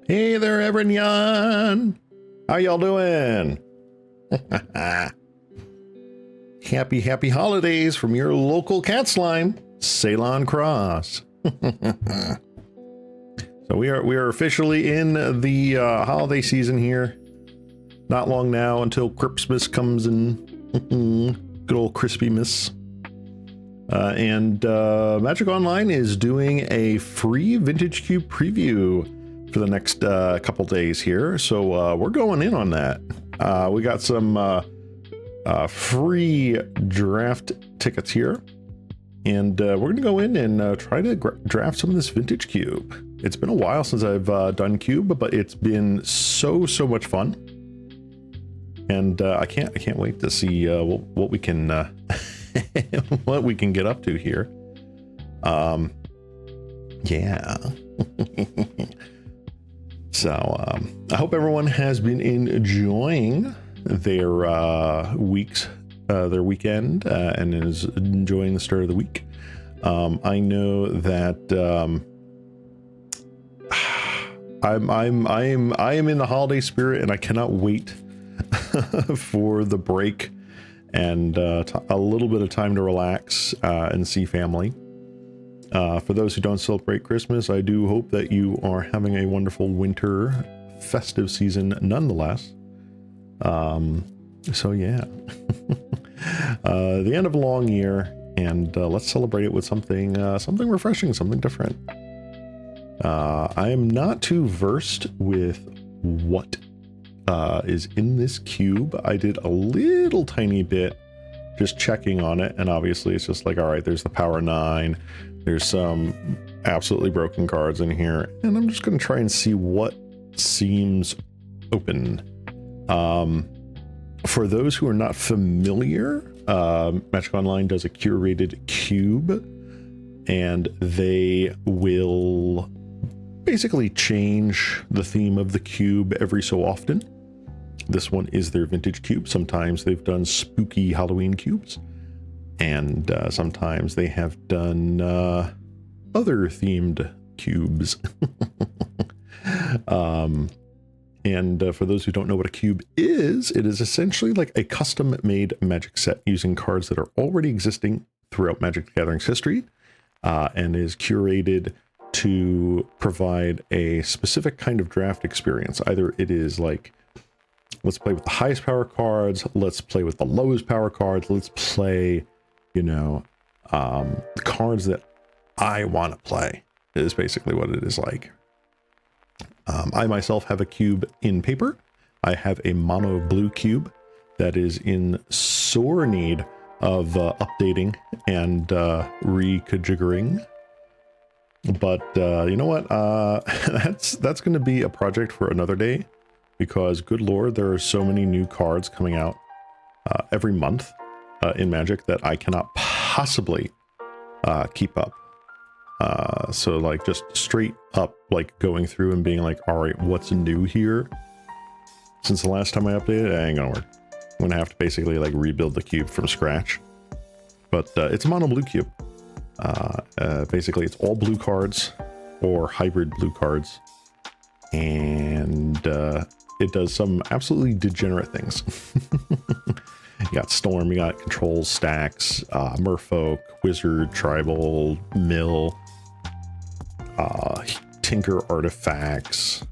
Hey there, every-nyaaan. How y'all doing? Happy holidays from your local cat slime, Ceylon Cross. So we are officially in the holiday season here. Not long now until Christmas comes in. Good old crispy-miss. And Magic Online is doing a free Vintage Cube preview for the next couple days here, so we're going in on that. We got some free draft tickets here, and we're gonna go in and try to draft some of this Vintage Cube. It's been a while since I've done Cube, but it's been so much fun, and I can't wait to see what we can what we can get up to here. Yeah. So I hope everyone has been enjoying their weekend, and is enjoying the start of the week. I know that I am in the holiday spirit, and I cannot wait for the break and a little bit of time to relax and see family. For those who don't celebrate Christmas, I do hope that you are having a wonderful winter festive season nonetheless. So yeah, the end of a long year, and let's celebrate it with something refreshing, something different. I am not too versed with what is in this cube. I did a little tiny bit just checking on it, and obviously it's just like, all right, there's the power 9. There's some absolutely broken cards in here, and I'm just going to try and see what seems open. For those who are not familiar, Magic Online does a curated cube, and they will basically change the theme of the cube every so often. This one is their vintage cube. Sometimes they've done spooky Halloween cubes, and sometimes they have done other themed cubes. And for those who don't know what a cube is, it is essentially like a custom made Magic set using cards that are already existing throughout Magic the Gathering's history, and is curated to provide a specific kind of draft experience. Either it is like, let's play with the highest power cards, let's play with the lowest power cards, let's play, you know, the cards that I want to play, is basically what it is like. I myself have a cube in paper. I have a mono blue cube that is in sore need of updating and reconfiguring. But you know what? That's going to be a project for another day, because good lord, there are so many new cards coming out every month in Magic that I cannot possibly keep up. So like just straight up like going through and being like, all right, what's new here? Since the last time I updated, it ain't gonna work. I'm gonna have to basically like rebuild the cube from scratch. But it's a mono blue cube. Basically it's all blue cards or hybrid blue cards. And it does some absolutely degenerate things. You got Storm, you got Control Stacks, Merfolk, Wizard, Tribal, Mill, Tinker Artifacts.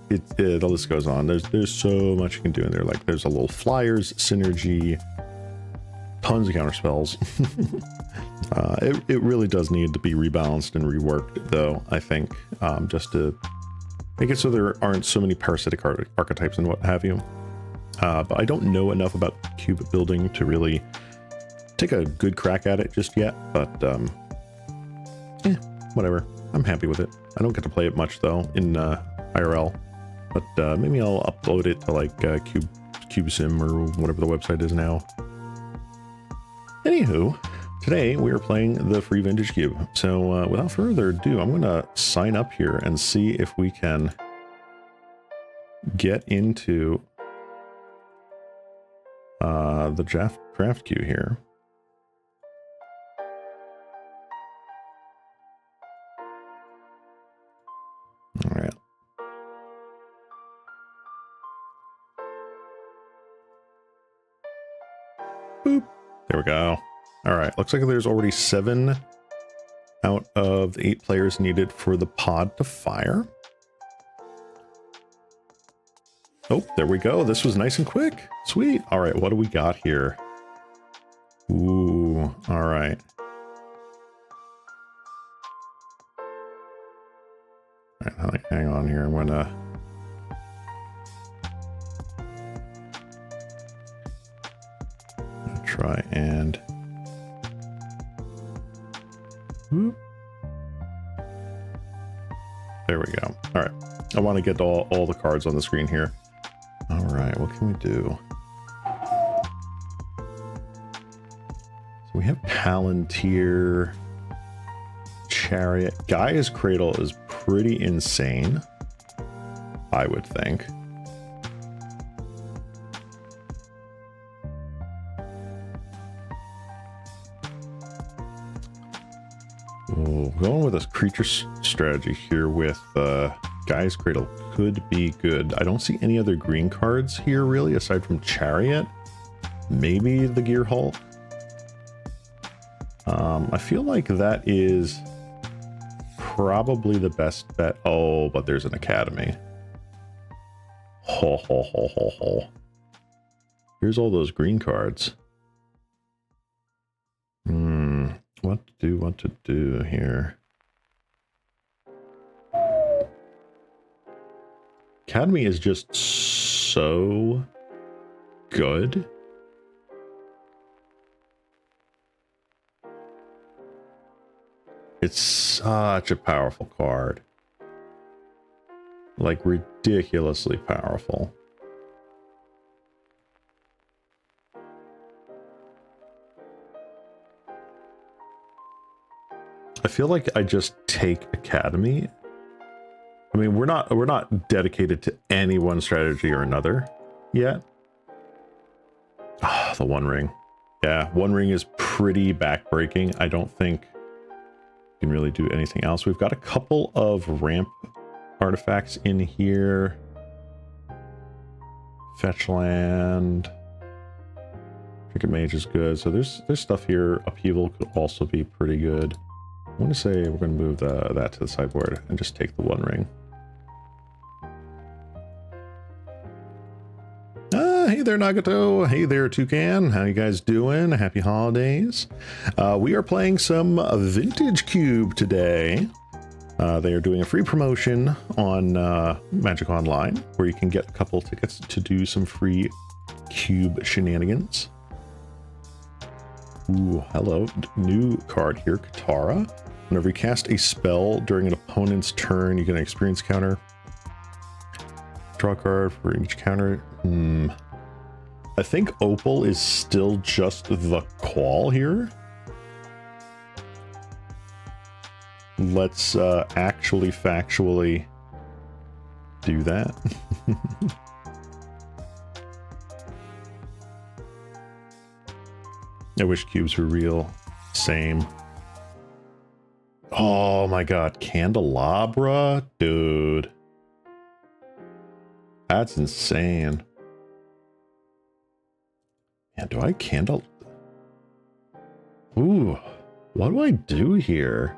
The list goes on. There's so much you can do in there. Like there's a little Flyers, Synergy, tons of counter spells. It really does need to be rebalanced and reworked, though, I think, just to make it so there aren't so many parasitic archetypes and what have you. But I don't know enough about cube building to really take a good crack at it just yet, but whatever. I'm happy with it. I don't get to play it much though in IRL, but maybe I'll upload it to like CubeSim or whatever the website is now. Anywho, today we are playing the free Vintage Cube. So without further ado, I'm going to sign up here and see if we can get into the draft queue here. All right. There we go. All right, looks like there's already 7 out of the 8 players needed for the pod to fire. Oh, there we go. This was nice and quick. Sweet. All right, what do we got here? Ooh, all right. All right, hang on here. I'm gonna... try and... Whoop. There we go. All right. I want to get all the cards on the screen here. All right, what can we do? So we have Palantir, Chariot. Gaia's Cradle is pretty insane, I would think. Oh, going with a creature strategy here with Gaia's Cradle could be good. I don't see any other green cards here really, aside from Chariot. Maybe the Gear Hulk. I feel like that is probably the best bet. Oh, but there's an Academy. Ho, ho, ho, ho, ho. Here's all those green cards. What to do here? Academy is just so good. It's such a powerful card. Like, ridiculously powerful. I feel like I just take Academy. I mean, we're not dedicated to any one strategy or another yet. Ah, the One Ring. Yeah, One Ring is pretty backbreaking. I don't think you can really do anything else. We've got a couple of ramp artifacts in here. Fetch land. Cricket Mage is good. So there's stuff here. Upheaval could also be pretty good. I'm going to say we're going to move that to the sideboard and just take the One Ring. Hey there, Nagato. Hey there, Toucan. How you guys doing? Happy holidays. We are playing some Vintage Cube today. They are doing a free promotion on Magic Online where you can get a couple tickets to do some free cube shenanigans. Ooh, hello. New card here, Katara. Whenever you cast a spell during an opponent's turn, you get an experience counter. Draw a card for each counter. I think Opal is still just the call here. Let's actually factually do that. I wish cubes were real. Same. Oh my god, Candelabra? Dude. That's insane. Yeah, do I candle? Ooh, what do I do here?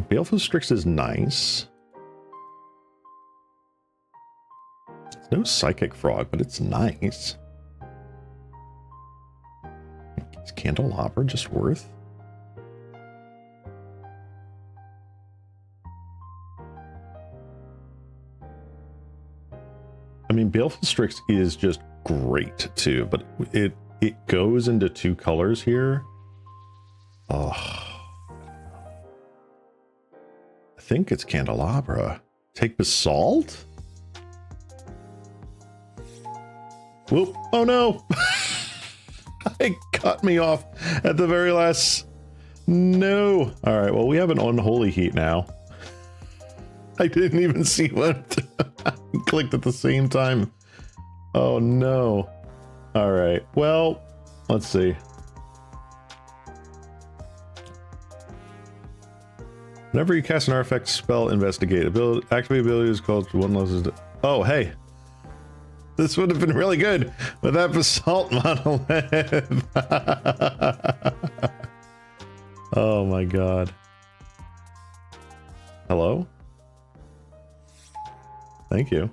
Baleful Strix is nice. It's no Psychic Frog, but it's nice. Is Candelabra just worth? I mean, Baleful Strix is just great too, but it goes into 2 colors here. Oh, I think it's Candelabra. Take Basalt? Whoop. Oh no. It cut me off at the very last. No. All right, well, we have an Unholy Heat now. I didn't even see what clicked at the same time. Oh no. All right, well, let's see. Whenever you cast an artifact spell, investigate ability, activate ability is called one loses. Oh, hey. This would have been really good with that basalt monolith. Oh my god. Hello? Thank you.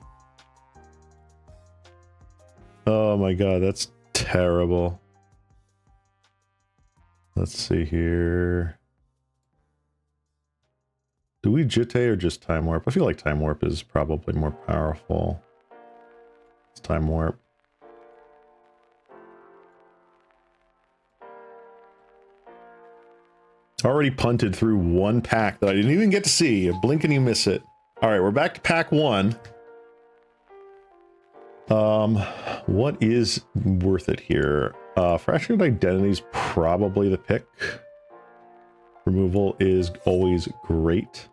Oh my god, that's terrible. Let's see here. Do we Jitte or just Time Warp? I feel like Time Warp is probably more powerful. It's Time Warp. Already punted through one pack that I didn't even get to see. You blink and you miss it. All right, we're back to pack one. What is worth it here? Fractured Identity is probably the pick. Removal is always great.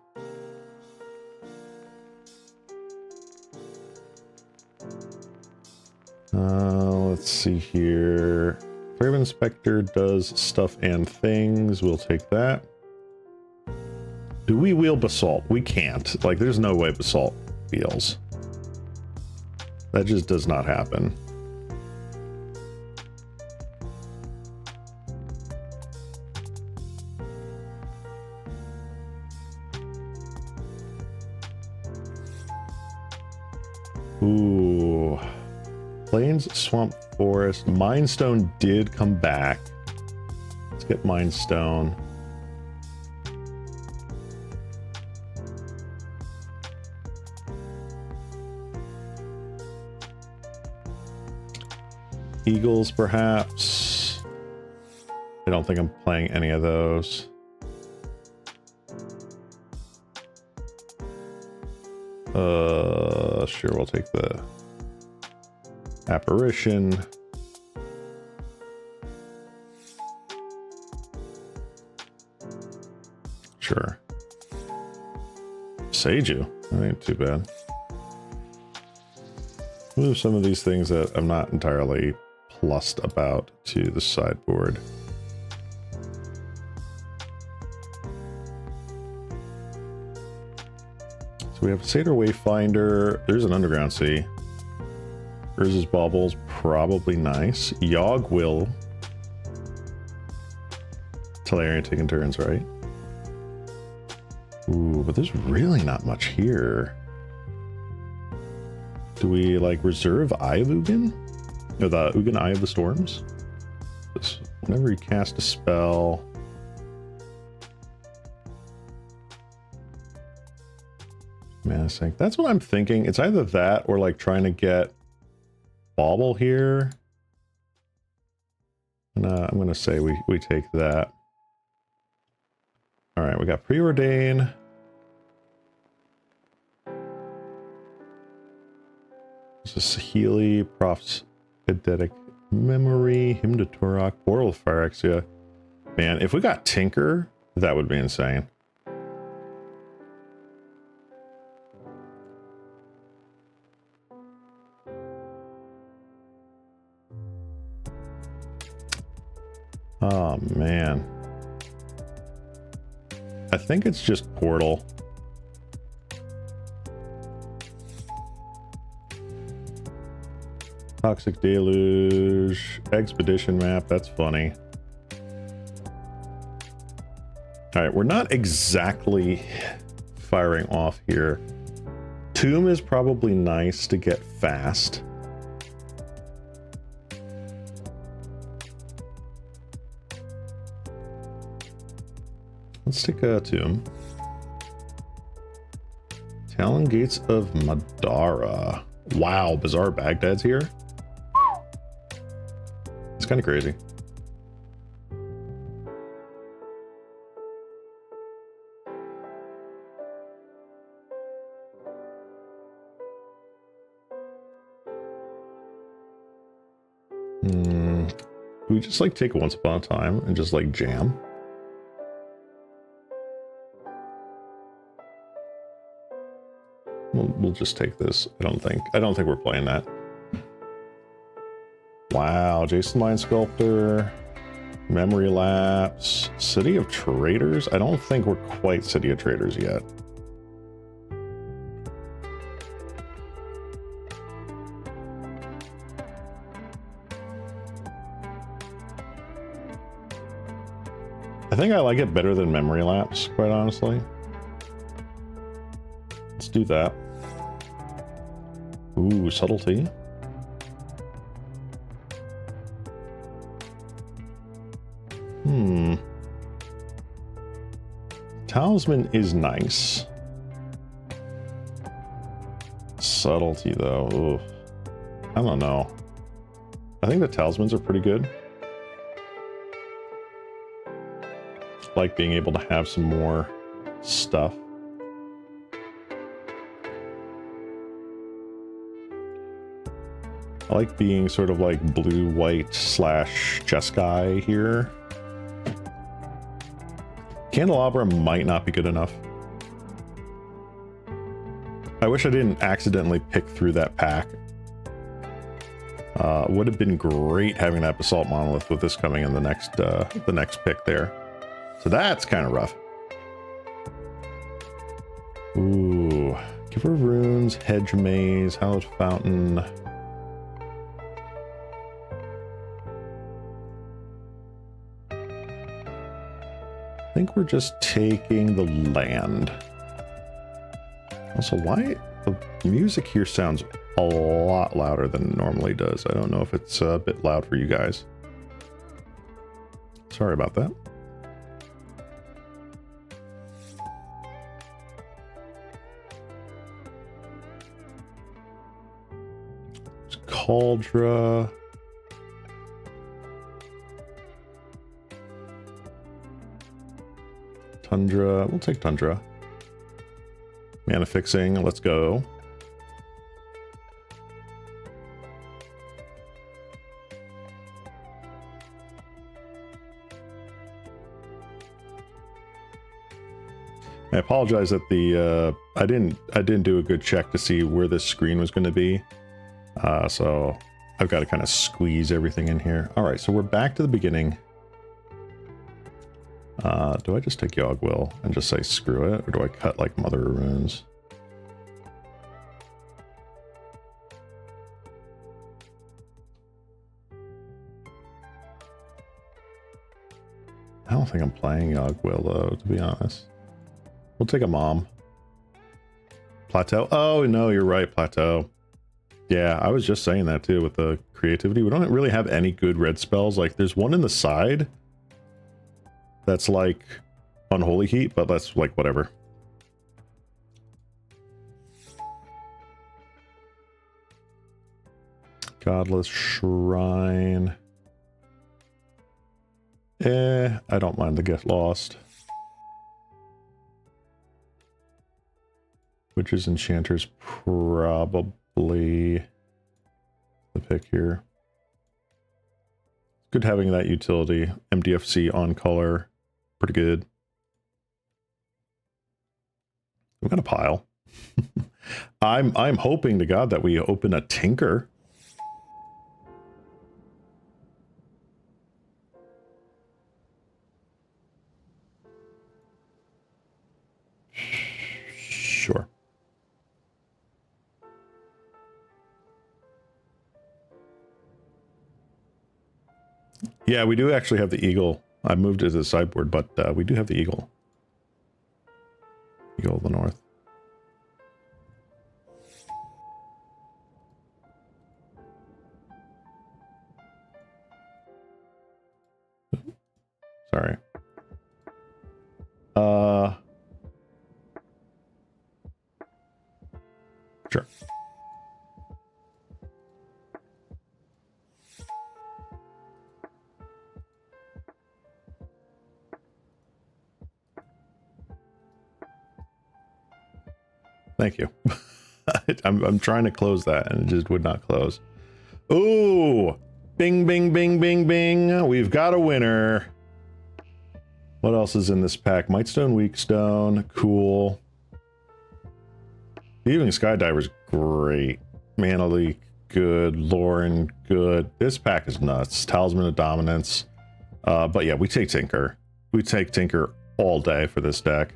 Let's see here. Grave Inspector does stuff and things. We'll take that. Do we wheel Basalt? We can't. Like, there's no way Basalt wheels. That just does not happen. Ooh. Plains, Swamp, Forest. Mindstone did come back. Let's get Mindstone. Eagles, perhaps. I don't think I'm playing any of those. Sure, we'll take the Apparition. Sure. Seiju. That ain't too bad. Move some of these things that I'm not entirely plussed about to the sideboard. So we have Seder Wayfinder. There's an Underground Sea. Urza's Baubles, probably nice. Yogg will. Tolarian taking turns, right? Ooh, but there's really not much here. Do we, like, reserve Eye of Ugin? Or the Ugin Eye of the Storms? This, whenever you cast a spell... Menacing. That's what I'm thinking. It's either that or, like, trying to get Bauble here. And I'm going to say we take that. All right, we got Preordain. This is Healy, Prof's Eidetic Memory, Hymn to Turok, Portal of Phyrexia. Man, if we got Tinker, that would be insane. Oh, man. I think it's just Portal. Toxic Deluge, Expedition Map, that's funny. Alright, we're not exactly firing off here. Tomb is probably nice to get fast. Let's take a Tomb. Talon Gates of Madara. Wow, Bizarre Baghdad's here. It's kind of crazy. Do we just like take Once Upon a Time and just like jam? We'll just take this. I don't think we're playing that. Wow, Jason Mind Sculptor, Memory Lapse, City of Traders. I don't think we're quite City of Traders yet. think I like it better than Memory Lapse, quite honestly. Let's do that. Ooh, Subtlety. Talisman is nice. Subtlety, though. Oof. I don't know. I think the talismans are pretty good. Like being able to have some more stuff. I like being sort of like blue-white slash Jeskai here. Candelabra might not be good enough. I wish I didn't accidentally pick through that pack. Would have been great having that Basalt Monolith with this coming in the next pick there. So that's kind of rough. Ooh, Giver of Runes, Hedge Maze, Hallowed Fountain. I think we're just taking the land. Also, why the music here sounds a lot louder than it normally does. I don't know if it's a bit loud for you guys. Sorry about that. Cauldra. Tundra. We'll take Tundra. Mana Fixing. Let's go. I apologize that the I didn't do a good check to see where this screen was going to be. So I've got to kind of squeeze everything in here. All right, so we're back to the beginning. Do I just take Yogg-Will and just say screw it, or do I cut like Mother of Runes? I don't think I'm playing Yogg-Will though, to be honest. We'll take a Mom. Plateau. Oh no, you're right, Plateau. Yeah, I was just saying that too with the creativity. We don't really have any good red spells. Like there's one in the side that's like Unholy Heat, but that's like whatever. Godless Shrine. I don't mind the Get Lost. Witches Enchanters probably the pick here. Good having that utility. MDFC on color. Pretty good. We've got a pile. I'm hoping to God that we open a Tinker. Sure. Yeah, we do actually have the Eagle. I moved it to the sideboard, but we do have the Eagle. Eagle of the North. Sorry. Sure. Thank you. I'm trying to close that and it just would not close. Ooh! Bing, bing, bing, bing, bing. We've got a winner. What else is in this pack? Mightstone, Weakstone. Cool. The Evening Skydiver's great. Mana Leak, good. Lauren, good. This pack is nuts. Talisman of Dominance. But yeah, we take Tinker. We take Tinker all day for this deck.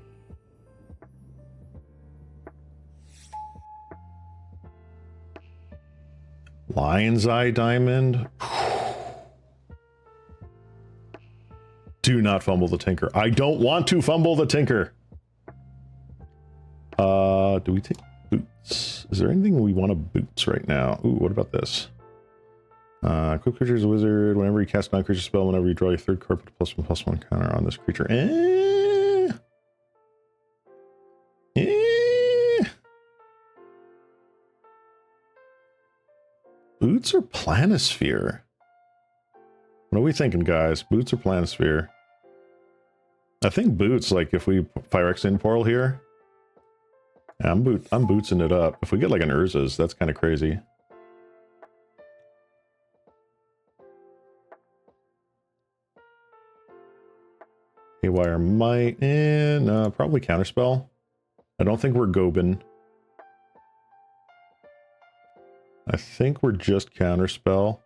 Lion's Eye Diamond. Do not fumble the Tinker. I don't want to fumble the Tinker. Do we take boots? Is there anything we want to boots right now? Ooh, what about this? Equip creature is a wizard. Whenever you cast a non-creature spell, whenever you draw your third card, put a +1/+1 counter on this creature. Boots or Planisphere? What are we thinking, guys? Boots or Planisphere? I think boots, like if we Phyrexian Portal here. Yeah, I'm bootsing it up. If we get like an Urza's, that's kind of crazy. Haywire Might, and probably Counterspell. I don't think we're Gobin. I think we're just Counterspell.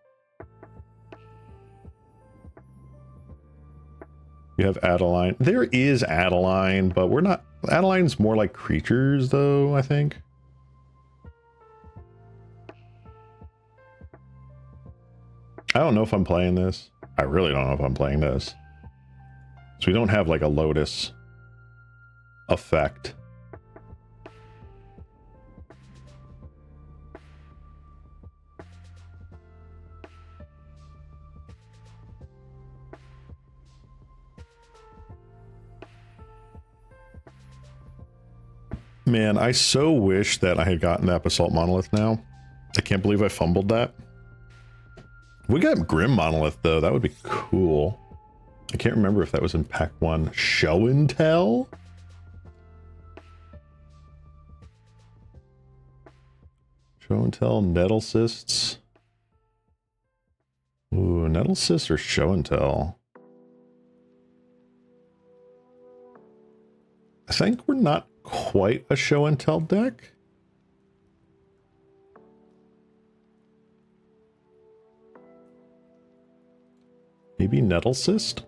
You have Adeline. There is Adeline, but we're not... Adeline's more like creatures, though, I think. I don't know if I'm playing this. I really don't know if I'm playing this. So we don't have, like, a Lotus effect. Man, I so wish that I had gotten that Basalt Monolith now. I can't believe I fumbled that. If we got Grim Monolith, though, that would be cool. I can't remember if that was in Pack 1. Show and Tell? Show and Tell, Nettle Cysts. Ooh, Nettle Cysts or Show and Tell? I think we're not quite a Show and Tell deck. Maybe Nettle Cyst?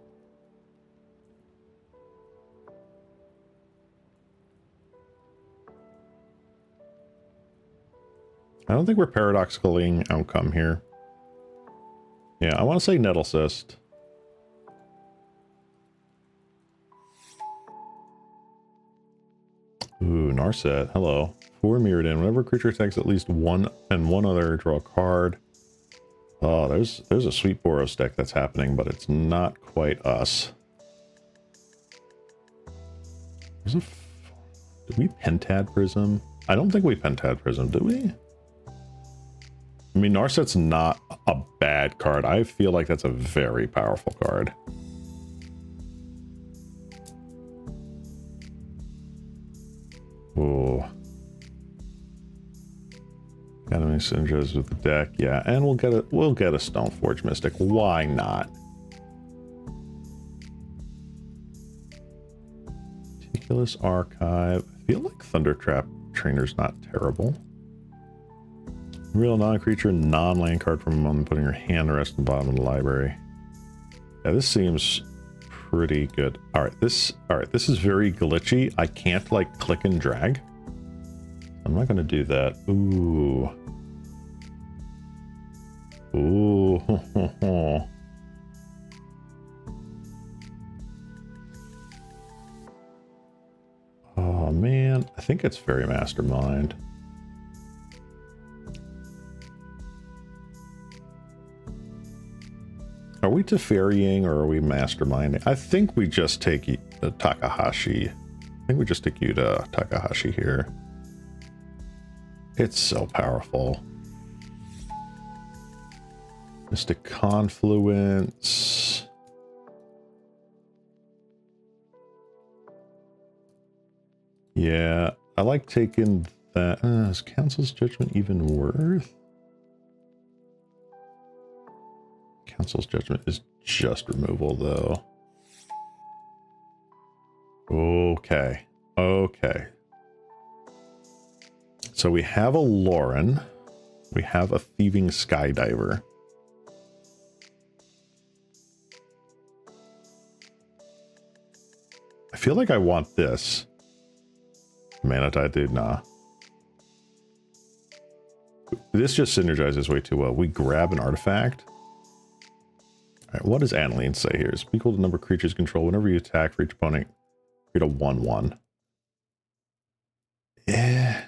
I don't think we're paradoxicaling outcome here. Yeah, I want to say Nettle Cyst. Ooh, Narset. Hello. 4 Mirrodin. Whenever a creature attacks at least one and one other, draw a card. Oh, there's a sweet Boros deck that's happening, but it's not quite us. There's a... Did we Pentad Prism? I don't think we Pentad Prism, did we? I mean, Narset's not a bad card. I feel like that's a very powerful card. Oh, got any synergies with the deck, yeah, and we'll get a Stoneforge Mystic. Why not? Meticulous Archive. I feel like Thundertrap Trainer's not terrible. Real non-creature, non-land card from among putting your hand to rest at the bottom of the library. Yeah, this seems pretty good. All right, this is very glitchy. I can't like click and drag. I'm not gonna do that. Ooh. Ooh. Oh man, I think it's Fairy Mastermind. Are we Teferiing or are we Masterminding? I think we just take Takahashi. I think we just take you to Takahashi here. It's so powerful. Mystic Confluence. Yeah, I like taking that. Is Council's Judgment even worth? Council's Judgment is just removal, though. Okay. Okay. So we have a Lauren. We have a Thieving Skydiver. I feel like I want this. Manatide, dude, nah. This just synergizes way too well. We grab an artifact. right, what does Aniline say here? Is equal to the number of creatures control. Whenever you attack for each opponent, create a 1/1. Yeah.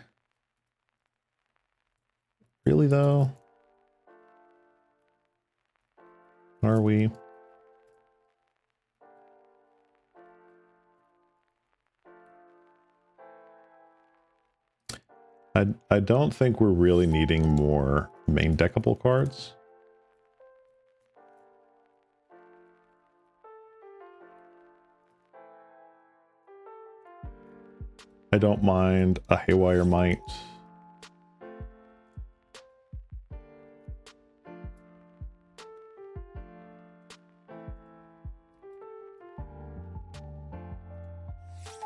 Really though? Are we? I don't think we're really needing more main deckable cards. I don't mind a Haywire Might.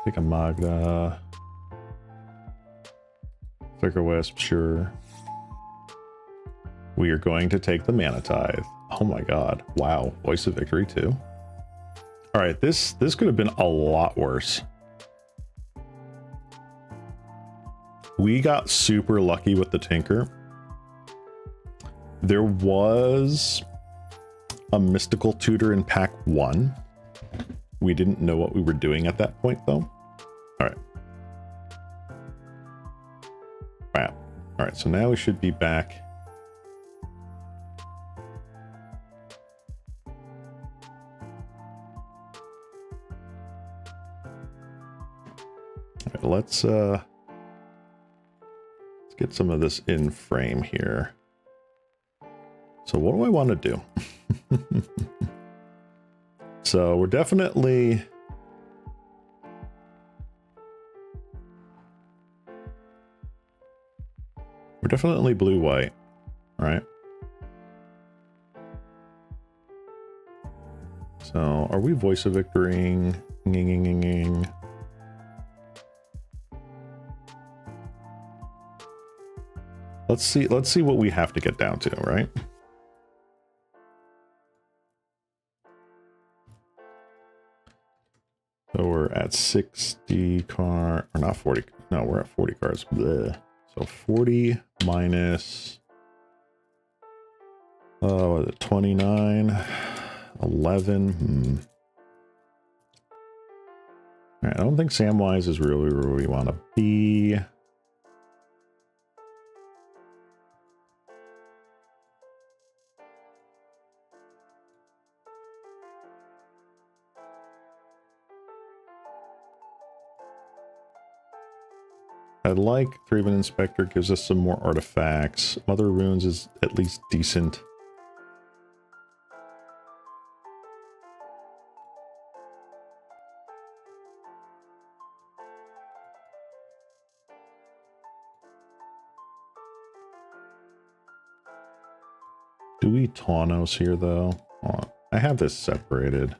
Take a Magda. Flicker Wisp, sure. We are going to take the Mana Tithe. Oh my god. Wow. Voice of Victory too. Alright, this could have been a lot worse. We got super lucky with the Tinker. There was a Mystical Tutor in pack 1. We didn't know what we were doing at that point though. Alright. Wow. Alright, so now we should be back. Alright, let's get some of this in frame here. So what do I want to do? So we're definitely blue-white, right? So are we Voice of Victorying? Let's see what we have to get down to, right? So we're at 60 car, or not 40. No, we're at 40 cards. Bleh. So 40 minus, what is it, 29, 11. All right, I don't think Samwise is really where we want to be. I like Thraben Inspector, gives us some more artifacts. Mother Runes is at least decent. Do we Taunos here though? Oh, I have this separated.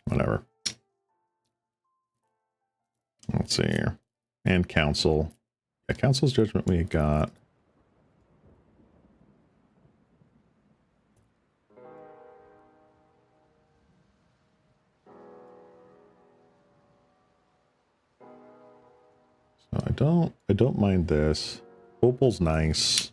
Whatever. Let's see here. And Council. Yeah, Council's Judgment we got. So I don't mind this. Opal's nice.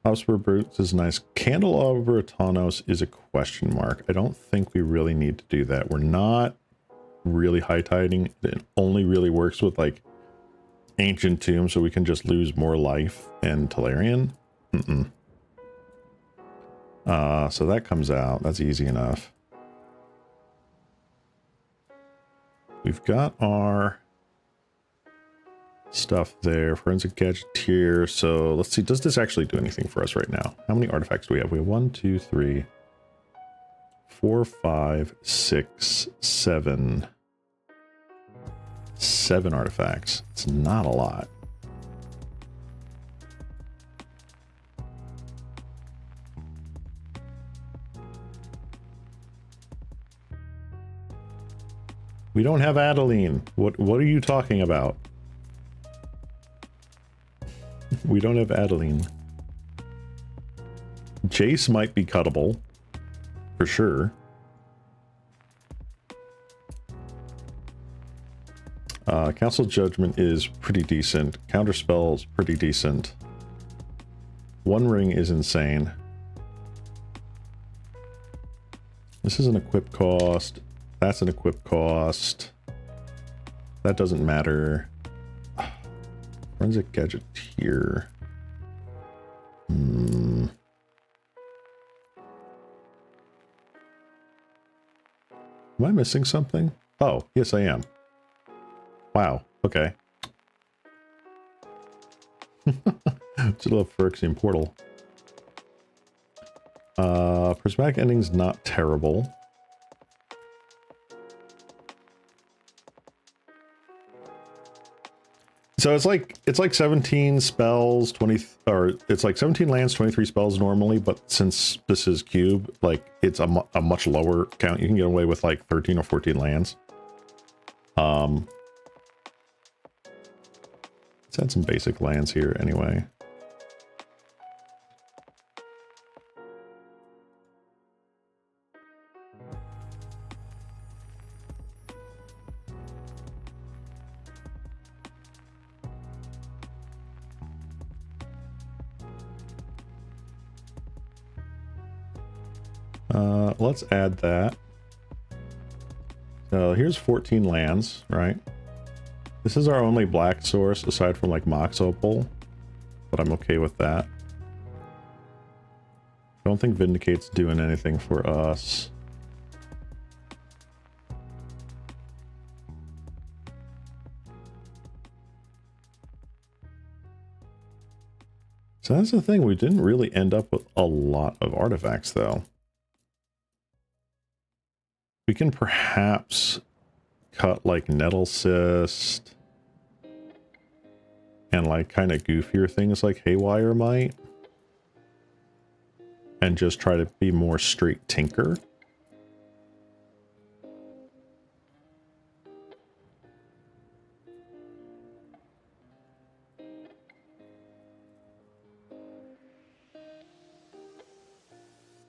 Hotspur Brutes is nice. Candelabra Taunos is a question mark. I don't think we really need to do that. We're not really high-tiding. It only really works with like Ancient Tomb, so we can just lose more life and Tolarian. So that comes out. That's easy enough. We've got our stuff there. Forensic Gadgeteer. So let's see. Does this actually do anything for us right now? How many artifacts do we have? We have 1, 2, 3, 4, 5, 6, 7. 7 artifacts. It's not a lot. We don't have Adeline. What are you talking about? We don't have Adeline. Jace might be cuttable. For sure. Council Judgment is pretty decent. Counterspell's pretty decent. One Ring is insane. This is an equip cost. That's an equip cost. That doesn't matter. Forensic Gadgeteer. Am I missing something? Oh, yes I am. Wow, okay. Just love Phyrexian Portal. Prismatic Ending's not terrible. So it's like 17 spells, 20, or it's like 17 lands, 23 spells normally, but since this is cube, like it's a much lower count. You can get away with like 13 or 14 lands. Let's add some basic lands here anyway. Let's add that. So here's 14 lands, right? This is our only black source aside from like Mox Opal, but I'm okay with that. I don't think Vindicate's doing anything for us. So that's the thing, we didn't really end up with a lot of artifacts though. We can perhaps cut like Nettle Cyst and like kind of goofier things like Haywire Might and just try to be more straight Tinker.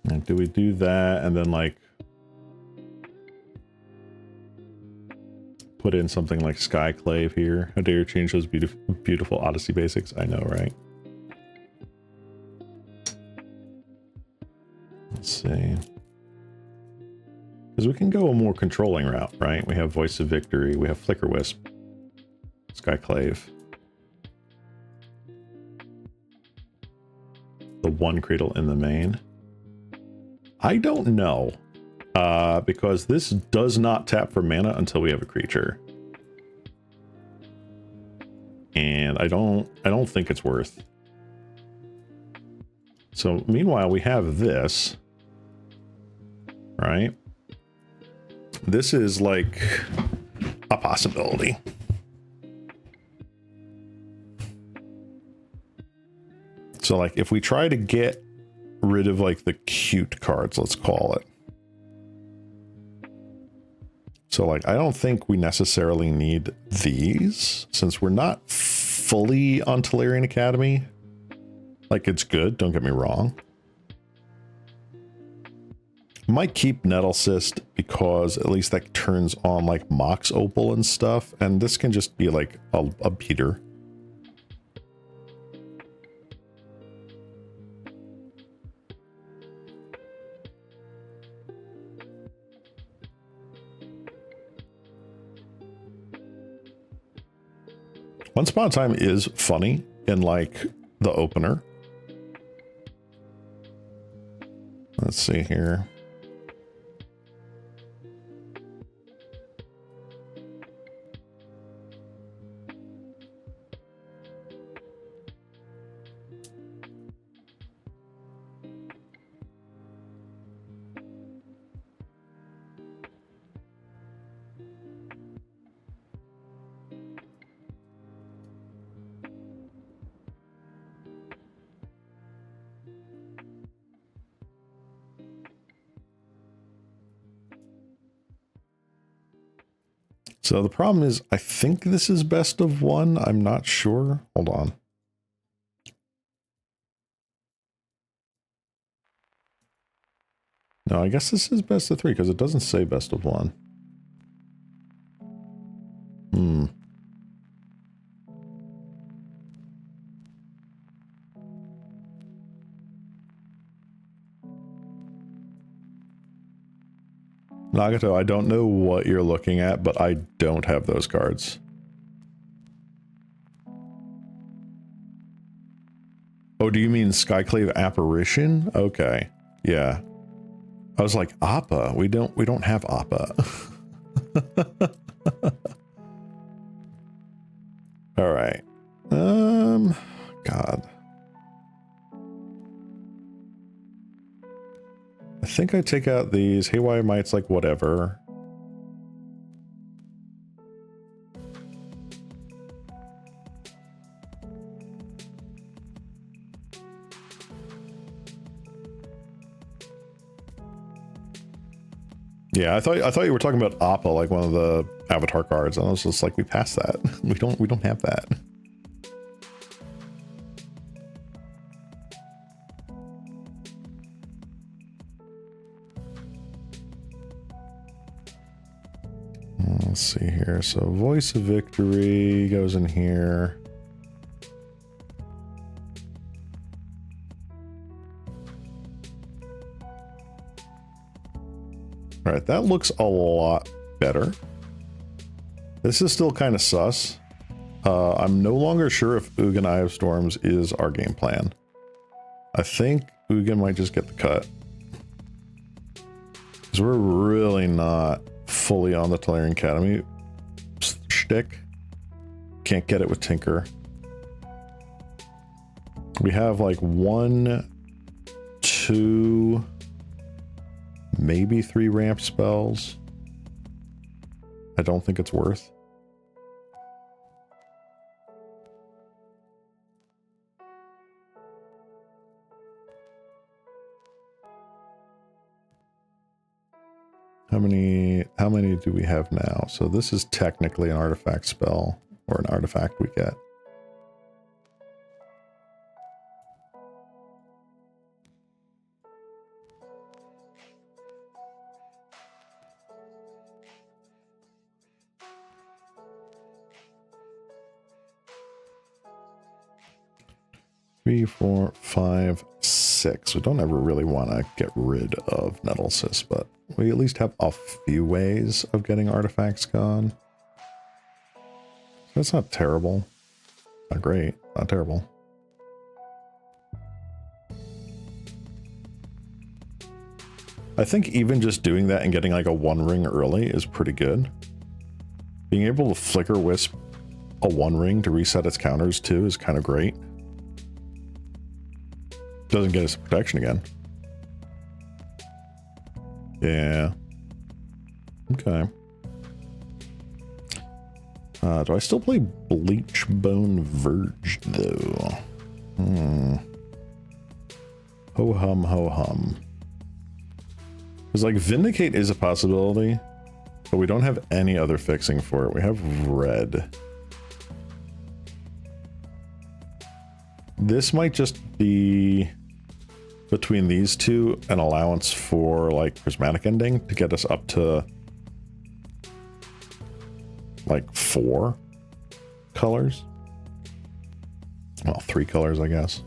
And do we do that and then like put in something like Skyclave here? How dare you change those beautiful Odyssey basics? I know, right? Let's see. Because we can go a more controlling route, right? We have Voice of Victory, we have Flicker Wisp, Skyclave. The one Cradle in the main. I don't know. Because this does not tap for mana until we have a creature. And I don't think it's worth. So meanwhile, we have this, right? This is like a possibility. So like if we try to get rid of like the cute cards, let's call it. So like, I don't think we necessarily need these since we're not fully on Tolarian Academy. Like it's good, don't get me wrong. Might keep Nettle Cyst because at least that turns on like Mox Opal and stuff. And this can just be like a beater. Once Upon a Time is funny in like the opener. Let's see here. So the problem is, I think this is best of one. I'm not sure. Hold on. No, I guess this is best of three because it doesn't say best of one. Nagato, I don't know what you're looking at, but I don't have those cards. Oh, do you mean Skyclave Apparition? Okay. Yeah. I was like, Appa. We don't have Appa. All right. God. I think I take out these Haywire Mites, like whatever. Yeah, I thought you were talking about Appa, like one of the avatar cards, and I was just like, we passed that. We don't have that. Let's see here. So Voice of Victory goes in here. All right, that looks a lot better. This is still kind of sus. I'm no longer sure if Ugin Eye of Storms is our game plan. I think Ugin might just get the cut. Because we're really not fully on the Tolarian Academy shtick. Can't get it with Tinker. We have like 1, 2... maybe 3 ramp spells. I don't think it's worth. How many do we have now? So this is technically an artifact spell, or an artifact we get. Three, 4, 5, 6. We don't ever really want to get rid of Nettlesys, but we at least have a few ways of getting artifacts gone. That's not terrible. Not great. Not terrible. I think even just doing that and getting like a 1 ring early is pretty good. Being able to Flicker Wisp a 1 ring to reset its counters too is kind of great. Doesn't get us protection again. Yeah. Okay. Do I still play Bleachbone Verge though? Ho hum, ho hum. Because like Vindicate is a possibility, but we don't have any other fixing for it. We have red. This might just be between these two an allowance for like prismatic ending to get us up to like 4 colors. Well, 3 colors, I guess.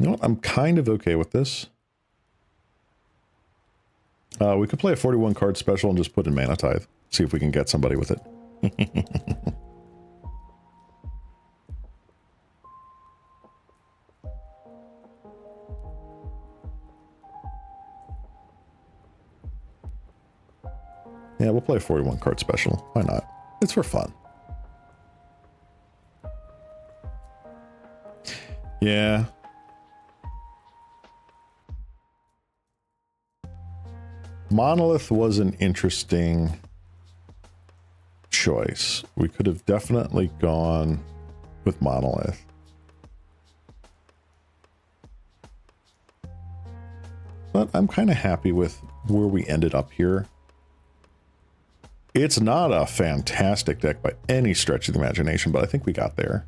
You know what? I'm kind of okay with this. We could play a 41 card special and just put in Mana Tithe. See if we can get somebody with it. Yeah, we'll play a 41 card special. Why not? It's for fun. Yeah. Monolith was an interesting choice. We could have definitely gone with Monolith. But I'm kind of happy with where we ended up here. It's not a fantastic deck by any stretch of the imagination, but I think we got there.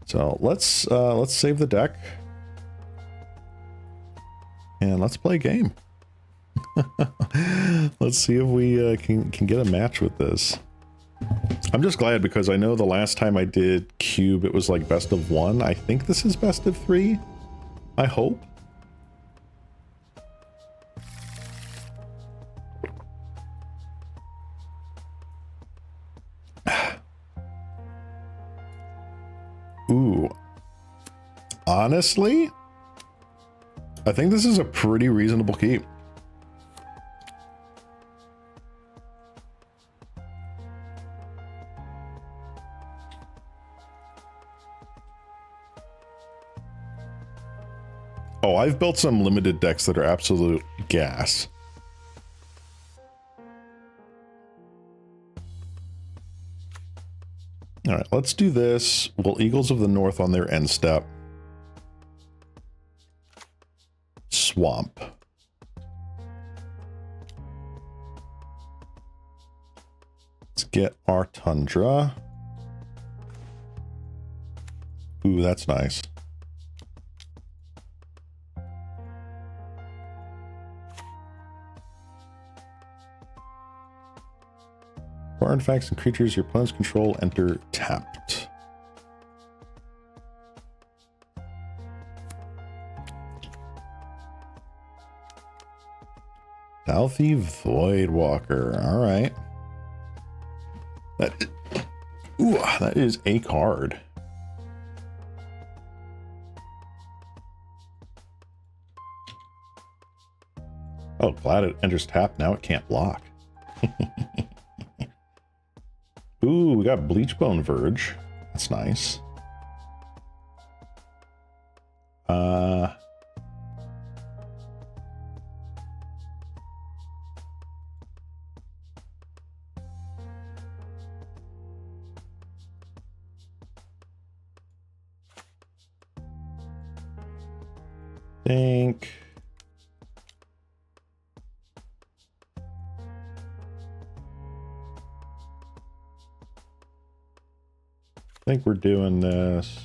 So let's save the deck. And let's play a game. Let's see if we can get a match with this. I'm just glad because I know the last time I did Cube, it was like best of 1. I think this is best of 3. I hope. Ooh. Honestly, I think this is a pretty reasonable keep. Oh, I've built some limited decks that are absolute gas. All right, let's do this. We'll Eagles of the North on their end step. Swamp. Let's get our Tundra. Ooh, that's nice. For artifacts and creatures your opponents control enter tapped. Stealthy Voidwalker. All right. That is a card. Oh, glad it enters tap. Now it can't block. Ooh, we got Bleachbone Verge. That's nice. I think we're doing this.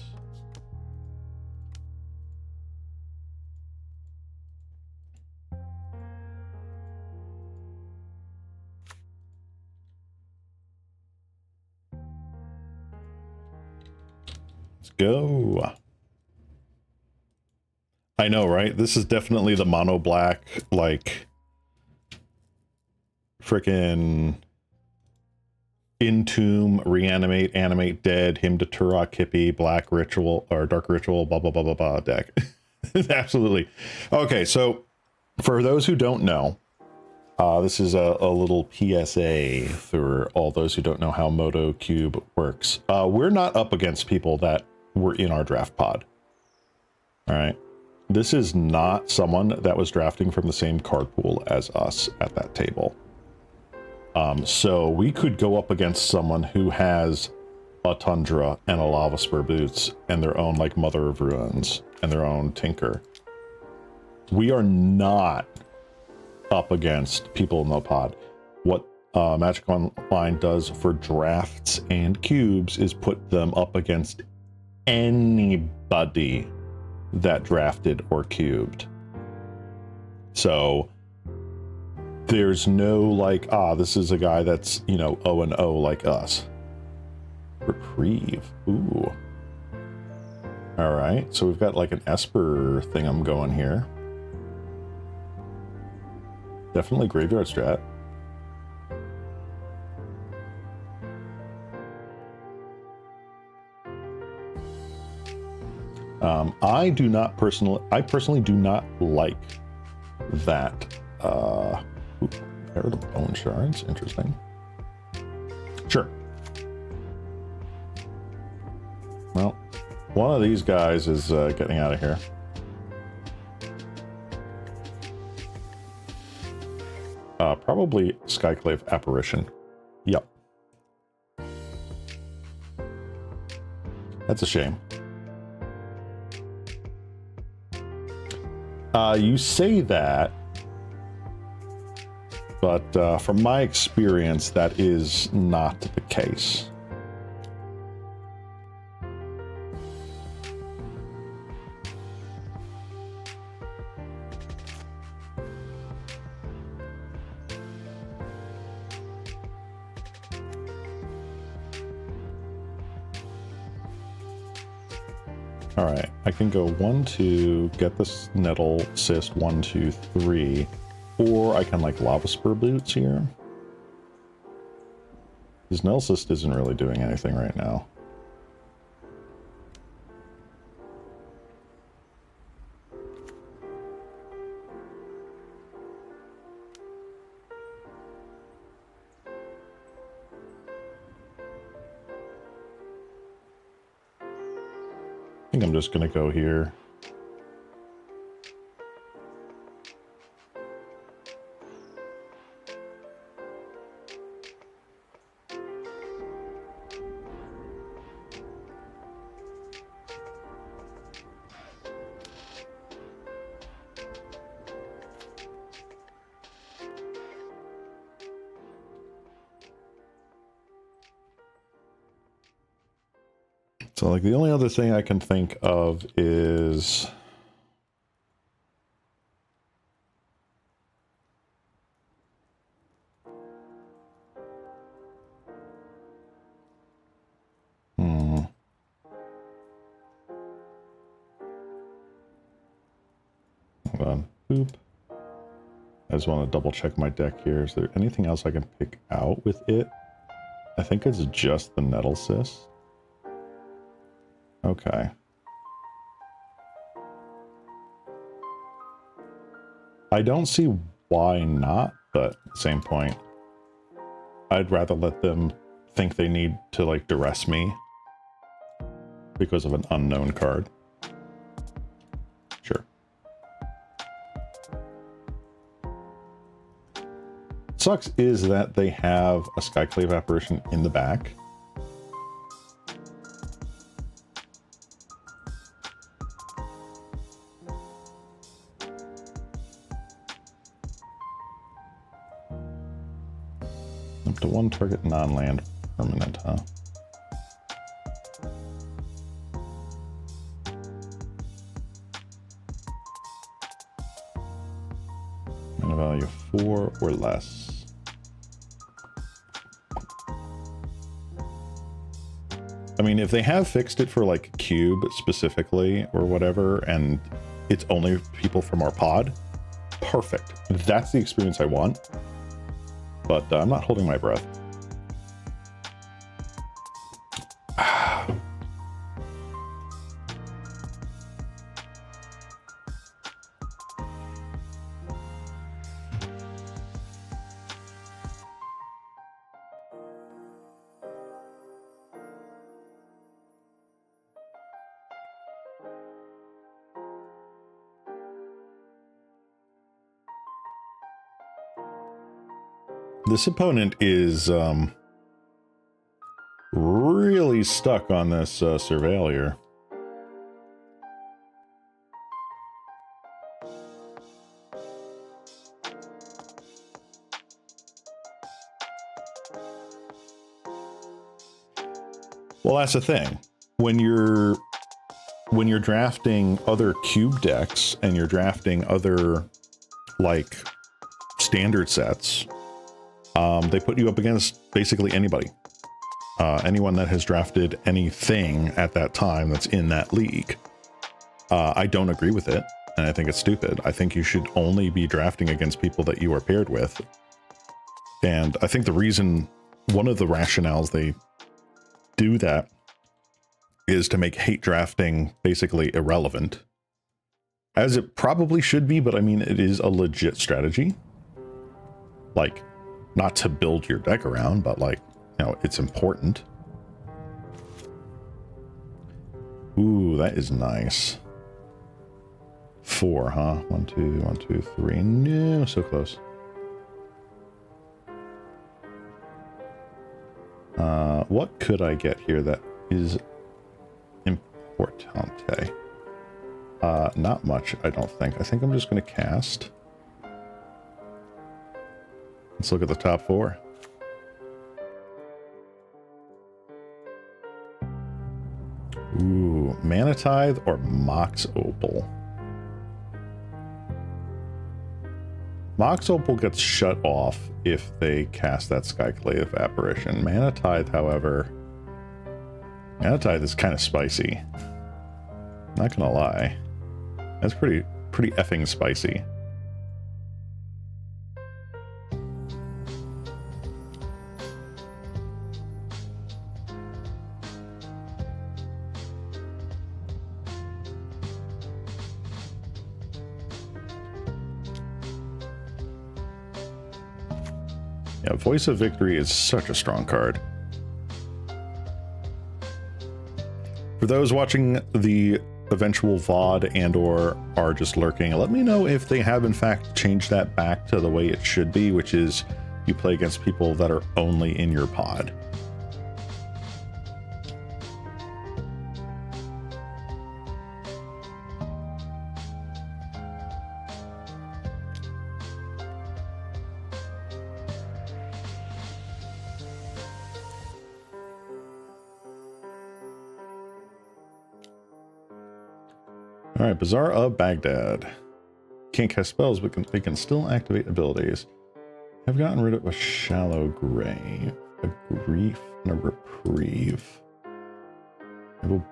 Let's go. I know, right? This is definitely the mono black, like, frickin' Entomb, Reanimate, Animate Dead, Hymn to Turok, Hippie, Black Ritual, or Dark Ritual, blah, blah, blah, blah, blah deck. Absolutely. Okay, so for those who don't know, this is a little PSA for all those who don't know how MODO Cube works. We're not up against people that were in our draft pod. All right. This is not someone that was drafting from the same card pool as us at that table. So we could go up against someone who has a Tundra and a Lava Spur Boots and their own like Mother of Ruins and their own Tinker. We are not up against people in the pod. What Magic Online does for drafts and cubes is put them up against anybody that drafted or cubed. So there's no like, this is a guy that's, you know, 0-0 like us. Reprieve. Ooh. All right. So we've got like an Esper thing I'm going here. Definitely graveyard strat. I personally do not like that. Pair of the bone shards. Interesting. Sure. Well, one of these guys is getting out of here. Probably Skyclave Apparition. Yep. That's a shame. You say that, but from my experience, that is not the case. All right, I can go 1, 2, get this nettle cyst 1, 2, 3, or I can like lava spur boots here. This nettle cyst isn't really doing anything right now. I think I'm just gonna go here. So like the only other thing I can think of is hold on, boop. I just want to double check my deck here. Is there anything else I can pick out with it? I think it's just the nettle cyst. Okay. I don't see why not, but at the same point, I'd rather let them think they need to like duress me because of an unknown card. Sure. Sucks is that they have a Skyclave apparition in the back. Up to 1 target non-land permanent, huh? Mana value 4 or less. I mean, if they have fixed it for like cube specifically or whatever, and it's only people from our pod, perfect. That's the experience I want. But I'm not holding my breath. This opponent is really stuck on this Surveillier. Well, that's the thing. When you're drafting other cube decks and you're drafting other like standard sets, they put you up against basically anybody. Anyone that has drafted anything at that time that's in that league. I don't agree with it, and I think it's stupid. I think you should only be drafting against people that you are paired with. And I think the reason, one of the rationales they do that is to make hate drafting basically irrelevant. As it probably should be, but I mean, it is a legit strategy. Like, not to build your deck around, but like, you know, it's important. Ooh, that is nice. 4, huh? 1, 2, 1, 2, 3. No, so close. What could I get here that is importante? Not much, I don't think. I think I'm just going to cast. Let's look at the top 4. Ooh, Mana Tithe or Mox Opal? Mox Opal gets shut off if they cast that Skyclave apparition. Mana Tithe, however, Mana Tithe is kind of spicy. Not gonna lie. That's pretty effing spicy. Yeah, Voice of Victory is such a strong card. For those watching the eventual VOD and or are just lurking, let me know if they have in fact changed that back to the way it should be, which is you play against people that are only in your pod. All right, Bazaar of Baghdad. Can't cast spells, but they can still activate abilities. Have gotten rid of a Shallow Grave, a Grief, and a Reprieve.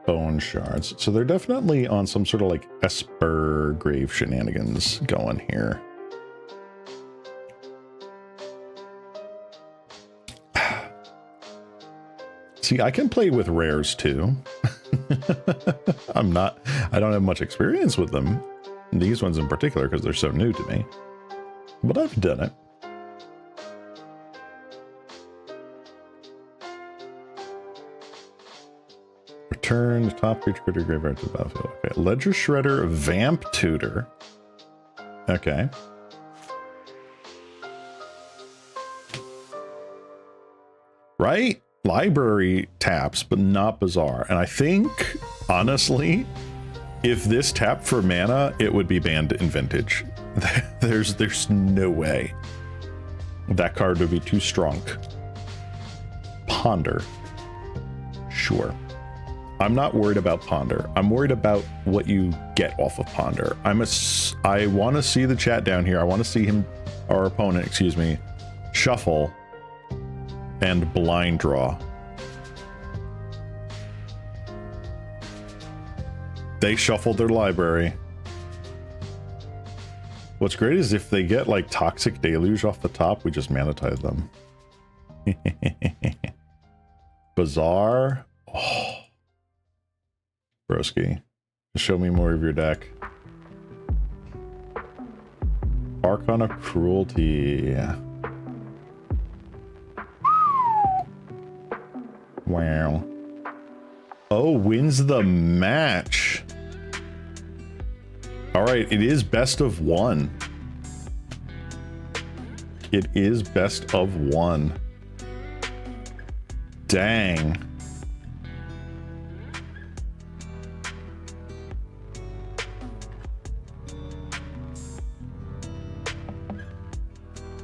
Bone Shards. So they're definitely on some sort of like Esper Grave shenanigans going here. See, I can play with rares too. I don't have much experience with them. These ones in particular, because they're so new to me. But I've done it. Return the top creature critter graveyard to the battlefield. Okay. Ledger Shredder, Vamp Tutor. Okay. Right? Library taps, but not Bazaar. And I think, honestly, if this tapped for mana, it would be banned in Vintage. There's no way. That card would be too strong. Ponder. Sure. I'm not worried about Ponder. I'm worried about what you get off of Ponder. I want to see the chat down here. I want to see him, our opponent, excuse me, shuffle and blind draw. They shuffled their library. What's great is if they get like Toxic Deluge off the top, we just monetize them. Bazaar. Oh. Broski. Show me more of your deck. Archon of Cruelty. Wow. Oh, wins the match. All right, it is best of one. It is best of one. Dang.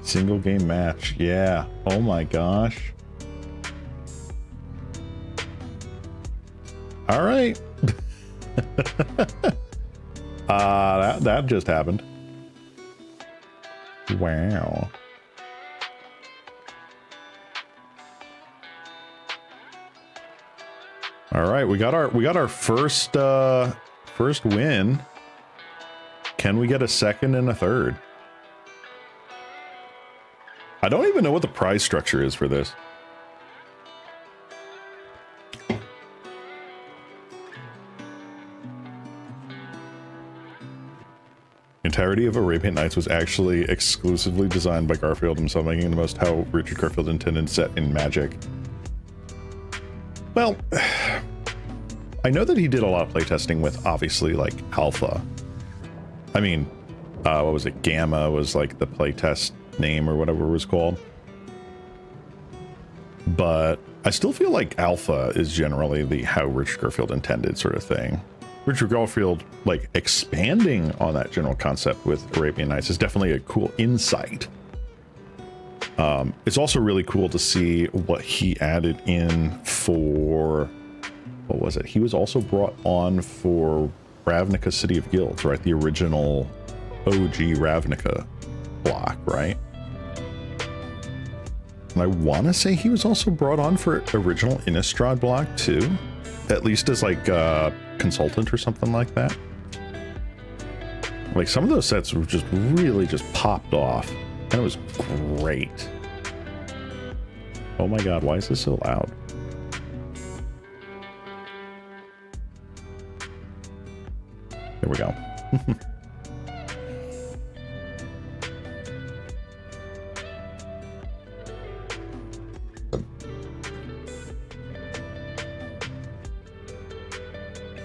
Single game match. Yeah. Oh my gosh. All right. That just happened. Wow. All right, we got our first win. Can we get a second and a third? I don't even know what the prize structure is for this. Entirety of Arabian Nights was actually exclusively designed by Garfield himself, making it the most how Richard Garfield intended set in Magic. Well, I know that he did a lot of playtesting with obviously like Alpha. I mean, what was it? Gamma was like the playtest name or whatever it was called. But I still feel like Alpha is generally the how Richard Garfield intended sort of thing. Richard Garfield, like, expanding on that general concept with Arabian Nights is definitely a cool insight. It's also really cool to see what he added in for, what was it? He was also brought on for Ravnica City of Guilds, right? The original OG Ravnica block, right? And I want to say he was also brought on for original Innistrad block too. at least as like a consultant or something like that. Like some of those sets were just really just popped off, and it was great. Oh my god, why is this so loud? There we go.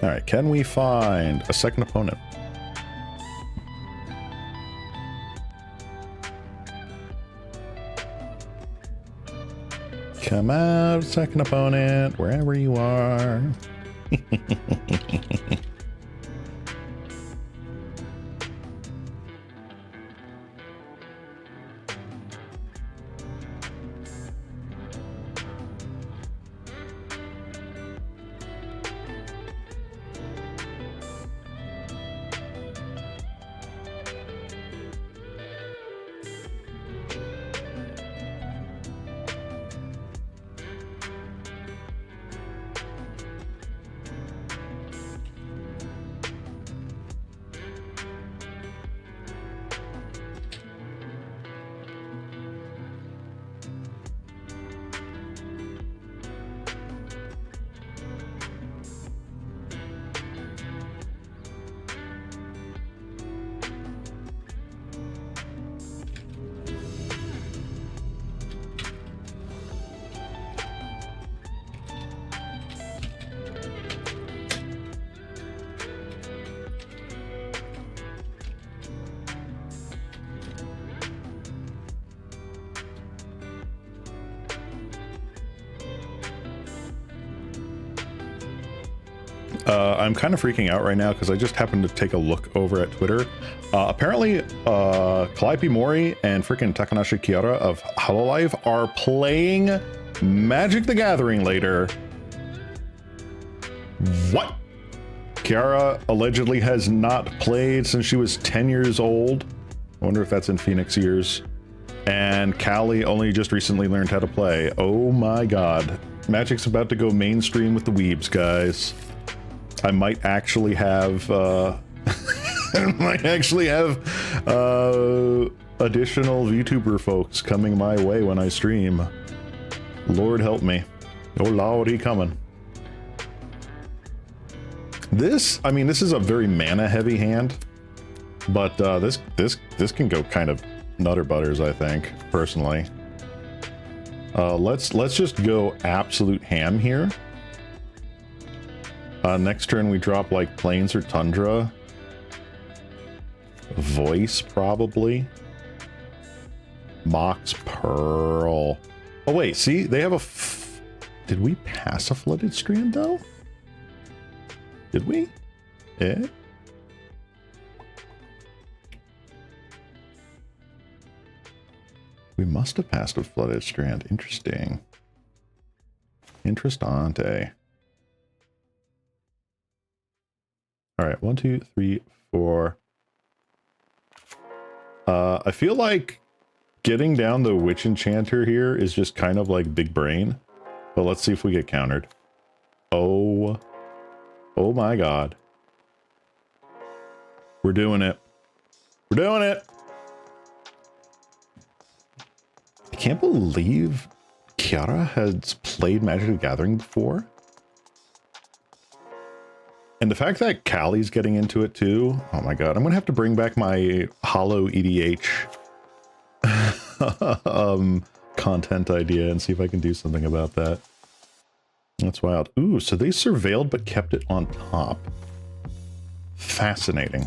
All right, can we find a second opponent? Come out, second opponent, wherever you are. I'm kind of freaking out right now because I just happened to take a look over at Twitter. Apparently, Calliope Mori and freaking Takanashi Kiara of Hololive are playing Magic the Gathering later. What? Kiara allegedly has not played since she was 10 years old. I wonder if that's in Phoenix years. And Callie only just recently learned how to play. Oh my god. Magic's about to go mainstream with the weebs, guys. I might actually have additional VTuber folks coming my way when I stream. Lord help me. Oh lordy coming. This, I mean, this is a very mana heavy hand, but this can go kind of nutter butters, I think, personally. Let's just go absolute ham here. Next turn we drop like Plains or Tundra. Voice, probably. Mox Pearl. Oh wait, see, they have a did we pass a Flooded Strand though? Did we? Yeah. We must have passed a Flooded Strand. Interesting. Interessante. All right, 1, 2, 3, 4. I feel like getting down the Witch Enchanter here is just kind of like big brain. But let's see if we get countered. Oh my god. We're doing it. We're doing it. I can't believe Kiara has played Magic the Gathering before. And the fact that Callie's getting into it too. Oh my god, I'm gonna have to bring back my Hollow EDH content idea and see if I can do something about that. That's wild. Ooh, so they surveilled but kept it on top. Fascinating.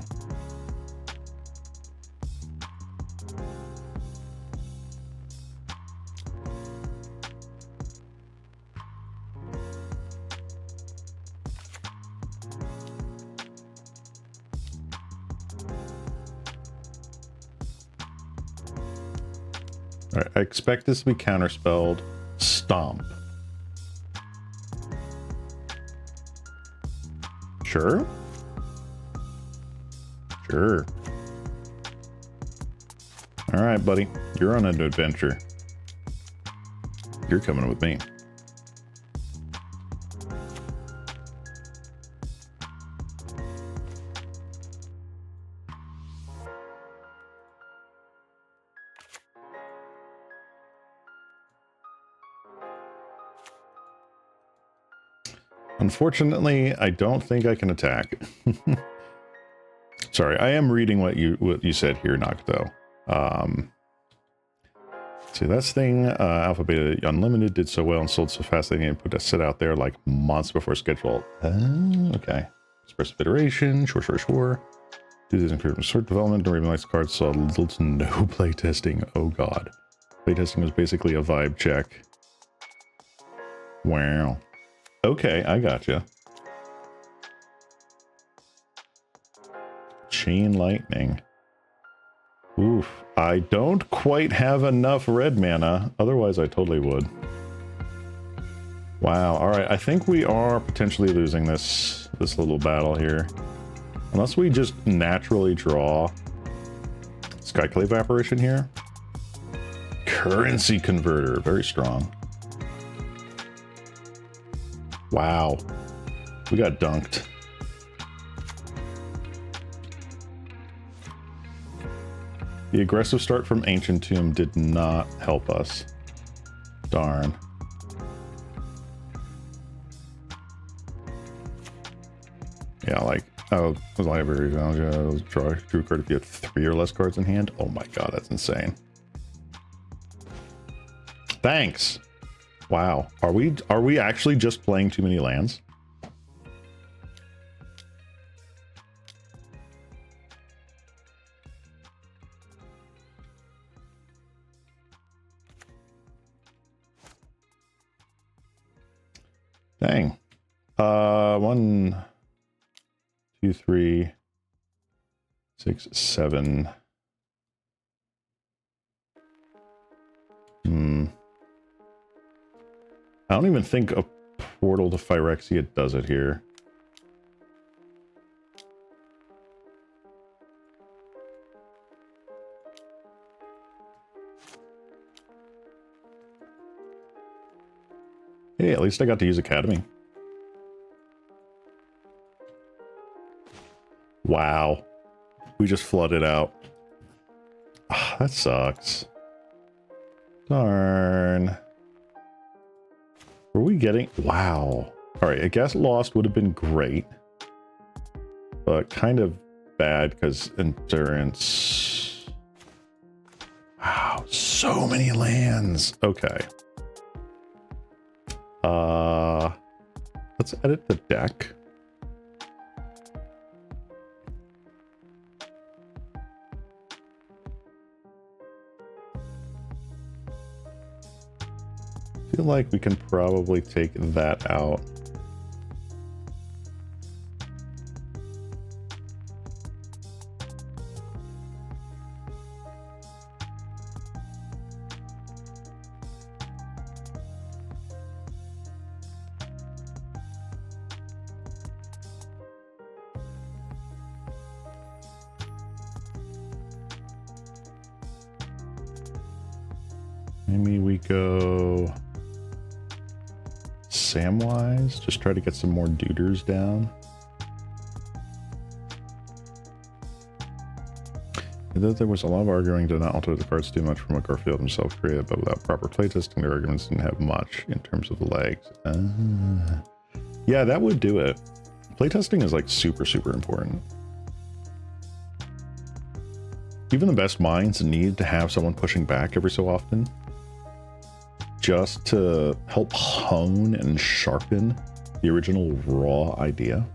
All right, I expect this to be counterspelled. Stomp. Sure. Sure. All right, buddy. You're on an adventure. You're coming with me. Unfortunately, I don't think I can attack. Sorry, I am reading what you said here, Noct, though. See, this thing, Alpha Beta Unlimited did so well and sold so fast they needed to put a set out there like months before schedule. Okay. Expressive iteration, sure. Do this in sort development, Arabian Nights cards saw little to no playtesting. Oh god. Playtesting was basically a vibe check. Wow. Okay, I gotcha. Chain Lightning. Oof. I don't quite have enough red mana. Otherwise, I totally would. Wow. All right. I think we are potentially losing this little battle here. Unless we just naturally draw Skyclave Apparition here. Currency Converter. Very strong. Wow. We got dunked. The aggressive start from Ancient Tomb did not help us. Darn. Yeah, like, oh, was library, draw a card if you have 3 or less cards in hand. Oh my god, that's insane. Thanks. Wow. Are we actually just playing too many lands? Dang. 1, 2, 3, 6, 7. I don't even think a portal to Phyrexia does it here. Hey, at least I got to use Academy. Wow. We just flooded out. Ah, that sucks. Darn. Were we getting... Wow. Alright, I guess Lost would have been great. But kind of bad because Endurance... Wow, so many lands. Okay. Let's edit the deck. I feel like we can probably take that out. Maybe we go Samwise, just try to get some more duders down. Though there was a lot of arguing to not alter the cards too much from what Garfield himself created, but without proper playtesting, the arguments didn't have much in terms of legs. Yeah, that would do it. Playtesting is like super important. Even the best minds need to have someone pushing back every so often, just to help hone and sharpen the original raw idea.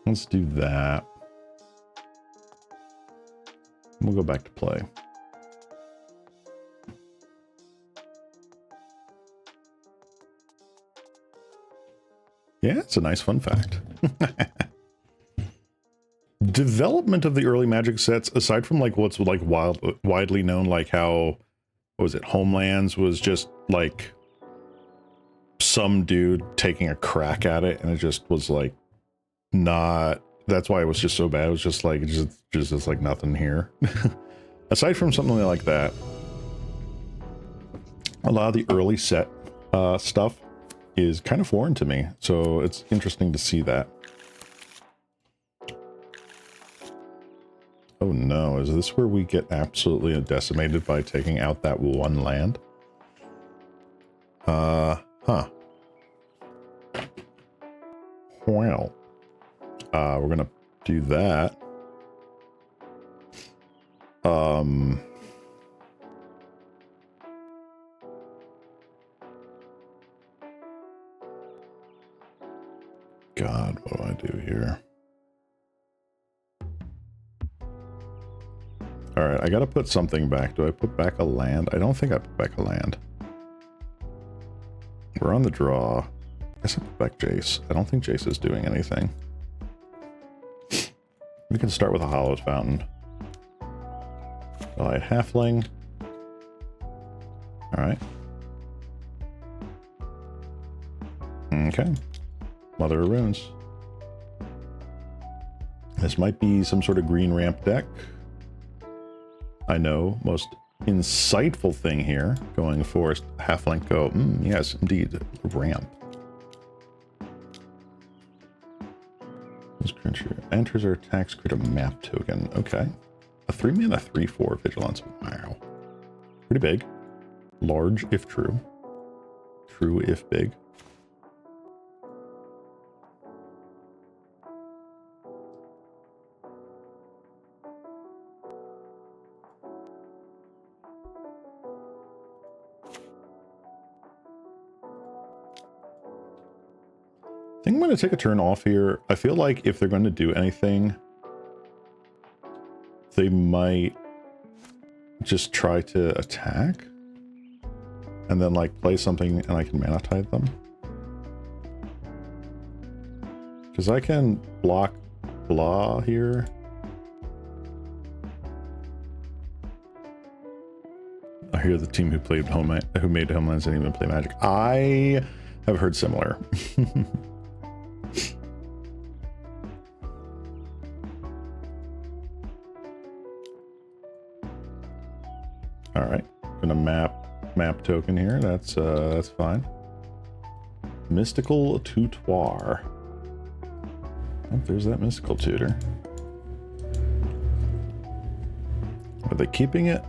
Let's do that. We'll go back to play. Yeah, it's a nice fun fact. development of the early Magic sets, aside from like what's like widely known, like how, what was it, Homelands was just like some dude taking a crack at it, and it just was like not, that's why it was just so bad. It was just like just like nothing here. Aside from something like that, a lot of the early set stuff is kind of foreign to me, so it's interesting to see that. Oh no, is this where we get absolutely decimated by taking out that one land? Huh. Well, we're gonna do that. God, what do I do here? All right, I gotta put something back. Do I put back a land? I don't think I put back a land. We're on the draw. I guess I put back Jace. I don't think Jace is doing anything. We can start with a Hallowed Fountain. Allied Halfling. Alright. Okay. Mother of Runes. This might be some sort of green ramp deck. I know, most insightful thing here, going Forest, Halfling go, yes, indeed, ramp. This creature enters or attacks, create a map token. Okay. A 3-mana 3/4 Vigilance. Wow. Pretty big. Large if true. True if big. I think I'm going to take a turn off here. I feel like if they're going to do anything, they might just try to attack and then like play something and I can mana tide them. Because I can block blah here. I hear the team who made Homelands didn't even play Magic. I have heard similar. All right, gonna map token here. That's fine. Mystical Tutor. Oh, there's that mystical tutor. Are they keeping it?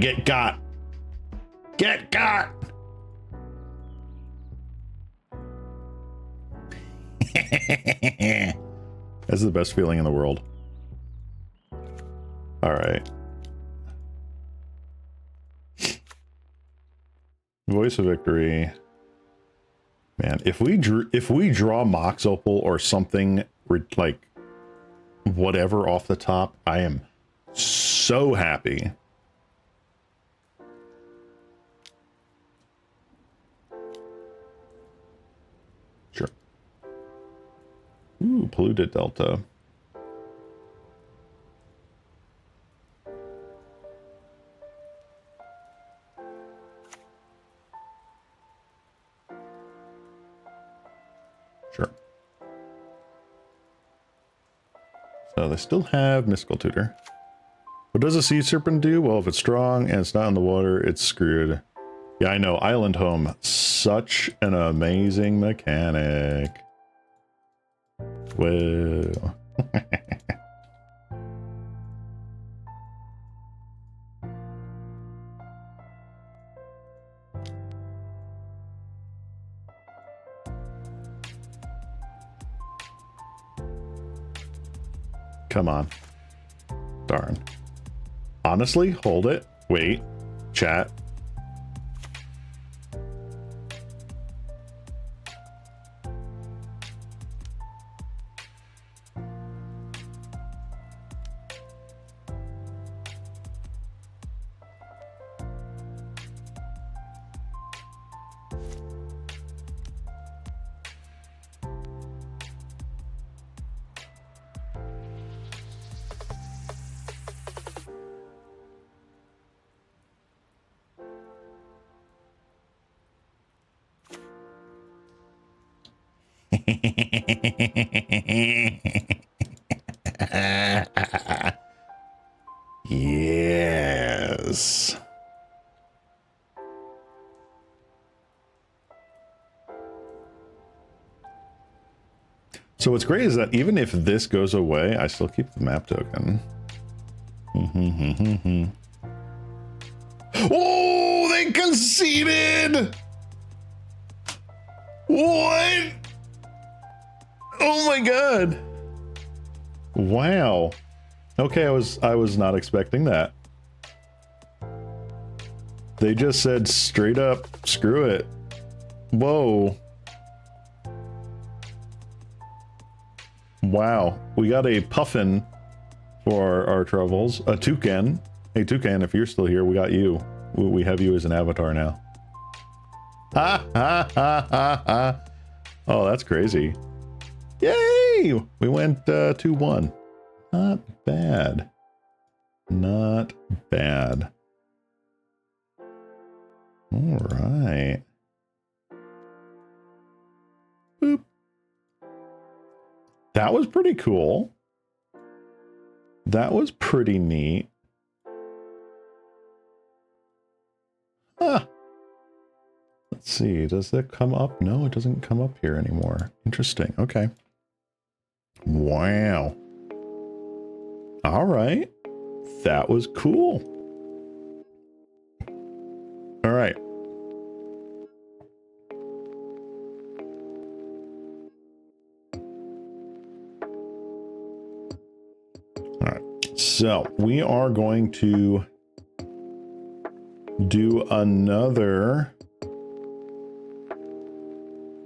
Get got. Get got. That's the best feeling in the world. All right. Voice of Victory. Man, if we draw Mox Opal or something like whatever off the top, I am so happy. Sure. Ooh, Polluted Delta. Sure. So they still have Mystical Tutor. What does a Sea Serpent do? Well, if it's strong and it's not in the water, it's screwed. Yeah, I know. Island Home. Such an amazing mechanic. Well. Come on. Darn. Honestly, hold it. Wait. Chat. Yes. So what's great is that even if this goes away, I still keep the map token. Oh, they conceded! What? Oh my god. Wow. Okay, I was not expecting that. They just said straight up, screw it. Whoa. Wow. We got a puffin for our troubles. A toucan. Hey, toucan, if you're still here, we got you. We have you as an avatar now. Ha ha ha ha ha. Oh, that's crazy. Yay! We went 2-1. Not bad. Not bad. All right. Boop. That was pretty cool. That was pretty neat. Ah. Let's see. Does that come up? No, it doesn't come up here anymore. Interesting. Okay. Wow. All right. That was cool. All right. All right. So we are going to do another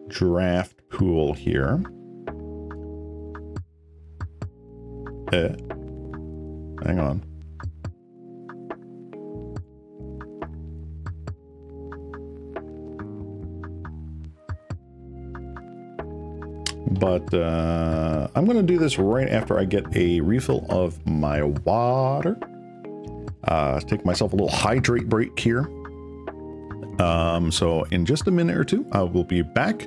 draft pool here. Hang on. But I'm going to do this right after I get a refill of my water. Take myself a little hydrate break here. So in just a minute or two, I will be back.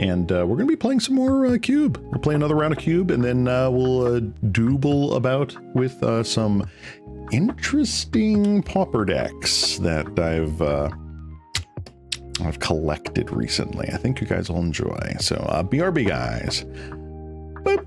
And we're going to be playing some more Cube. We'll play another round of Cube, and then we'll dooble about with some interesting Pauper decks that I've collected recently. I think you guys will enjoy. So BRB, guys. Boop.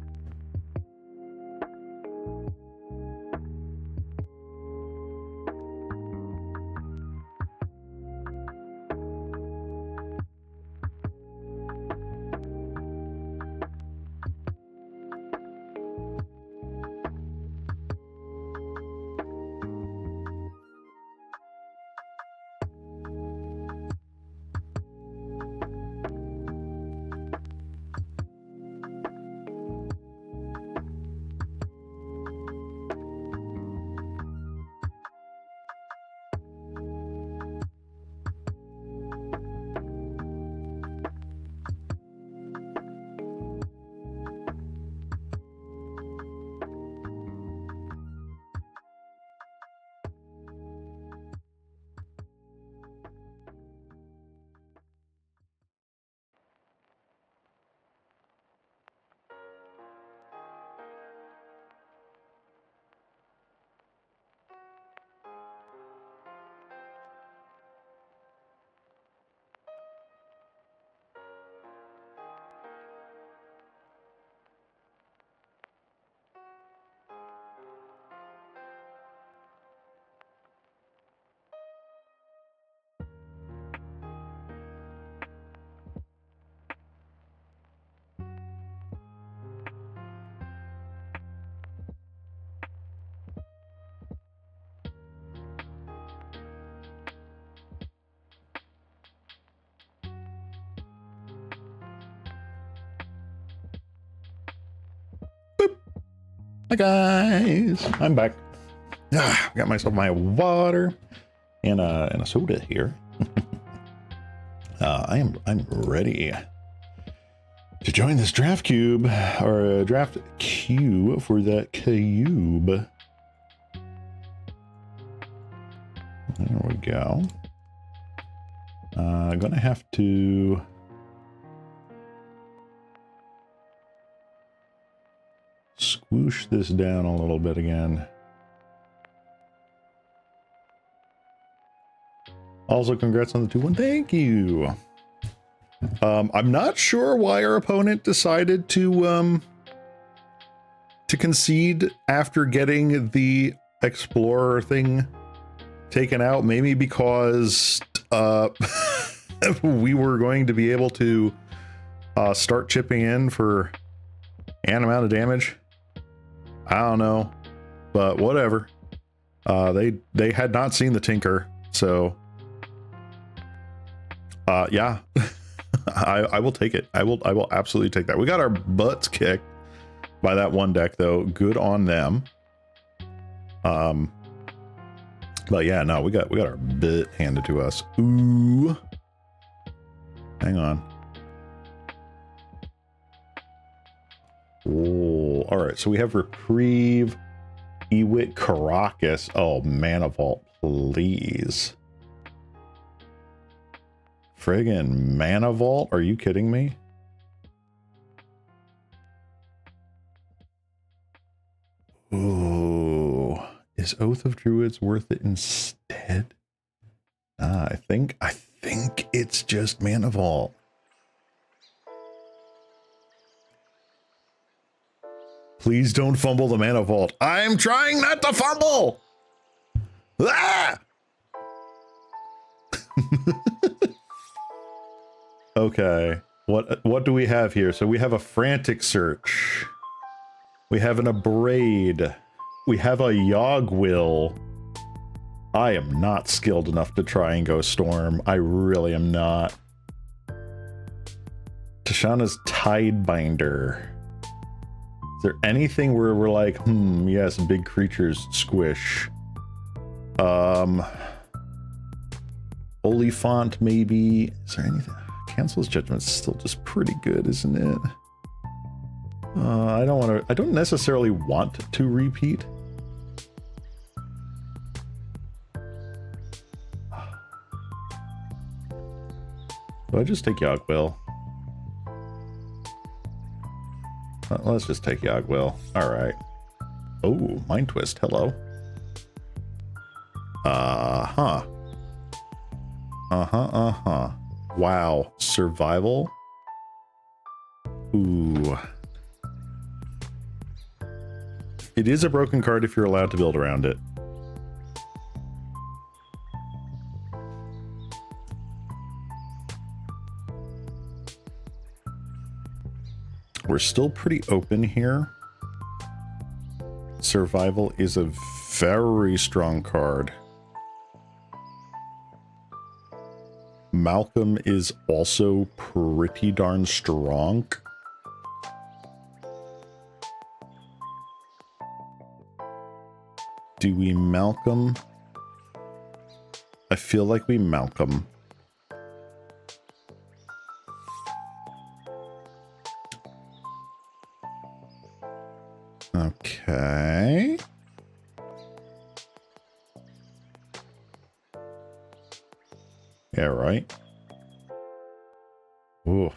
Hi guys, I'm back. Got myself my water and a soda here. I'm ready to join this draft cube, or a draft queue for that cube. There we go. I'm gonna have to squoosh this down a little bit again. Also, congrats on the 2-1. Thank you. I'm not sure why our opponent decided to concede after getting the Explorer thing taken out. Maybe because we were going to be able to start chipping in for an amount of damage. I don't know, but whatever. They had not seen the Tinker, so yeah. I will take it. I will absolutely take that. We got our butts kicked by that one deck though. Good on them. But yeah, no, we got our bit handed to us. Ooh. Hang on. Oh, all right. So we have Reprieve, Ewit, Caracas. Oh, Mana Vault, please. Friggin' Mana Vault? Are you kidding me? Ooh, is Oath of Druids worth it instead? I think it's just Mana Vault. Please don't fumble the Mana Vault. I'm trying not to fumble. Ah! Okay, what do we have here? So we have a Frantic Search. We have an Abrade. We have a Yogwill. I am not skilled enough to try and go Storm. I really am not. Tashana's Tidebinder. Is there anything where we're like, yes, big creatures squish? Oliphant maybe. Is there anything? Cancel's Judgment's still just pretty good, isn't it? I don't necessarily want to repeat. So I just take Yogwill. Let's just take Yogwill. All right. Oh, Mind Twist. Hello. Wow. Survival. Ooh. It is a broken card if you're allowed to build around it. We're still pretty open here. Survival is a very strong card. Malcolm is also pretty darn strong. Do we Malcolm? I feel like we Malcolm. Okay. Yeah, right. Oof.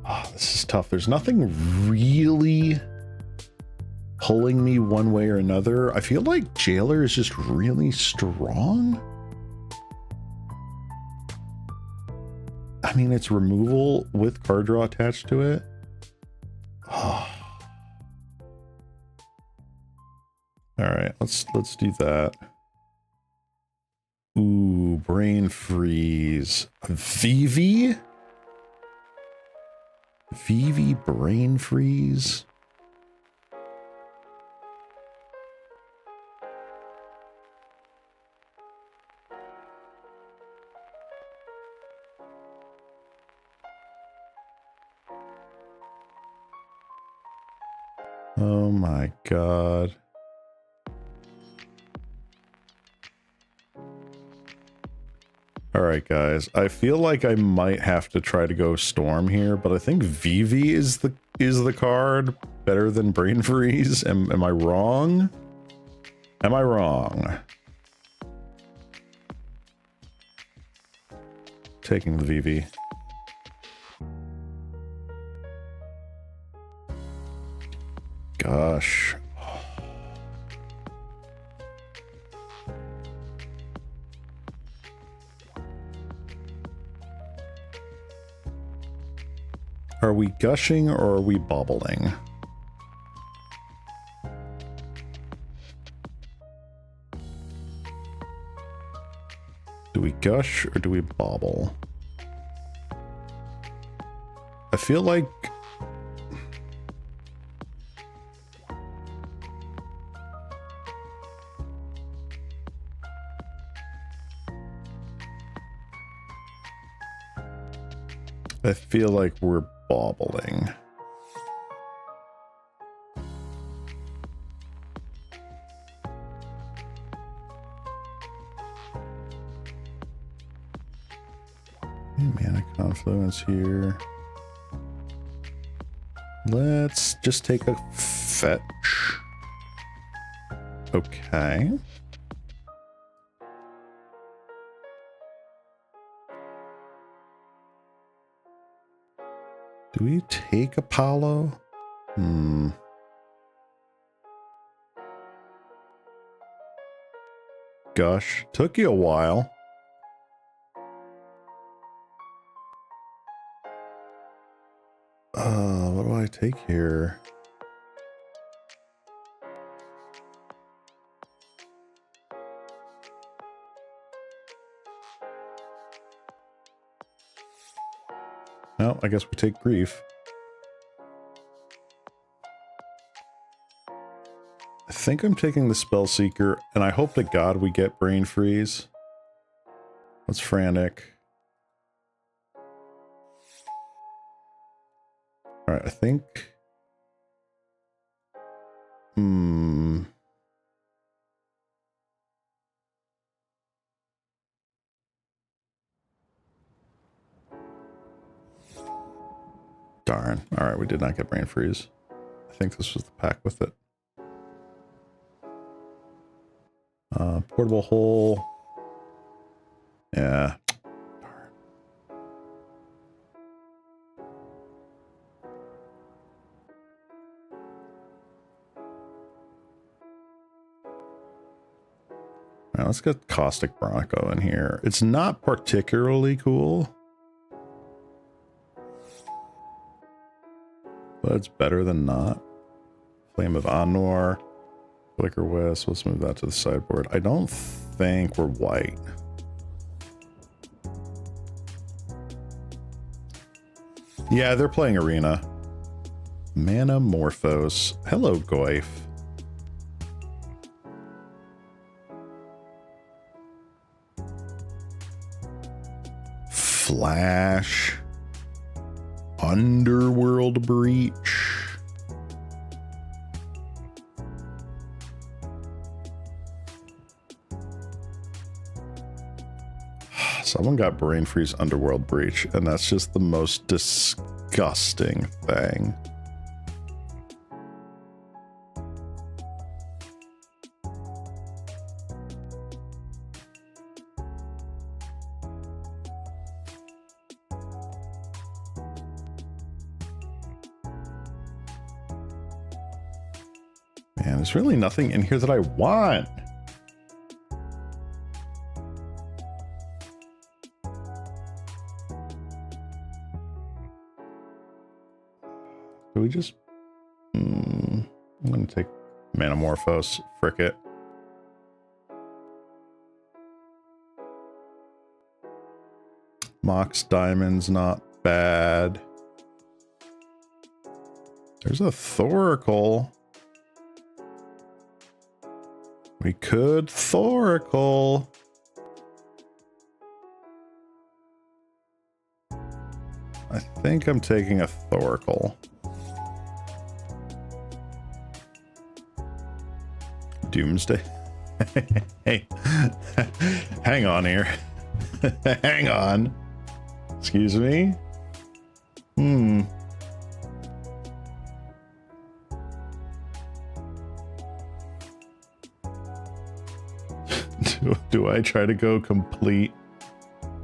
Oh, this is tough. There's nothing really pulling me one way or another. I feel like Jailer is just really strong. I mean, it's removal with card draw attached to it. Oh. All right, let's do that. Ooh, Brain Freeze. Vivi? Vivi Brain Freeze? Oh my god. Alright guys, I feel like I might have to try to go Storm here, but I think Vivi is the card better than Brain Freeze. Am I wrong? Am I wrong? Taking the Vivi. Gosh. Are we gushing or are we bobbling? Do we gush or do we bobble? I feel like we're bobbling. Mana confluence here. Let's just take a fetch. Okay. Do we take Apollo? Gosh, took you a while. What do I take here? Well, I guess we take Grief. I think I'm taking the Spellseeker, and I hope to God we get Brain Freeze. That's Frantic. Alright, I think... Darn. Alright, we did not get Brain Freeze. I think this was the pack with it. Portable Hole. Yeah. Darn. Alright, let's get Caustic Bronco in here. It's not particularly cool, but it's better than not. Flame of Anor. Flicker Wisp. Let's move that to the sideboard. I don't think we're white. Yeah, they're playing Arena. Mana Morphos. Hello, Goyf. Flash. Underworld Breach. Someone got Brain Freeze Underworld Breach, and that's just the most disgusting thing. Man, there's really nothing in here that I want. Do we just... I'm going to take Manamorphose. Frick it. Mox Diamond's not bad. There's a Thoracle. We could Thoracle. I think I'm taking a Thoracle. Doomsday. Hey, hang on here. Hang on. Excuse me. Do I try to go complete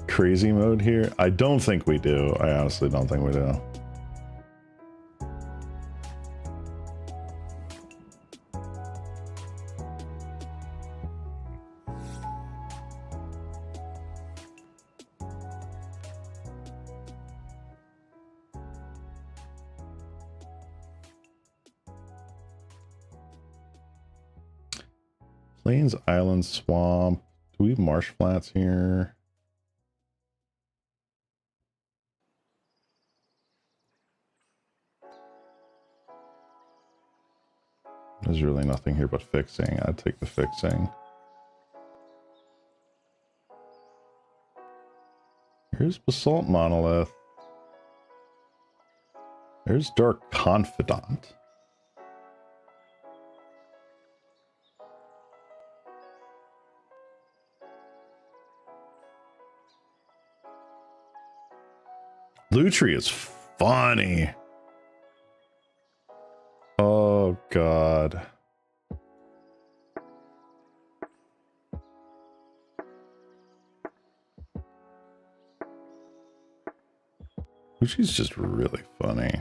crazy mode here? I don't think we do. I honestly don't think we do. Plains, island, swamp. Do we have marsh flats here? There's really nothing here but fixing. I'd take the fixing. Here's Basalt Monolith. There's Dark Confidant. Lutri is funny. Oh, God. Lutri's just really funny.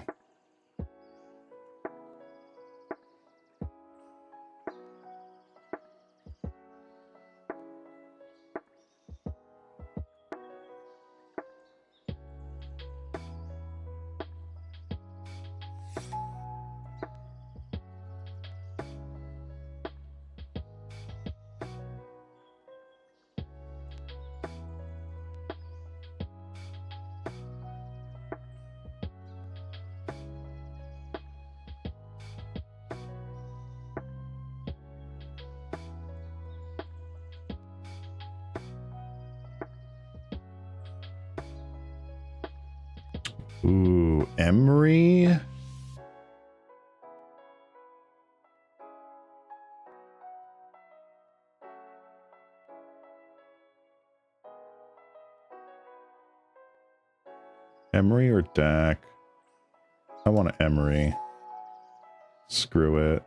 Ooh, Emery. Emery or Dak? I want an Emery. Screw it.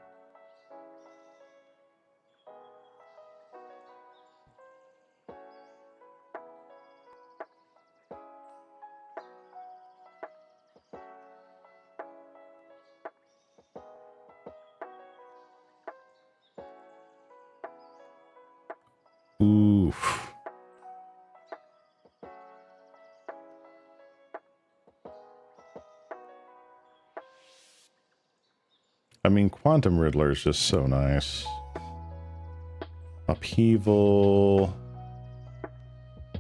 Oof. I mean, Quantum Riddler is just so nice. Upheaval.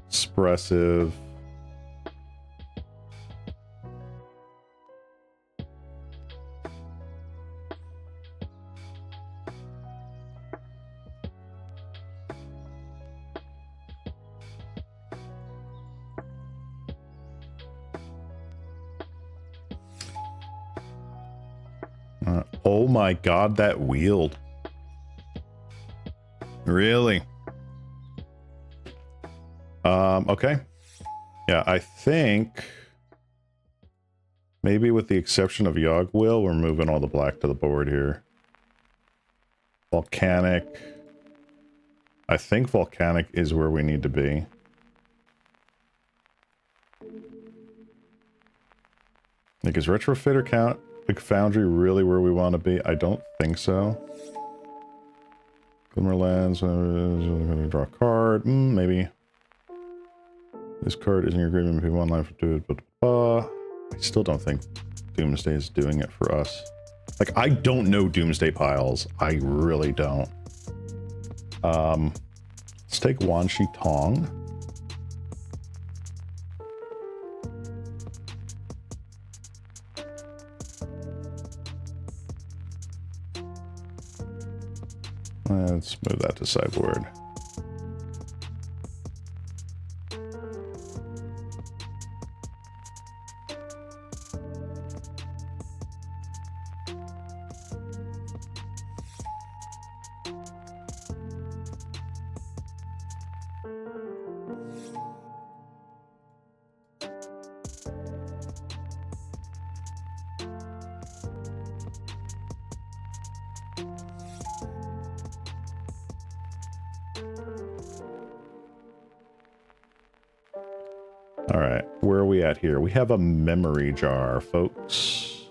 Expressive. Oh my God, that wield. Really? Okay. Yeah, I think maybe with the exception of Yogg-Will, we're moving all the black to the board here. Volcanic. I think Volcanic is where we need to be. Like, is Retrofitter count? Like Foundry really where we want to be? I don't think so. Glimmerlands, gonna draw a card. Maybe. This card is in your agreement if you want life to do it, but I still don't think Doomsday is doing it for us. Like, I don't know Doomsday piles. I really don't. Let's take Wan Shi Tong. Let's move that to sideboard. we at here? We have a memory jar, folks.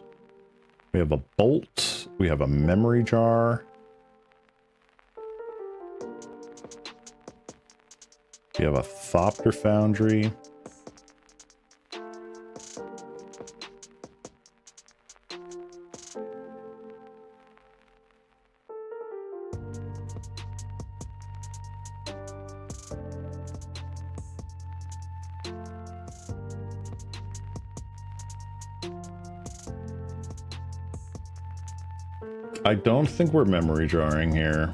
We have a bolt. We have a memory jar. We have a Thopter foundry. I don't think we're memory jarring here.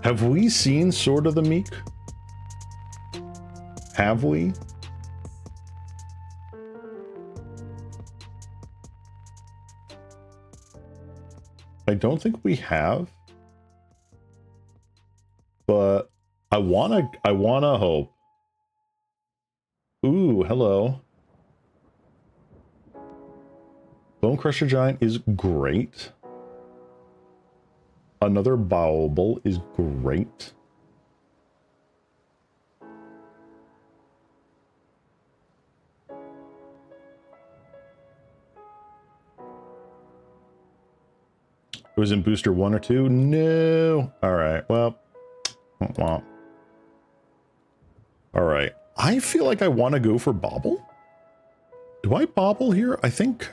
Have we seen Sword of the Meek? Have we? I don't think we have. But I wanna hope. Ooh, hello. Bone Crusher Giant is great. Another Bauble is great. It was in booster 1 or 2? No. All right. Well. All right. I feel like I want to go for Bauble. Do I Bauble here? I think.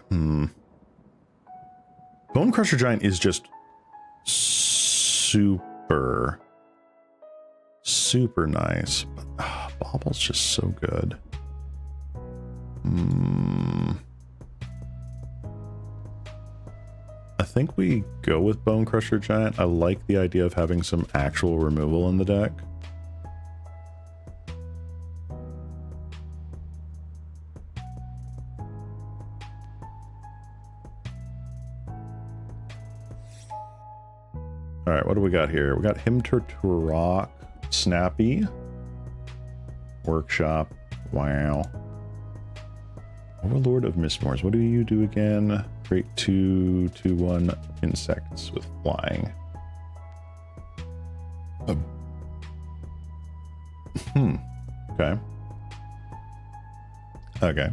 Bone Crusher Giant is just super nice. But Bauble's just so good. I think we go with Bone Crusher Giant. I like the idea of having some actual removal in the deck. All right, what do we got here? We got Himter Turok, Snappy, Workshop. Wow. Overlord of Mistmores. What do you do again? Create 2/2/1 insects with flying. Okay. Okay.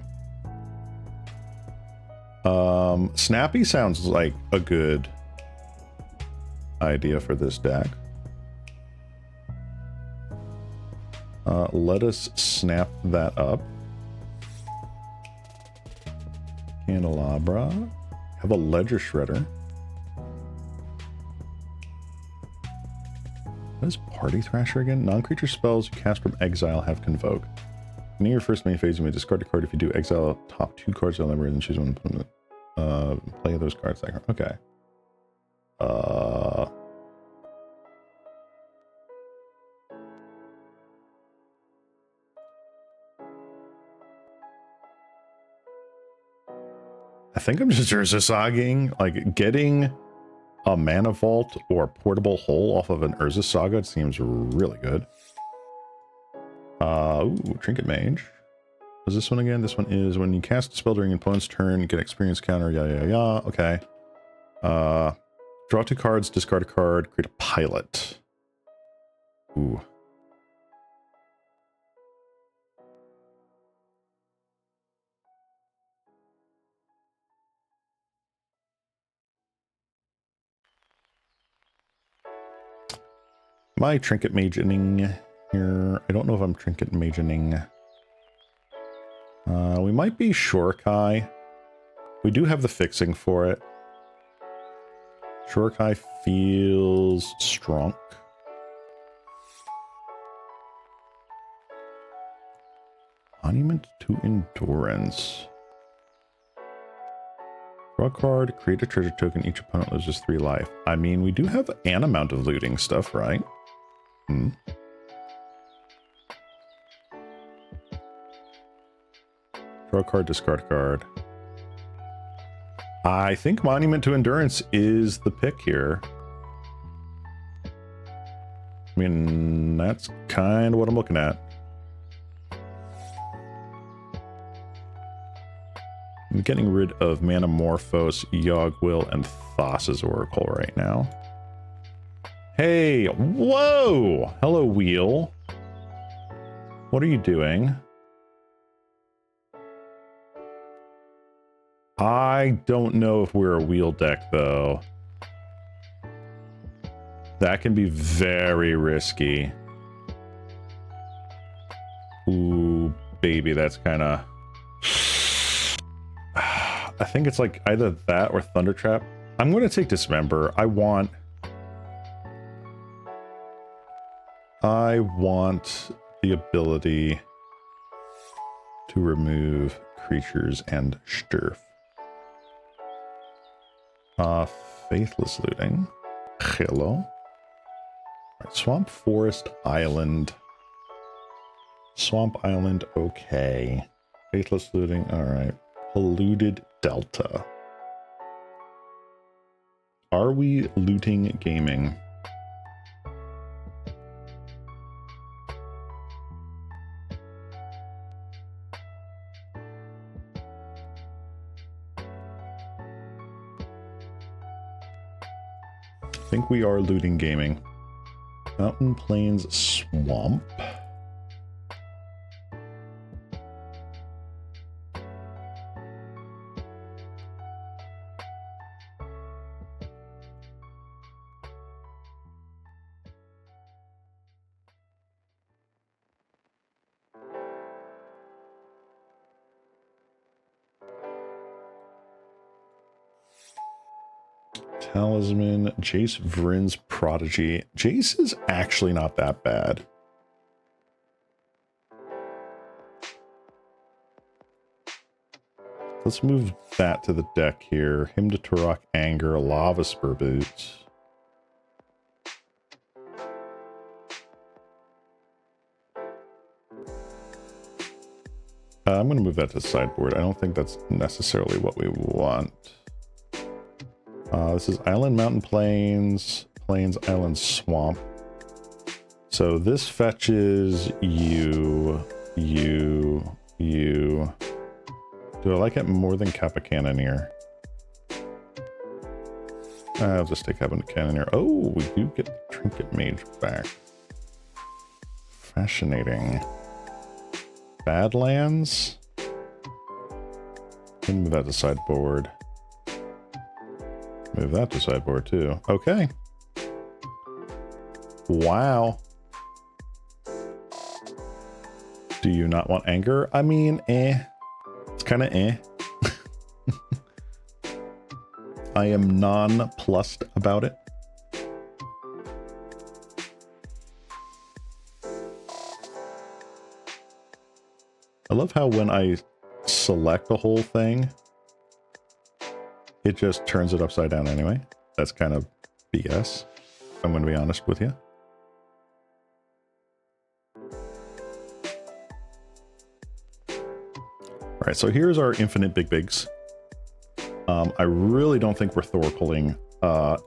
Snappy sounds like a good idea for this deck. Let us snap that up. Candelabra. Have a Ledger Shredder. What is Party Thrasher again? Non-creature spells you cast from exile have Convoke. In your first main phase, you may discard a card. If you do, exile top 2 cards of the library and choose one from the play those cards. Okay. I think I'm just Urza-sagging, like getting a Mana Vault or Portable Hole off of an Urza Saga seems really good. Ooh, Trinket Mage. What's this one again? This one is when you cast a spell during an opponent's turn, you get experience counter, yeah. Okay. Draw 2 cards, discard a card, create a pilot. Ooh. Am I Trinket Magening here? I don't know if I'm Trinket Magening. We might be Shorkai. We do have the fixing for it. Shorkai feels strong. Monument to Endurance. Draw a card, create a treasure token, each opponent loses 3 life. I mean, we do have an amount of looting stuff, right? Draw a card, discard a card. I think Monument to Endurance is the pick here. I mean, that's kind of what I'm looking at. I'm getting rid of Manamorphose, Yogg-Will, and Thassa's Oracle right now. Hey, whoa! Hello, Wheel. What are you doing? I don't know if we're a wheel deck, though. That can be very risky. Ooh, baby, that's kind of... I think it's like either that or Thunder Trap. I'm going to take Dismember. I want the ability to remove creatures and Sturf. Faithless Looting. Hello. Right, Swamp Forest Island. Swamp Island, okay. Faithless Looting, alright. Polluted Delta. Are we looting gaming? I think we are looting gaming. Mountain Plains Swamp. Talisman, Jace Vryn's Prodigy. Jace is actually not that bad. Let's move that to the deck here. Hymn to Turok, Anger, Lava Spur Boots. I'm going to move that to the sideboard. I don't think that's necessarily what we want. This is Island, Mountain, Plains, Island, Swamp. So this fetches you. Do I like it more than Kappa Cannoneer? I'll just take Kappa Cannoneer. Oh, we do get the Trinket Mage back. Fascinating. Badlands? Can move that to sideboard. Move that to sideboard too. Okay. Wow. Do you not want Anger? I mean, It's kind of I am nonplussed about it. I love how when I select the whole thing, it just turns it upside down anyway. That's kind of BS, if I'm going to be honest with you. All right, so here's our infinite big bigs. I really don't think we're Thoracling.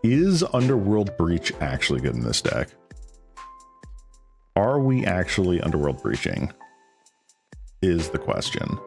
Is Underworld Breach actually good in this deck? Are we actually Underworld Breaching? Is the question.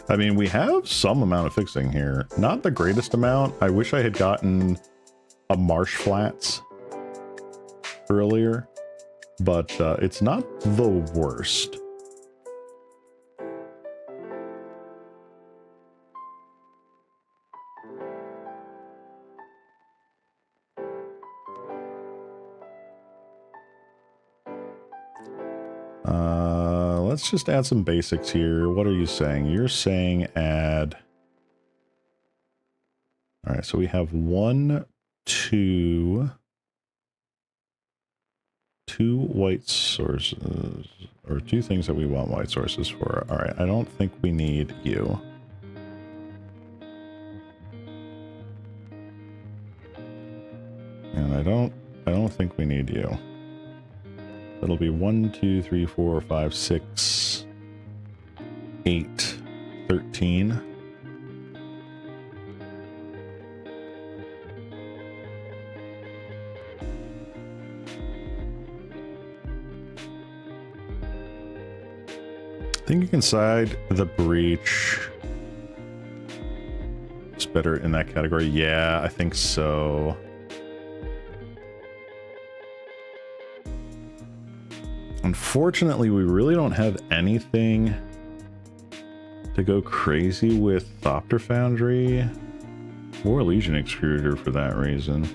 I mean, we have some amount of fixing here. Not the greatest amount. I wish I had gotten a Marsh Flats earlier, but it's not the worst. Let's just add some basics here. What are you saying? You're saying add... All right, so we have two white sources, or two things that we want white sources for. All right, I don't think we need you. And I don't think we need you. It'll be 1, 2, 3, 4, 5, 6, 8, 13. think you can side the breach. It's better in that category. Yeah, I think so. Unfortunately, we really don't have anything to go crazy with Thopter Foundry or Legion Extruder for that reason.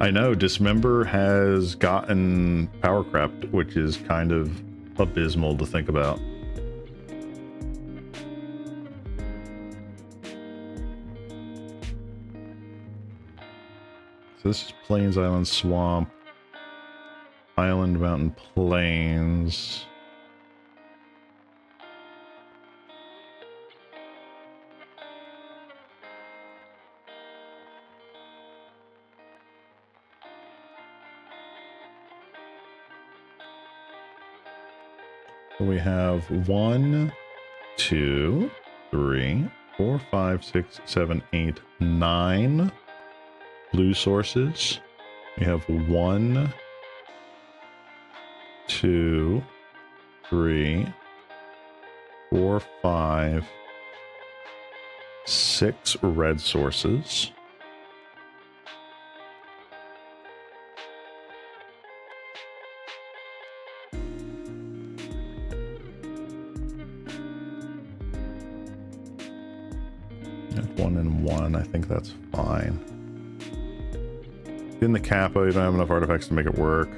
I know Dismember has gotten power crept, which is kind of abysmal to think about. So this is Plains, Island, Swamp, Island, Mountain, Plains. We have 1, 2, 3, 4, 5, 6, 7, 8, 9 blue sources. We have 1, 2, 3, 4, 5, 6 red sources. At 1 and 1, I think that's fine. In the Kappa, you don't have enough artifacts to make it work.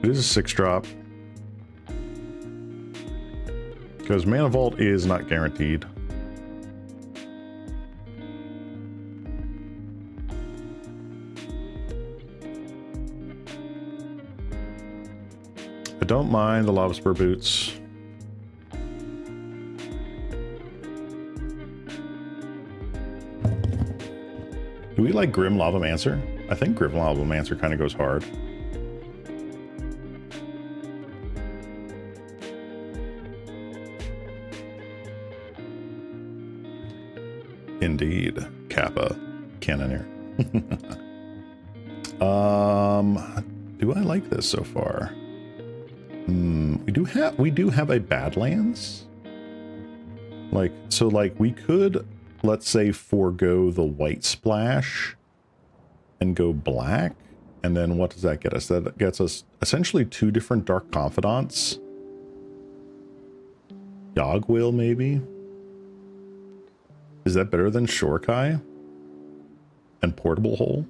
It is a 6-drop. Because Mana Vault is not guaranteed. I don't mind the Lava Spur Boots. Do we like Grim Lavamancer? I think Grim Lavamancer kind of goes hard. Indeed, Kappa Cannoneer. Do I like this so far? We do have a Badlands. Like we could, let's say, forego the white splash and go black. And then what does that get us? That gets us essentially 2 different Dark Confidants. Yogg-Whale, maybe? Is that better than Shorkai? And Portable Hole?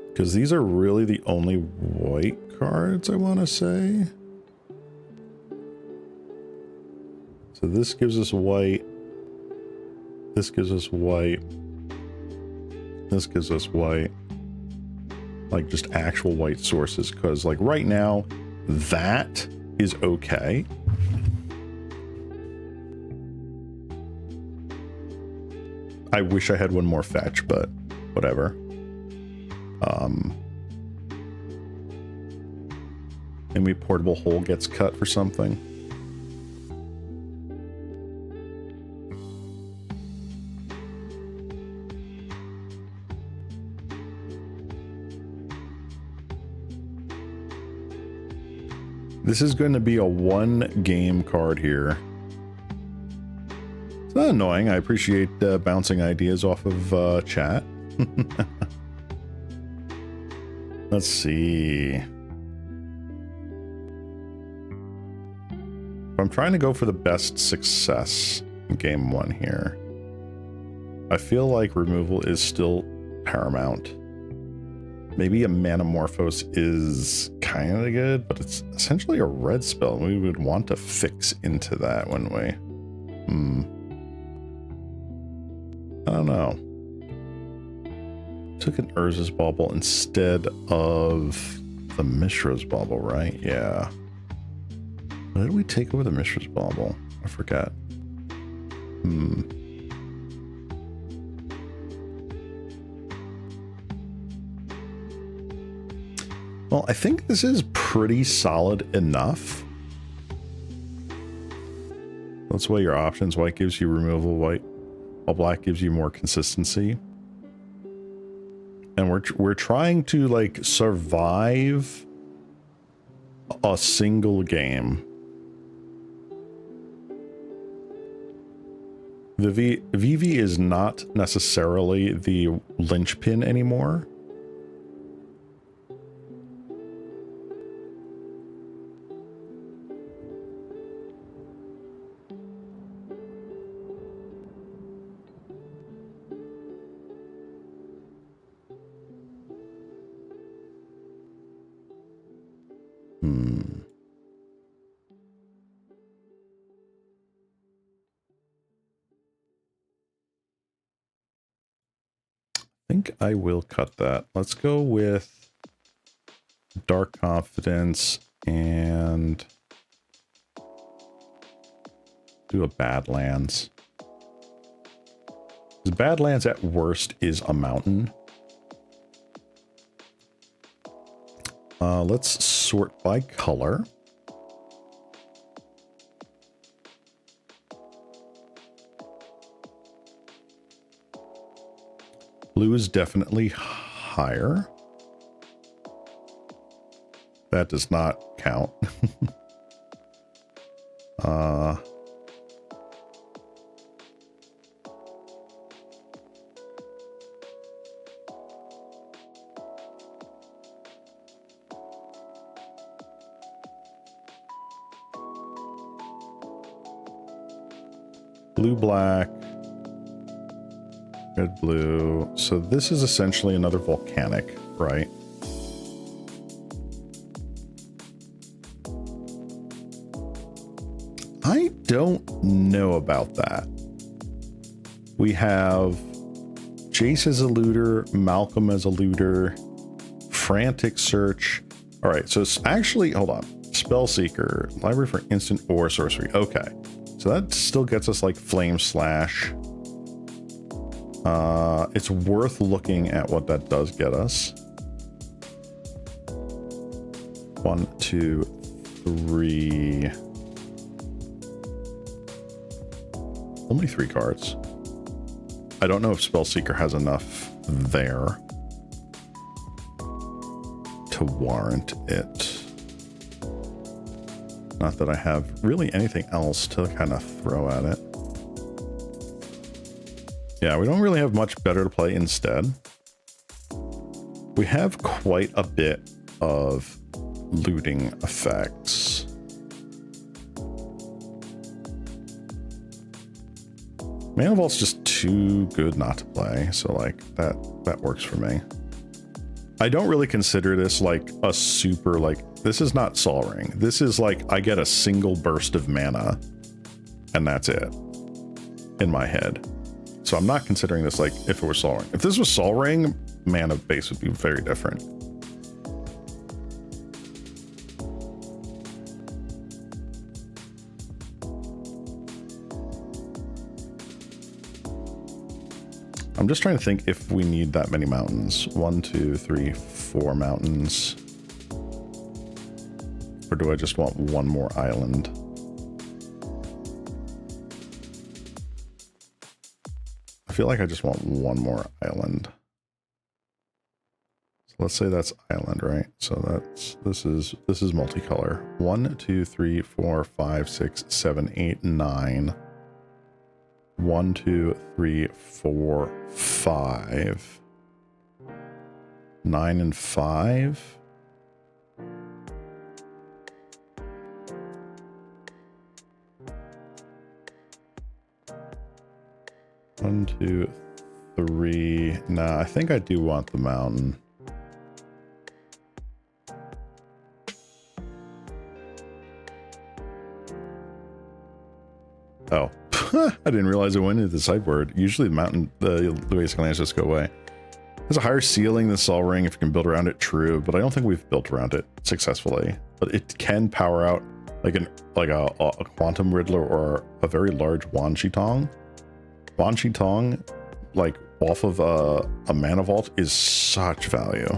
Because these are really the only white cards, I want to say. So this gives us white. This gives us white. This gives us white. Like just actual white sources. Because like right now, that is okay. I wish I had one more fetch, but whatever. Maybe Portable Hole gets cut for something. This is going to be a 1-game card here. It's not annoying. I appreciate bouncing ideas off of chat. Let's see. I'm trying to go for the best success in game 1 here. I feel like removal is still paramount. Maybe a Manamorphose is kind of good, but it's essentially a red spell. We would want to fix into that, wouldn't we? I don't know. Took an Urza's Bauble instead of the Mishra's Bauble, right? Yeah. What did we take over the Mishra's Bauble? I forgot. Well, I think this is pretty solid enough. Let's weigh your options. White gives you removal, while black gives you more consistency. And we're trying to like survive a single game. The VV is not necessarily the linchpin anymore. I think I will cut that. Let's go with Dark Confidence and do a Badlands. Because Badlands at worst is a mountain. Let's sort by color. Blue is definitely higher. That does not count. Blue, black. Red, blue. So this is essentially another volcanic, right? I don't know about that. We have Jace as a looter, Malcolm as a looter, Frantic Search. All right, so it's actually, hold on. Spellseeker, library for instant or sorcery. Okay, so that still gets us like Flame Slash. It's worth looking at what that does get us. 1, 2, 3. Only 3 cards. I don't know if Spellseeker has enough there to warrant it. Not that I have really anything else to kind of throw at it. Yeah, we don't really have much better to play instead. We have quite a bit of looting effects. Mana Vault's just too good not to play, so like that works for me. I don't really consider this like a super, like, this is not Sol Ring. This is like I get a single burst of mana and that's it in my head. So I'm not considering this like if it were Sol Ring. If this was Sol Ring, mana base would be very different. I'm just trying to think if we need that many mountains. 1, 2, 3, 4 mountains. Or do I just want one more island? I feel like I just want one more island. So let's say that's island, right? So this is multicolor. 1, 2, 3, 4, 5, 6, 7, 8, 9. 1, 2, 3, 4, 5. 9 and 5. One, 2, 3. Nah, I think I do want the mountain. Oh, I didn't realize it went into the sideboard. Usually the mountain, the basic lands just go away. There's a higher ceiling than Sol Ring if you can build around it, true, but I don't think we've built around it successfully. But it can power out like a Quantum Riddler or a very large Wan Shi Tong. Wan Shi Tong, like off of a Mana Vault, is such value.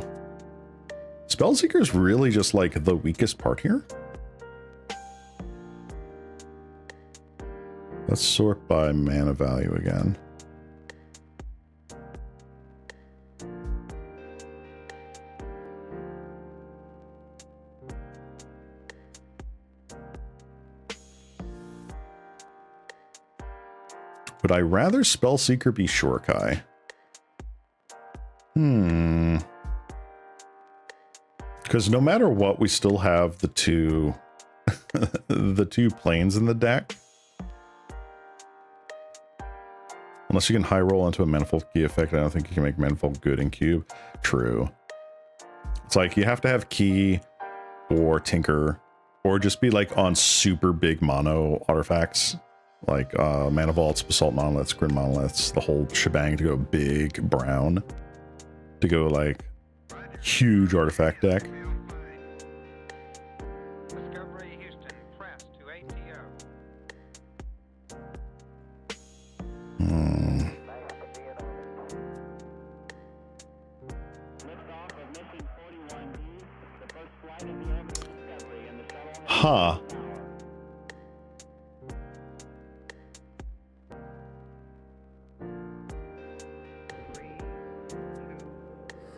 Spellseeker is really just like the weakest part here. Let's sort by mana value again. Would I rather Spellseeker be Shorekai? Because no matter what, we still have the two the two planes in the deck. Unless you can high roll into a Manifold Key effect, I don't think you can make Manifold good in Cube. True. It's like you have to have Key or Tinker, or just be like on super big mono artifacts, like Mana Vaults, Basalt Monoliths, Grim Monoliths, the whole shebang to go big brown, to go like huge artifact deck. Huh.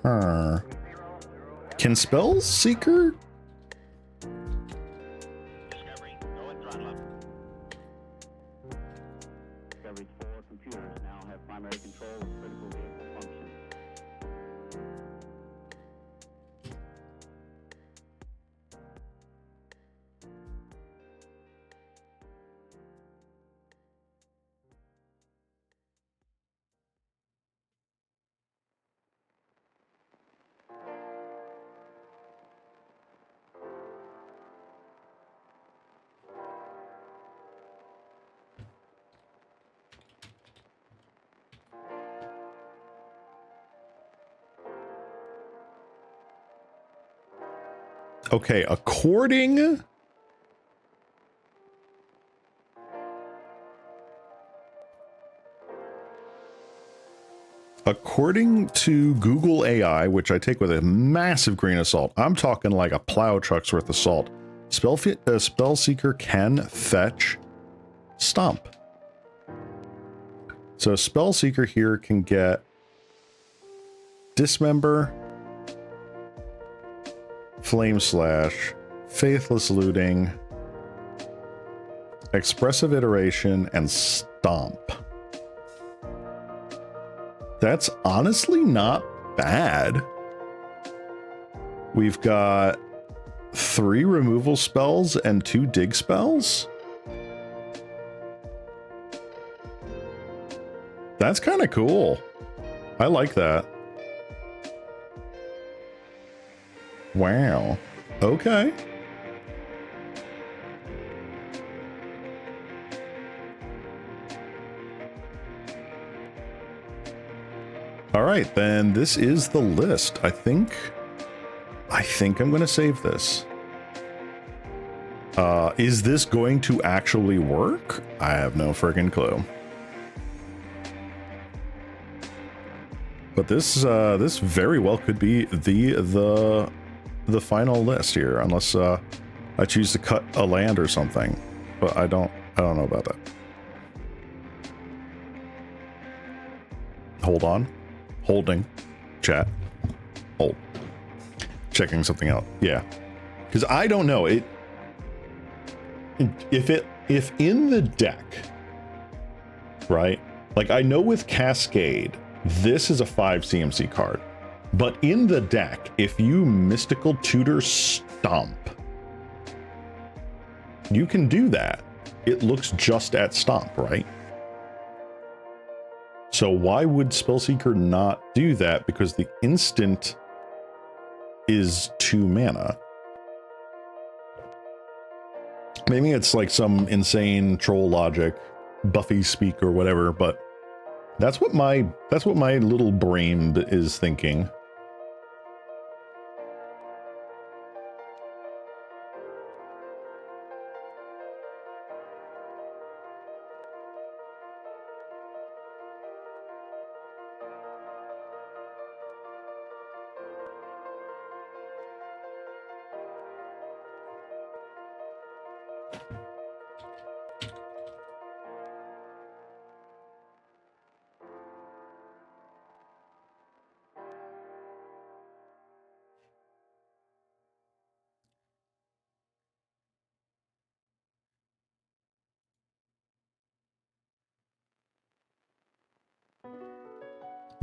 Huh. Can Spellseeker? Discovery, go and throttle up. Discovery's 4 computers now have primary control of critical vehicle functions. Okay, according to Google AI, which I take with a massive grain of salt, I'm talking like a plow truck's worth of salt. Spellseeker can fetch Stomp. So Spellseeker here can get Dismember, Flame Slash, Faithless Looting, Expressive Iteration, and Stomp. That's honestly not bad. We've got 3 removal spells and 2 dig spells. That's kind of cool. I like that. Wow. Okay. All right, then this is the list. I think I'm going to save this. Is this going to actually work? I have no friggin' clue. But this very well could be the final list here, unless I choose to cut a land or something. But I don't know about that. Hold on. Holding. Chat. Hold. Checking something out. Yeah. Because I don't know. If in the deck, right? Like I know with Cascade, this is a 5 CMC card. But in the deck, if you Mystical Tutor Stomp, you can do that. It looks just at Stomp, right? So why would Spellseeker not do that? Because the instant is 2 mana. Maybe it's like some insane troll logic, Buffy speak or whatever, but that's what my little brain is thinking.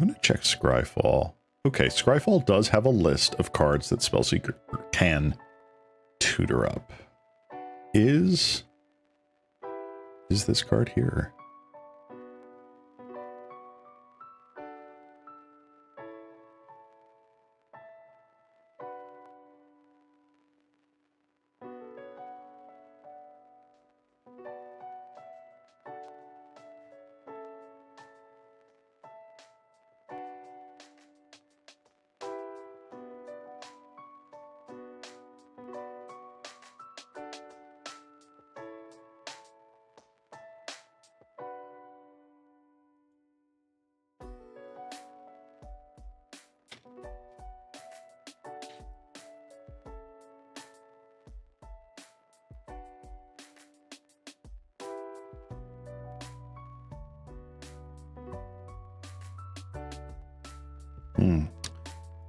I'm going to check Scryfall. Okay, Scryfall does have a list of cards that Spellseeker can tutor up. Is this card here?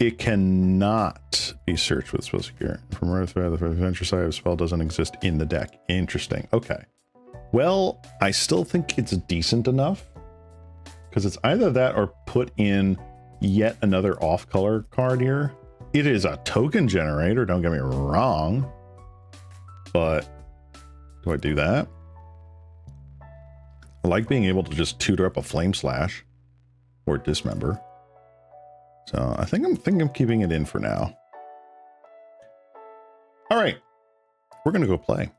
It cannot be searched with Spellseeker. From right through the adventure side of the spell doesn't exist in the deck. Interesting. Okay. Well, I still think it's decent enough because it's either that or put in yet another off-color card here. It is a token generator, don't get me wrong, but do I do that? I like being able to just tutor up a Flame Slash or Dismember. So I think I'm keeping it in for now. All right, we're gonna go play.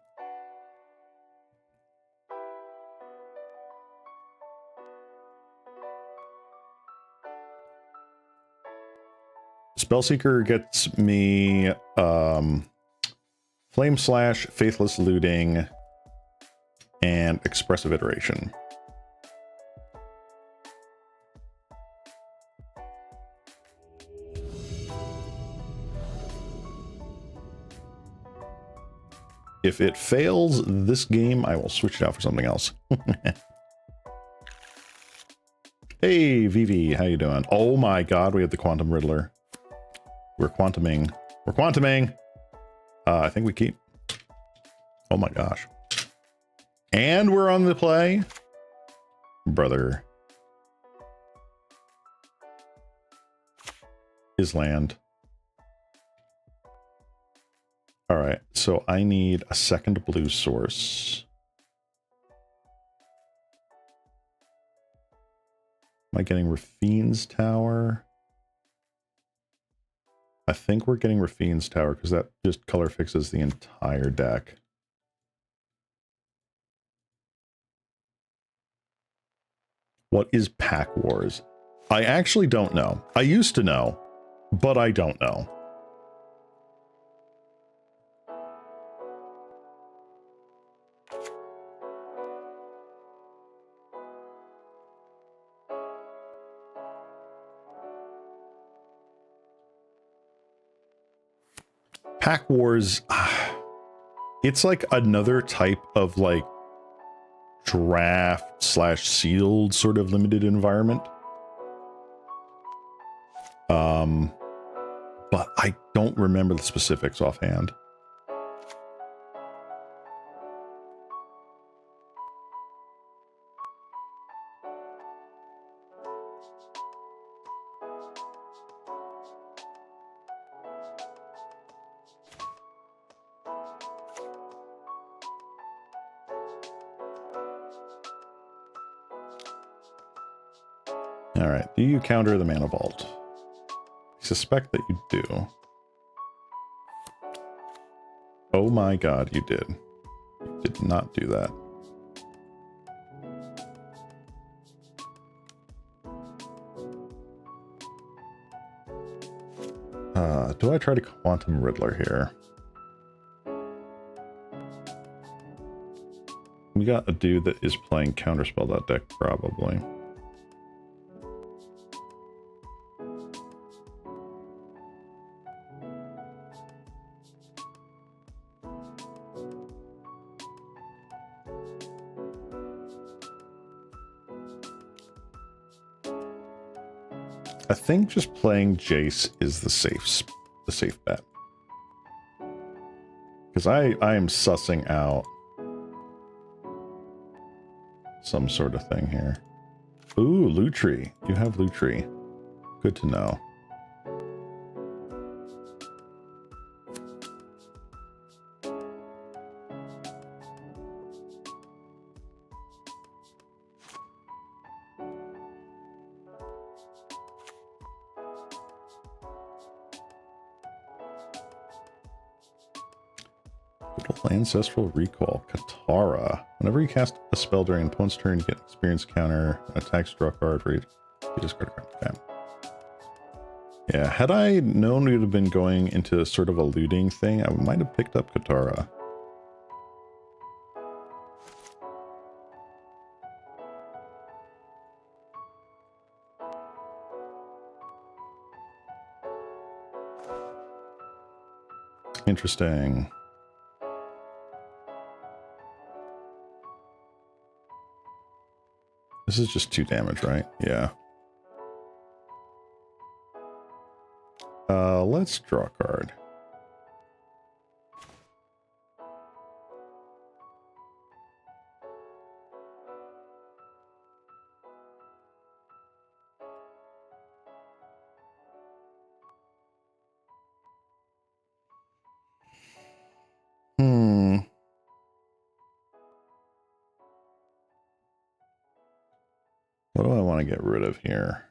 Spellseeker gets me Flame Slash, Faithless Looting, and Expressive Iteration. If it fails this game, I will switch it out for something else. Hey, Vivi, how you doing? Oh my god, we have the Quantum Riddler. We're quantuming. We're quantuming. I think we keep. Oh my gosh. And we're on the play. Brother. His land. All right, so I need a second blue source. Am I getting Rafine's Tower? I think we're getting Rafine's Tower because that just color fixes the entire deck. What is Pack Wars? I actually don't know. I used to know, but I don't know. Pack Wars, it's like another type of like draft slash sealed sort of limited environment. But I don't remember the specifics offhand. All right, do you counter the Mana Vault? I suspect that you do. Oh my god, you did. You did not do that. Do I try to Quantum Riddler here? We got a dude that is playing Counterspell that deck, probably. I think just playing Jace is the safe bet. Because I am sussing out some sort of thing here. Ooh, Lutri. You have Lutri. Good to know. Ancestral Recall, Katara. Whenever you cast a spell during an opponent's turn, you get an experience counter, an attack draw card for each. You discard a card. Okay. Yeah, had I known we'd have been going into sort of a looting thing, I might have picked up Katara. Interesting. This is just 2 damage, right? Yeah. Let's draw a card. What do I want to get rid of here?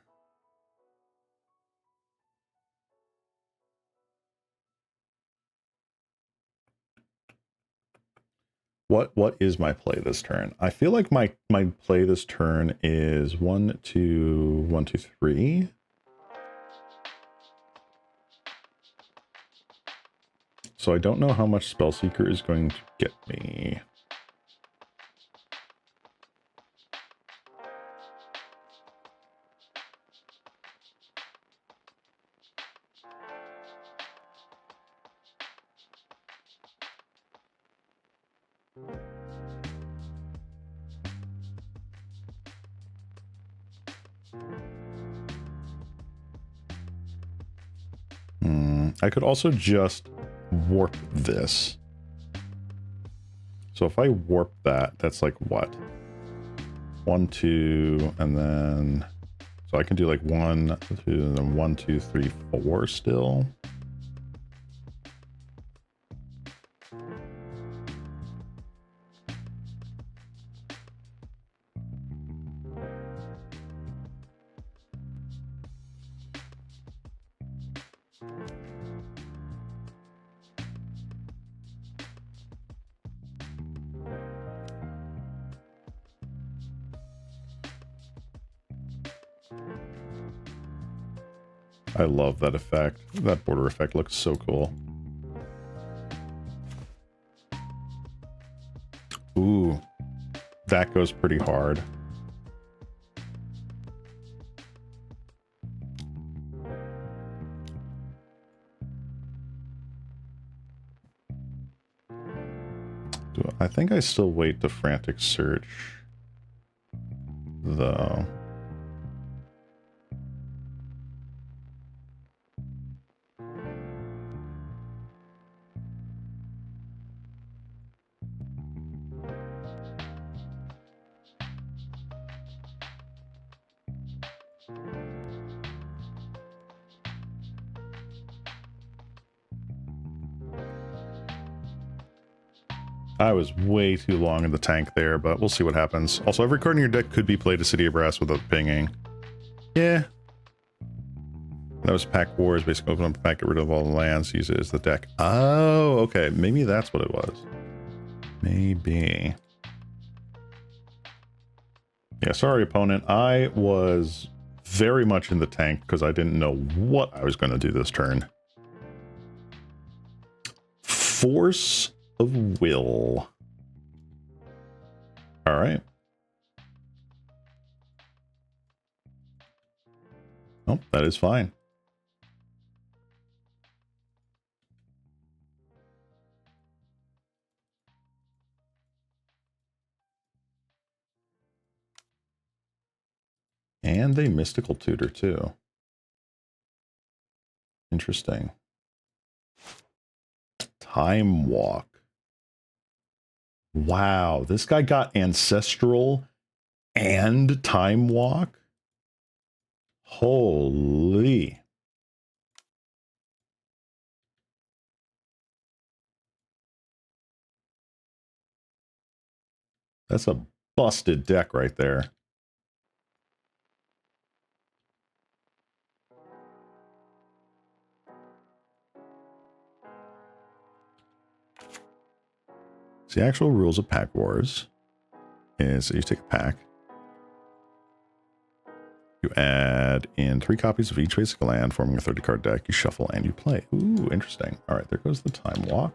What is my play this turn? I feel like my play this turn is 1, 2, 1, 2, 3. So I don't know how much Spellseeker is going to get me. I could also just warp this. So if I warp that, that's like what? 1, 2, and then... So I can do like 1, 2, and then 1, 2, 3, 4 still. I love that effect. That border effect looks so cool. Ooh, that goes pretty hard. I think I still wait to frantic search, though. I was way too long in the tank there, but we'll see what happens. Also, every card in your deck could be played to City of Brass without pinging. Yeah. That was Pack Wars. Basically, open up a pack, get rid of all the lands, use it as the deck. Oh, okay. Maybe that's what it was. Maybe. Yeah, sorry, opponent. I was very much in the tank because I didn't know what I was going to do this turn. Force of Will. All right. Oh, that is fine. And a mystical tutor too. Interesting. Time Walk. Wow, this guy got Ancestral and Time Walk? Holy. That's a busted deck right there. So the actual rules of Pack Wars is you take a pack. You add in 3 copies of each basic land, forming a 30-card deck. You shuffle and you play. Ooh, interesting. All right, there goes the time walk.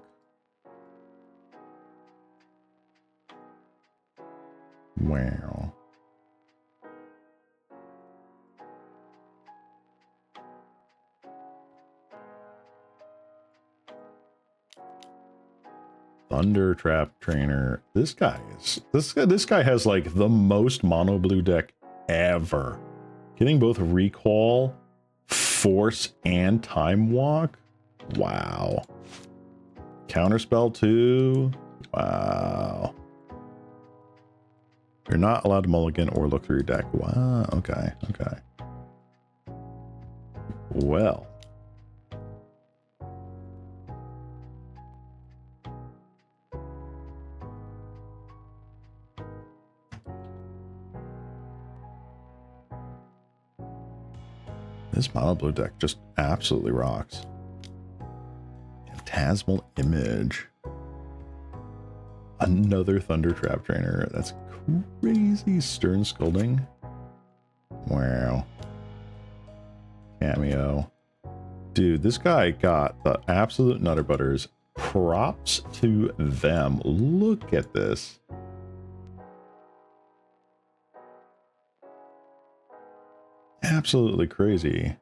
Wow. Thunder Trap Trainer. This guy has like the most mono blue deck ever. Getting both Recall, Force, and Time Walk. Wow. Counterspell too. Wow. You're not allowed to mulligan or look through your deck. Wow. Okay. Okay. Well. This mono blue deck just absolutely rocks. Phantasmal Image. Another Thunder Trap Trainer. That's crazy. Stern Scolding. Wow. Cameo. Dude, this guy got the absolute Nutter Butters. Props to them. Look at this. Absolutely crazy.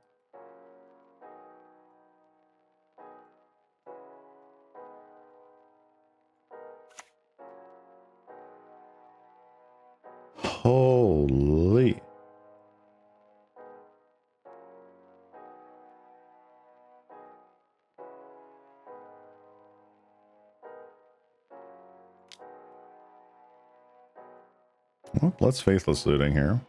Holy. Well, let's Faithless Looting here.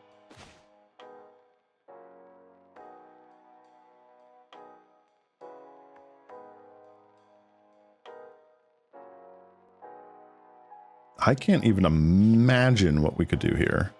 I can't even imagine what we could do here.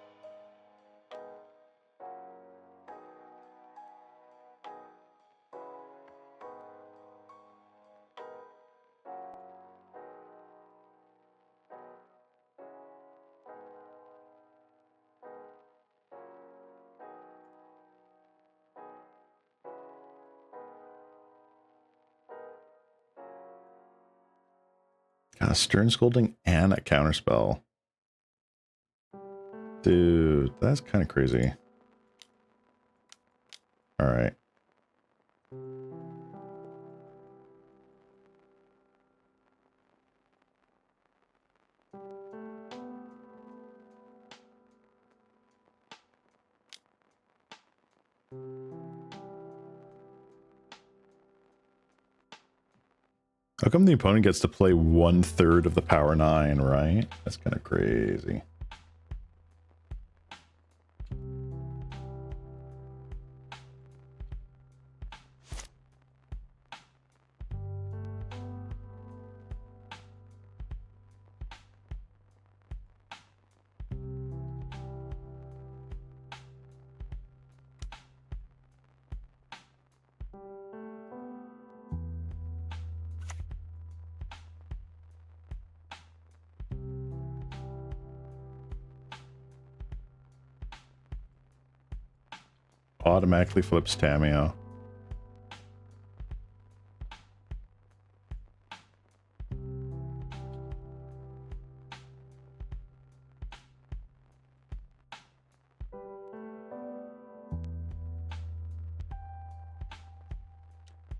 Got a Stern Scolding and a Counterspell. Dude, that's kind of crazy. All right. How come the opponent gets to play 1/3 of the power 9, right? That's kind of crazy. Automatically flips Tameo.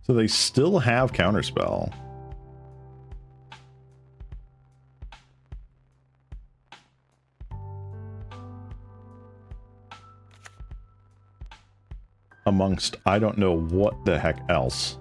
So they still have Counterspell. Amongst I don't know what the heck else.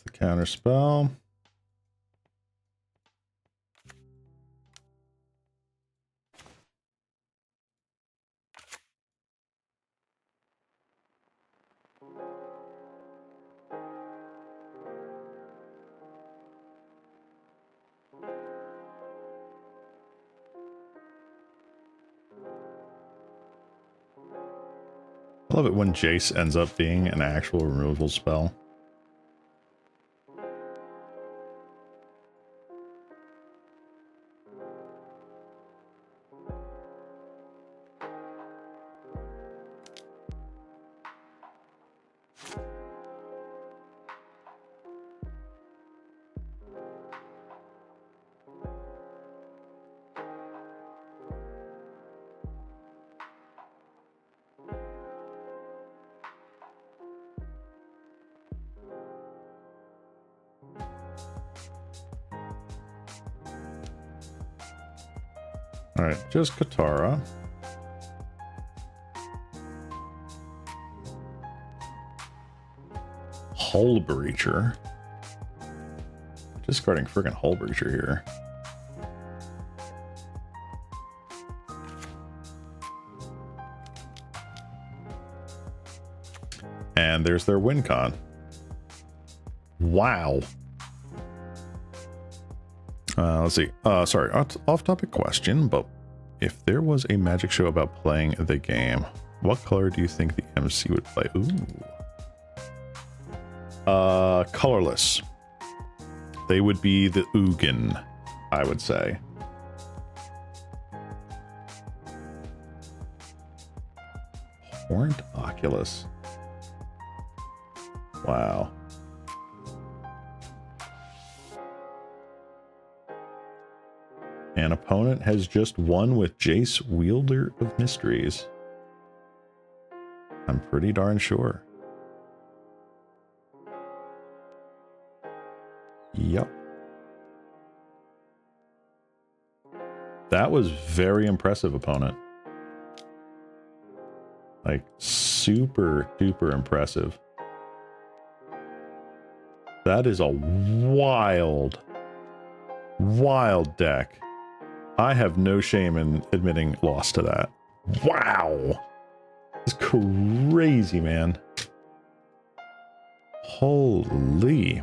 the counter spell. I love it when Jace ends up being an actual removal spell. All right, just Katara. Hull Breacher. Discarding friggin' Hull Breacher here. And there's their win con. Wow. Let's see. Sorry, off-topic question, but if there was a magic show about playing the game, what color do you think the MC would play? Ooh. Colorless. They would be the Ugin, I would say. Horned Oculus. Wow. An opponent has just won with Jace, Wielder of Mysteries. I'm pretty darn sure. Yep. That was very impressive, opponent. Like, super duper impressive. That is a wild deck. I have no shame in admitting loss to that. Wow. It's crazy, man. Holy.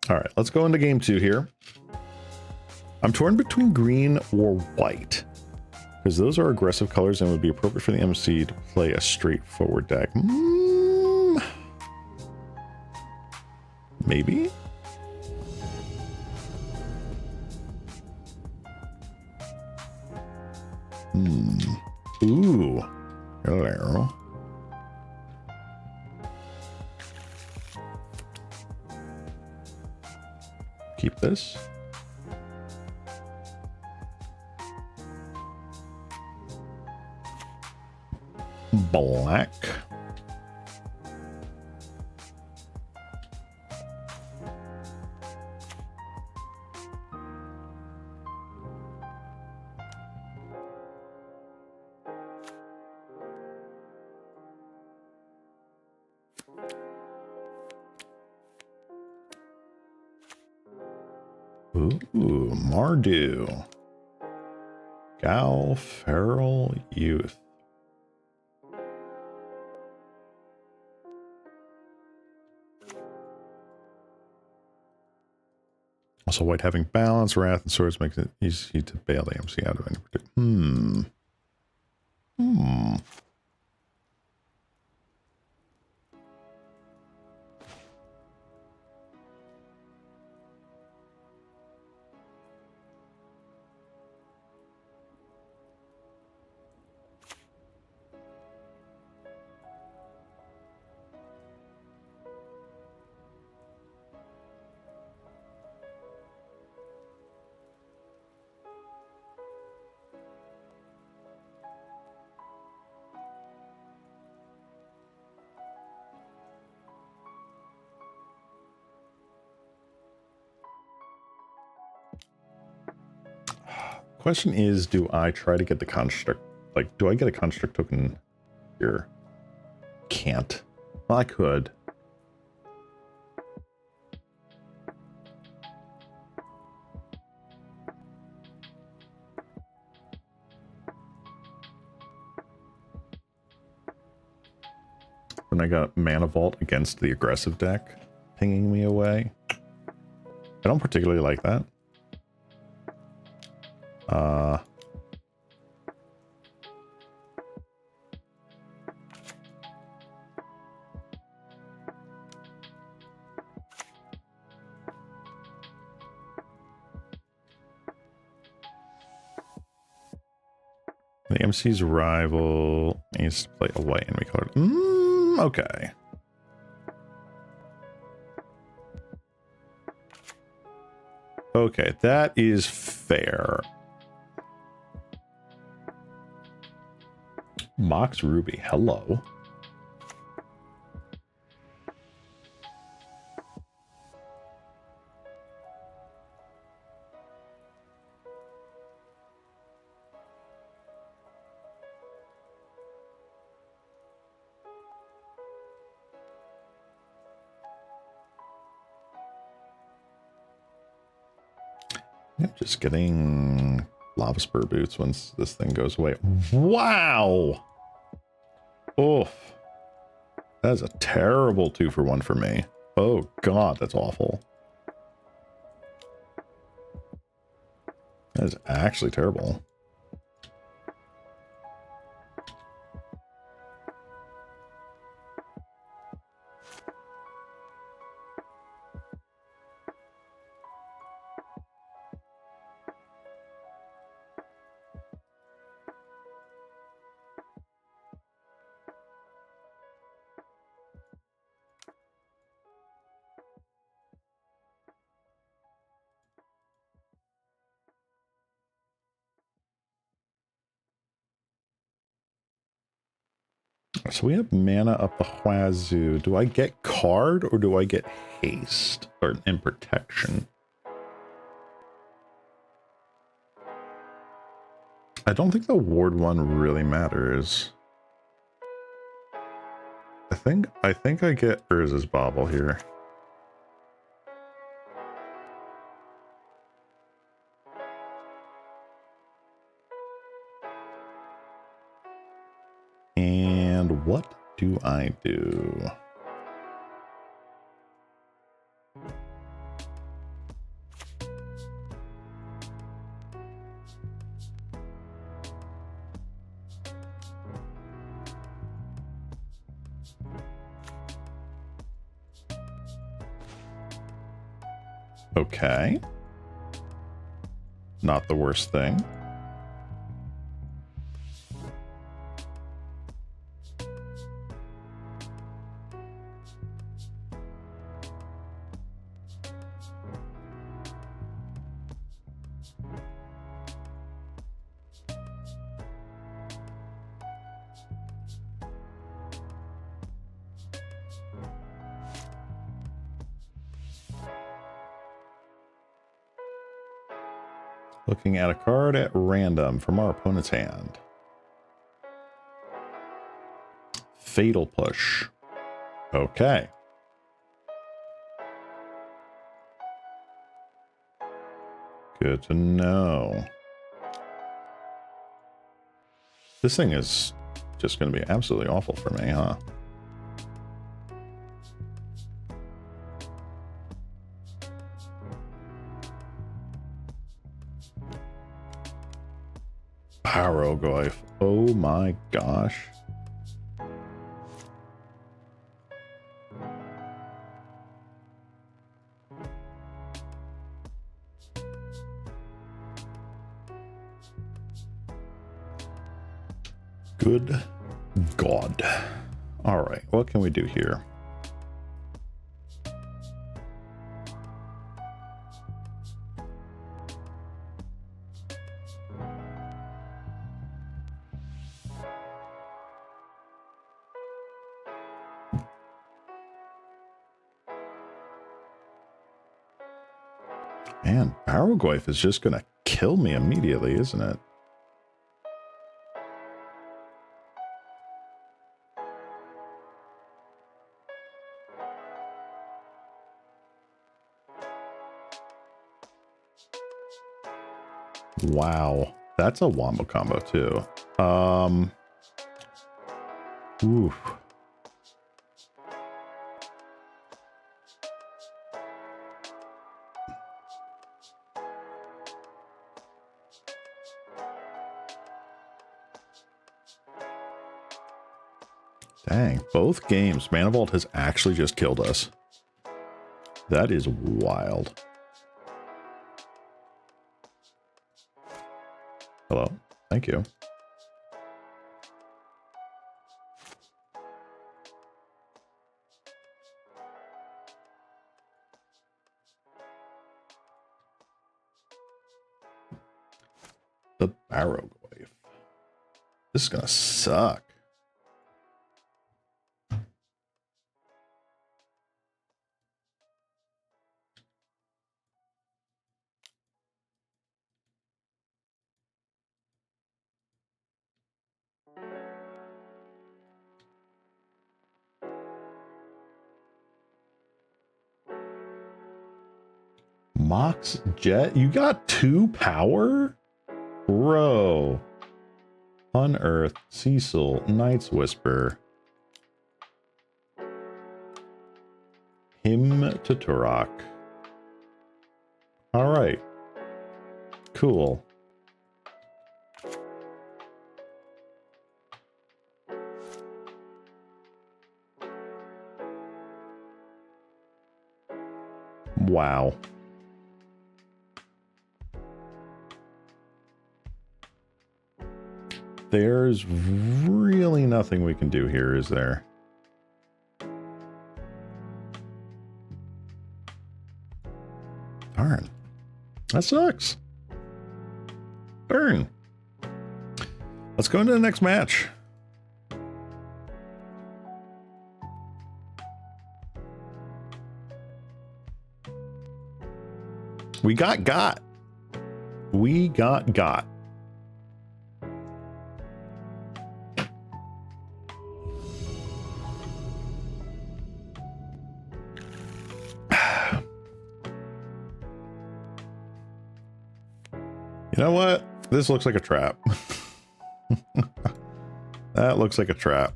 All right, let's go into game 2 here. I'm torn between green or white, because those are aggressive colors and would be appropriate for the MC to play a straightforward deck. Maybe? Ooh. Hello. Keep this. Black. Ooh, Mardu. Gal Feral Youth. Also, white having balance, wrath, and swords makes it easy to bail the MC out of any particular. Question is, do I try to get the construct? Like, do I get a construct token here. Can't. Well, I could. And I got Mana Vault against the aggressive deck pinging me away. I don't particularly like that. The MC's rival needs to play a white enemy card. Okay. Okay, that is fair. Mox Ruby, hello. I'm just getting Lava Spur Boots once this thing goes away. Wow! Oof. That is a terrible 2-for-1 for me. Oh god, that's awful. That is actually terrible. So we have mana up the wazoo. Do I get card or do I get haste and protection? I don't think the ward one really matters. I think I get Urza's Bauble here. And what do I do? Okay. Not the worst thing. Looking at a card at random from our opponent's hand. Fatal Push. Okay. Good to know. This thing is just going to be absolutely awful for me, huh? Paragoyf. Oh my gosh. Good God. All right, what can we do here? Man, Paragoyf is just going to kill me immediately, isn't it? Wow. That's a wombo combo too. Oof. Dang, both games, Mana Vault has actually just killed us. That is wild. Hello, thank you. The Barrow Glaive. This is gonna suck. Mox Jet, you got 2 power? Bro. Unearth, Cecil, Knight's Whisper. Him to Turok. Alright. Cool. Wow. There's really nothing we can do here, is there? Darn. That sucks. Darn. Let's go into the next match. We got. We got. You know what? This looks like a trap. That looks like a trap.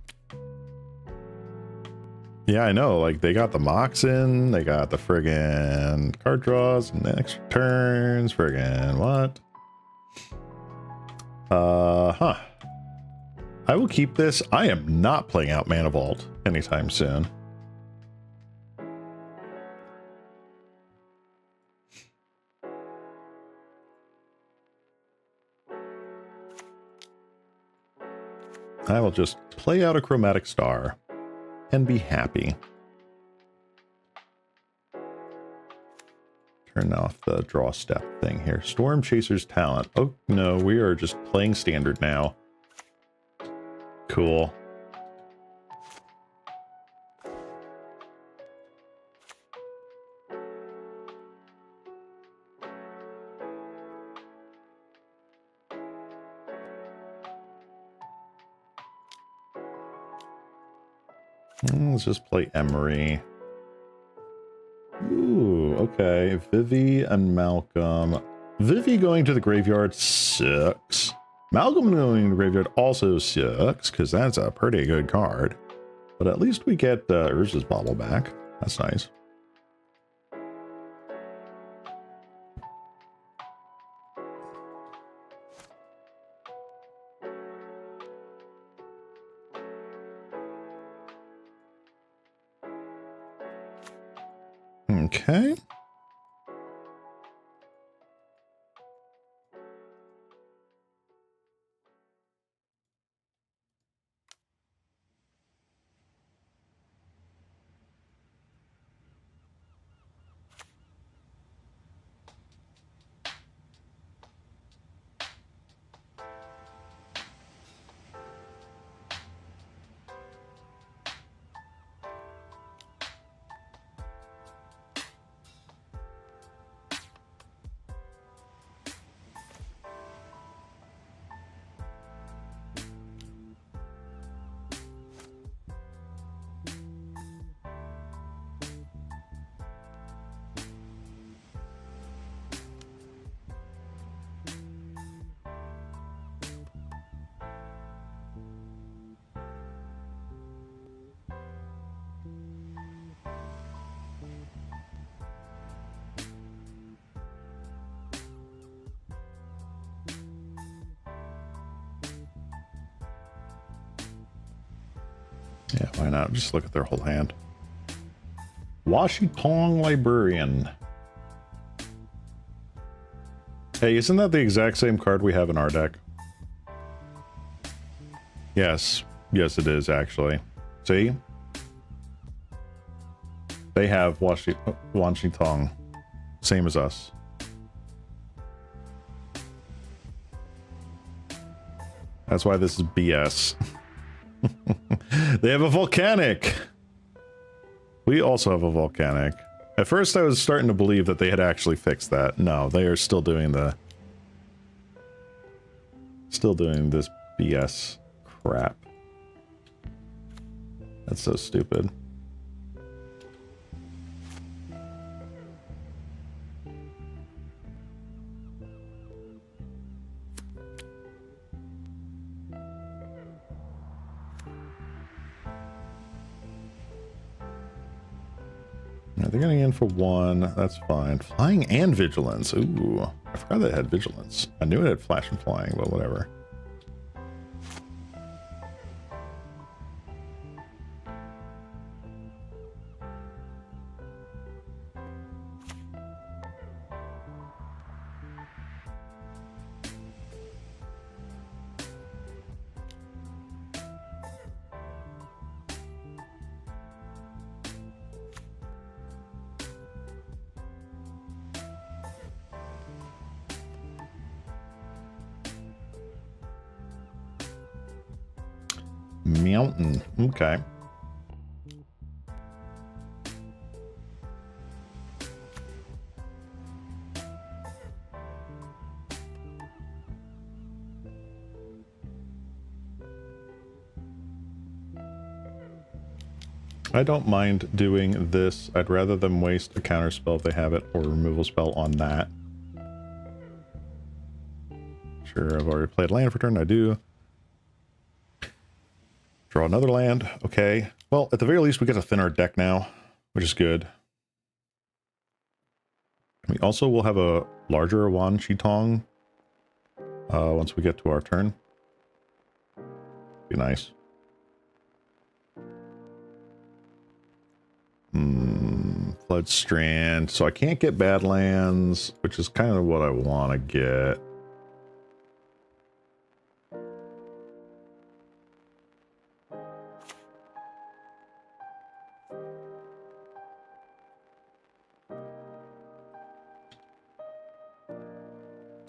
Yeah, I know. Like, they got the Mox in, they got the friggin' card draws and the extra turns. Friggin' what? Huh. I will keep this. I am not playing out Mana Vault anytime soon. I will just play out a Chromatic Star and be happy. Turn off the draw step thing here. Storm Chaser's Talent. Oh, no, we are just playing standard now. Cool. Let's just play Emery. Ooh, okay. Vivi and Malcolm. Vivi going to the graveyard sucks. Malcolm going to the graveyard also sucks, because that's a pretty good card. But at least we get Urza's Bauble back. That's nice. Okay. Yeah, why not? Just look at their whole hand. Washitong Librarian. Hey, isn't that the exact same card we have in our deck? Yes. Yes, it is, actually. See? They have Washitong. Same as us. That's why this is BS. They have a volcanic. We also have a volcanic. At first I was starting to believe that they had actually fixed that. No, they are still doing the... Still doing this BS crap. That's so stupid. They're getting in for 1. That's fine. Flying and vigilance. Ooh, I forgot that it had vigilance. I knew it had flash and flying, but whatever. Mountain. Okay. I don't mind doing this. I'd rather them waste a counter spell if they have it, or a removal spell on that. Sure, I've already played land for turn. I do. Draw another land. Okay. Well, at the very least, we get to thin our deck now, which is good. We also will have a larger Washitong once we get to our turn. Be nice. Flood Strand. So I can't get Badlands, which is kind of what I want to get.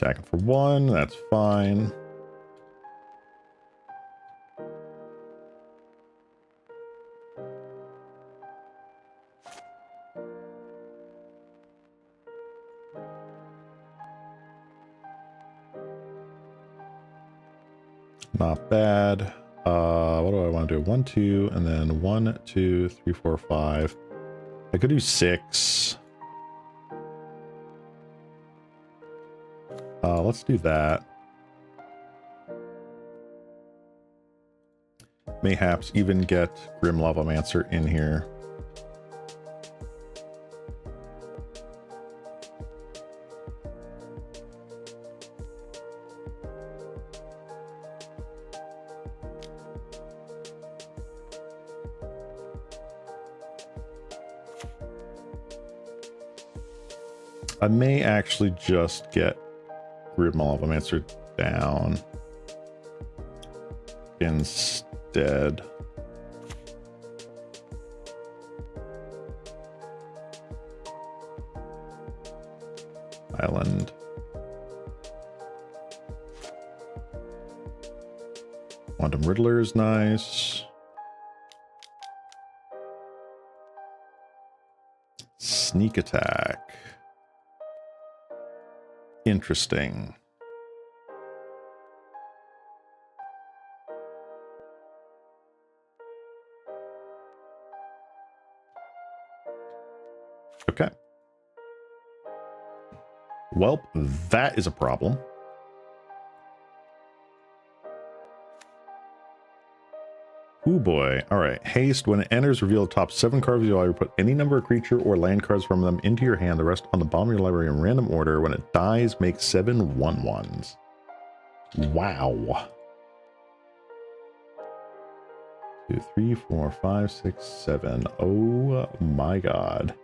Attacking for 1, that's fine. Not bad. What do I want to do? 1, 2, and then 1, 2, 3, 4, 5. I could do 6. Let's do that. Mayhaps even get Grim Lavamancer in here. I may actually just get Grim Lavamancer down instead. Island. Quantum Riddler is nice. Sneak attack. Interesting. Okay. Well, that is a problem. Ooh boy. All right. Haste. When it enters, reveal the top 7 cards of your library. Put any number of creature or land cards from them into your hand. The rest on the bottom of your library in random order. When it dies, make 7 1/1s. Wow. 2, 3, 4, 5, 6, 7. Oh my god.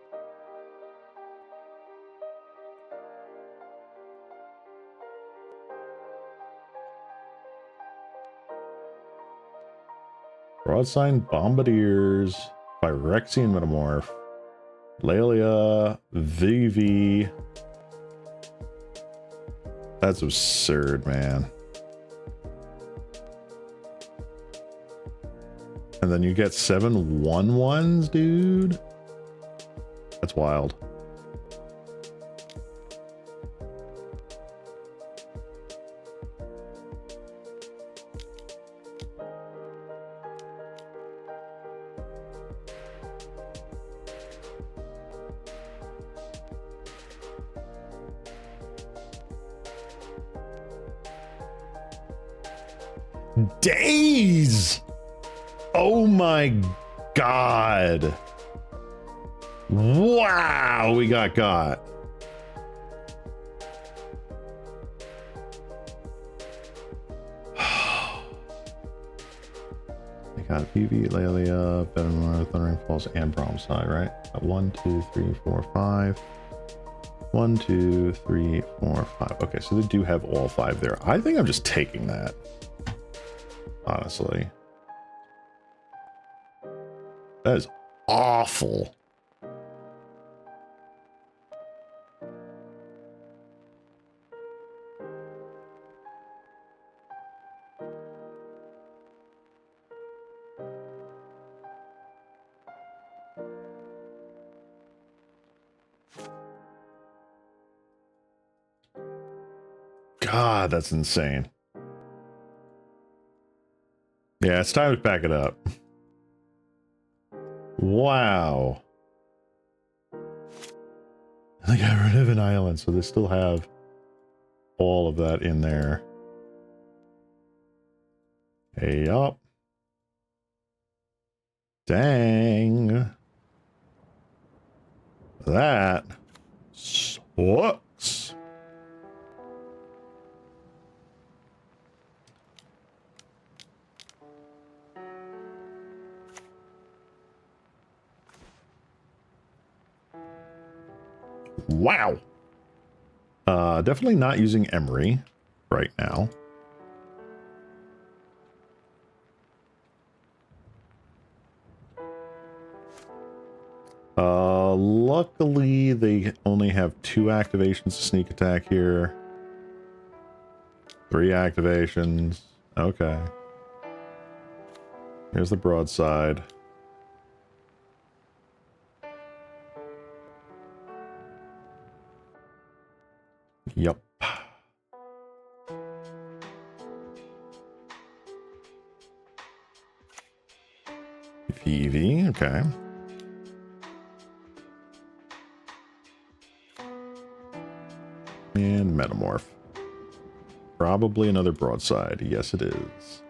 Broadside Bombardiers, Phyrexian Metamorph, Laelia, Vivi. That's absurd, man. And then you get 7 1/1s, dude. That's wild. Days! Oh my god. Wow, we got. We got PV, Laelia, Bedmore, Thundering Falls, and Bromside, right? 1, 2, 3, 4, 5. 1, 2, 3, 4, 5. Okay, so they do have all 5 there. I think I'm just taking that. Honestly. That is awful. God, that's insane. Yeah, it's time to pack it up. Wow. They got rid of an island, so they still have all of that in there. Hey up. Dang. That sucks. Wow. Definitely not using Emery right now. Luckily they only have 2 activations to sneak attack here. 3 activations. Okay. Here's the broadside. Yep. Vivi, okay. And Metamorph. Probably another broadside. Yes, it is.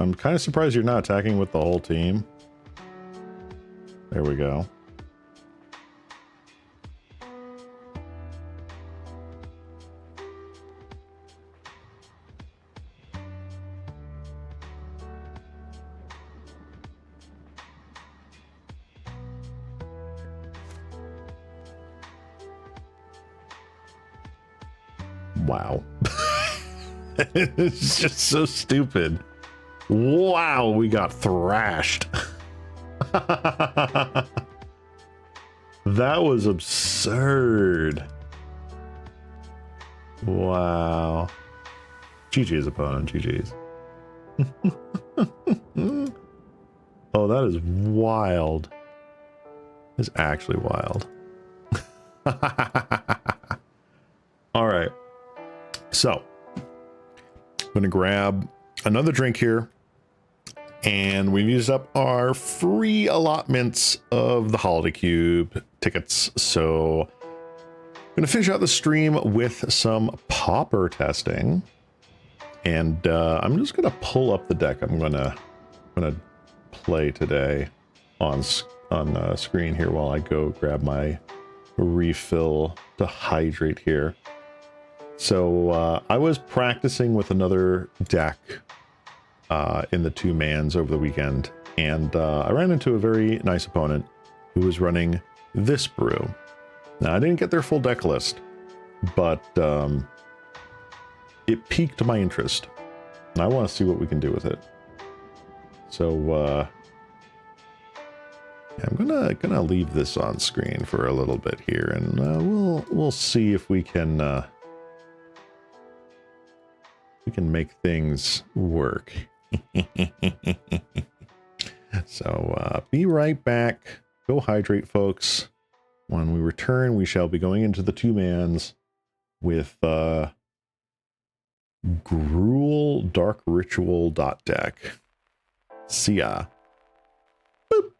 I'm kind of surprised you're not attacking with the whole team. There we go. Wow. It's just so stupid. Wow, we got thrashed. That was absurd. Wow. GG's opponent, GG's. Oh, that is wild. It's actually wild. All right. So, I'm going to grab another drink here. And we've used up our free allotments of the Holiday Cube tickets. So I'm going to finish out the stream with some Pauper testing. And I'm just going to pull up the deck I'm going to play today on screen here while I go grab my refill to hydrate here. So I was practicing with another deck in the 2-mans over the weekend, and I ran into a very nice opponent who was running this brew. Now, I didn't get their full deck list, but it piqued my interest, and I want to see what we can do with it. So I'm gonna leave this on screen for a little bit here, and we'll see if we can make things work. So be right back. Go hydrate, folks. When we return, we shall be going into the 2-mans with Gruul Dark Ritual deck. See ya. Boop.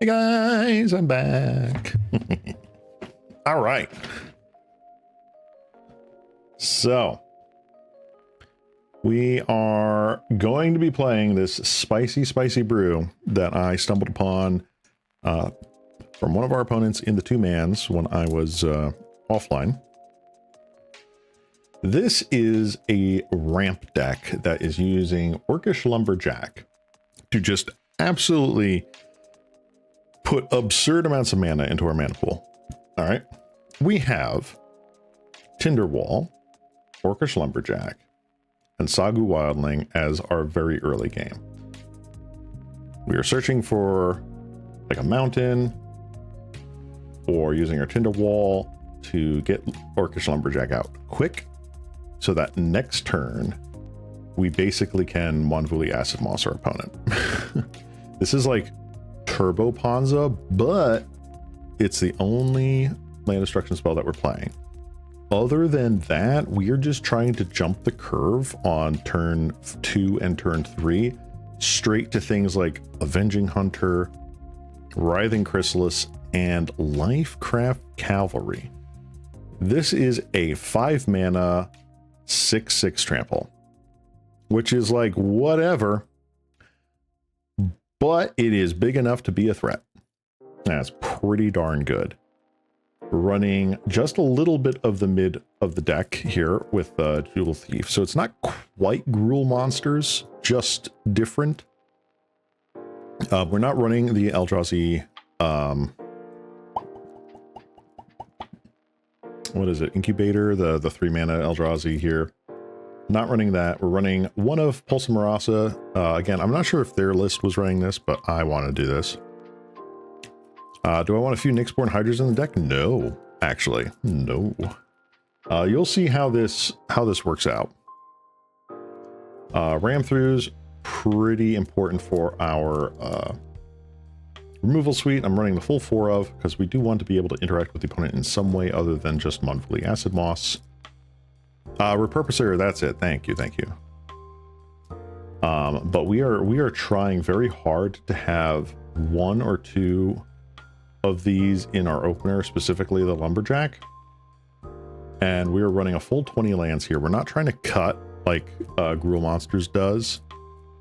Hey guys, I'm back. All right. So we are going to be playing this spicy brew that I stumbled upon from one of our opponents in the 2-mans when I was offline. This is a ramp deck that is using Orcish Lumberjack to just absolutely put absurd amounts of mana into our mana pool. All right. We have Tinderwall, Orcish Lumberjack, and Sagu Wildling as our very early game. We are searching for like a mountain or using our Tinderwall to get Orcish Lumberjack out quick so that next turn we basically can Monvuli Acid Moss our opponent. This is like Turbo Ponza, but it's the only land destruction spell that we're playing. Other than that, we're just trying to jump the curve on turn 2 and turn 3 straight to things like Avenging Hunter, Writhing Chrysalis, and Lifecraft Cavalry. This is a 5-mana 6/6 trample, which is like whatever, but it is big enough to be a threat. That's pretty darn good. Running just a little bit of the mid of the deck here with Jewel Thief. So it's not quite Gruul monsters, just different. We're not running the Eldrazi, what is it? Incubator, the 3-mana Eldrazi here. Not running that. We're running one of Pulse and Marasa. Again, I'm not sure if their list was running this, but I want to do this. Do I want a few Nyxborn Hydras in the deck? No, actually, no. You'll see how this works out. Ram throughs, pretty important for our removal suite. I'm running the full 4 of, because we do want to be able to interact with the opponent in some way other than just Monthly Acid Moss. Repurposer, that's it. Thank you. But we are trying very hard to have 1 or 2 of these in our opener, specifically the Lumberjack. And we're running a full 20 lands here. We're not trying to cut like Gruul Monsters does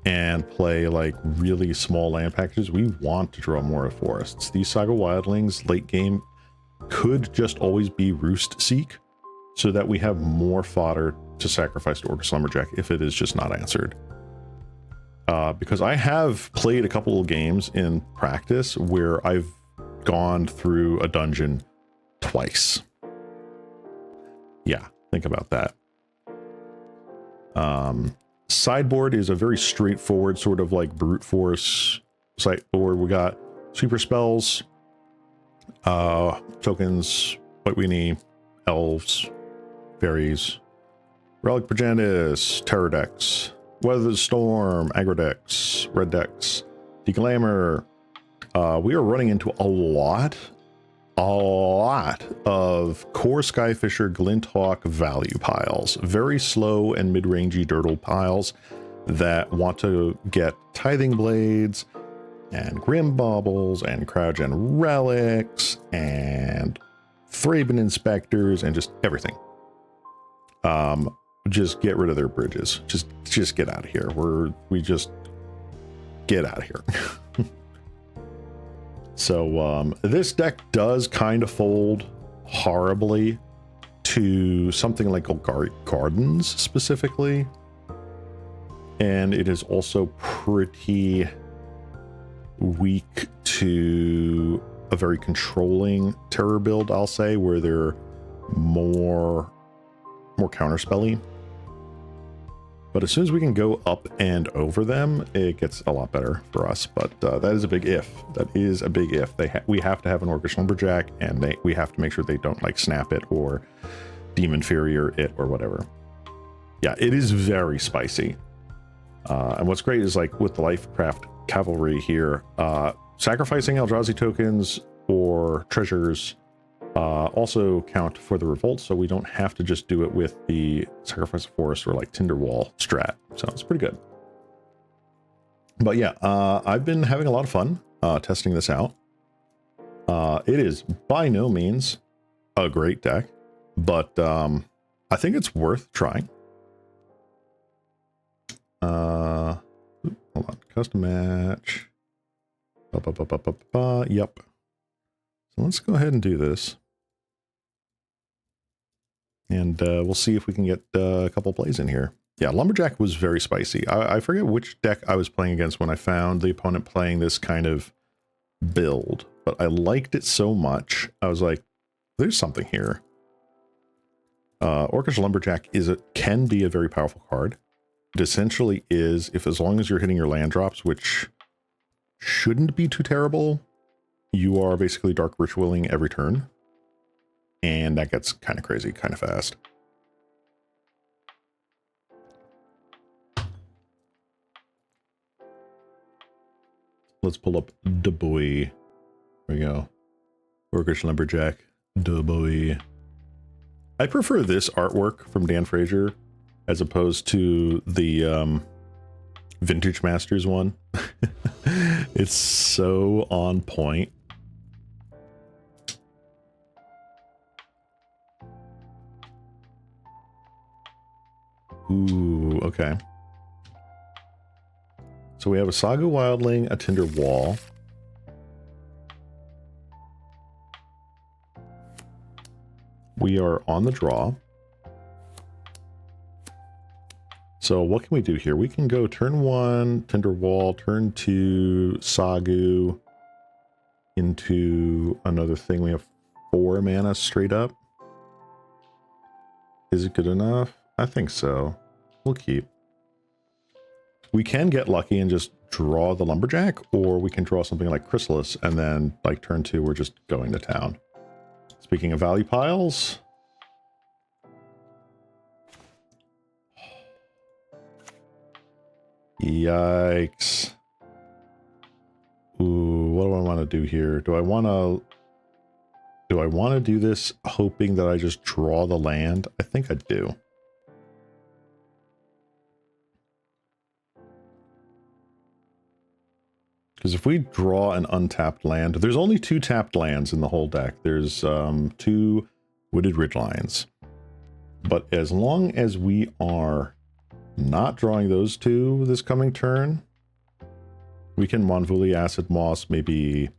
and play like really small land packages. We want to draw more of forests. These Saga Wildlings late game could just always be Roost Seek, so that we have more fodder to sacrifice to Orcish Lumberjack if it is just not answered. Because I have played a couple of games in practice where I've gone through a dungeon twice. Yeah, think about that. Sideboard is a very straightforward sort of like brute force sideboard. We got super spells, tokens, White Weenie, elves, fairies, Relic Progenitus, Terror decks, Weather the Storm, Aggro decks, Red decks, Declaimer. We are running into a lot of core Skyfisher, Glinthawk value piles. Very slow and mid-rangey Dirtle piles that want to get Tithing Blades and Grim Baubles and Cryogen Relics and Thraben Inspectors and just everything. Just get rid of their bridges. Just get out of here. We just get out of here. So this deck does kind of fold horribly to something like Gardens specifically, and it is also pretty weak to a very controlling terror build, I'll say, where they're more counterspelly. But as soon as we can go up and over them, it gets a lot better for us. But that is a big if. That is a big if. We have to have an Orcish Lumberjack, and we have to make sure they don't like snap it or Demon Inferior it or whatever. Yeah, it is very spicy. And what's great is like with the Lifecraft Cavalry here, sacrificing Eldrazi tokens or treasures also count for the revolt, so we don't have to just do it with the Sacrifice of Forest or like Tinderwall strat. So it's pretty good. But yeah, I've been having a lot of fun testing this out. It is by no means a great deck, but I think it's worth trying. Hold on, custom match. Yep. So let's go ahead and do this. And we'll see if we can get a couple plays in here. Yeah, Lumberjack was very spicy. I forget which deck I was playing against when I found the opponent playing this kind of build, but I liked it so much. I was like, there's something here. Orcish Lumberjack can be a very powerful card. It essentially is, as long as you're hitting your land drops, which shouldn't be too terrible, you are basically dark ritualing every turn. And that gets kind of crazy, kind of fast. Let's pull up the boy. There we go. Orcish Lumberjack, the boy. I prefer this artwork from Dan Frazier as opposed to the Vintage Masters one. It's so on point. Ooh, okay. So we have a Saga Wildling, a Tinder Wall. We are on the draw. So what can we do here? We can go turn 1, Tinder Wall, turn 2, Sagu, into another thing. We have 4 mana straight up. Is it good enough? I think so. We'll keep. We can get lucky and just draw the Lumberjack, or we can draw something like Chrysalis, and then like turn 2, we're just going to town. Speaking of value piles, yikes. Ooh, what do I want to do here? Do I want to do this hoping that I just draw the land? I think I do. Because if we draw an untapped land, there's only 2 tapped lands in the whole deck. There's 2 Wooded Ridgelines. But as long as we are not drawing those 2 this coming turn, we can Monvuli, Acid Moss, maybe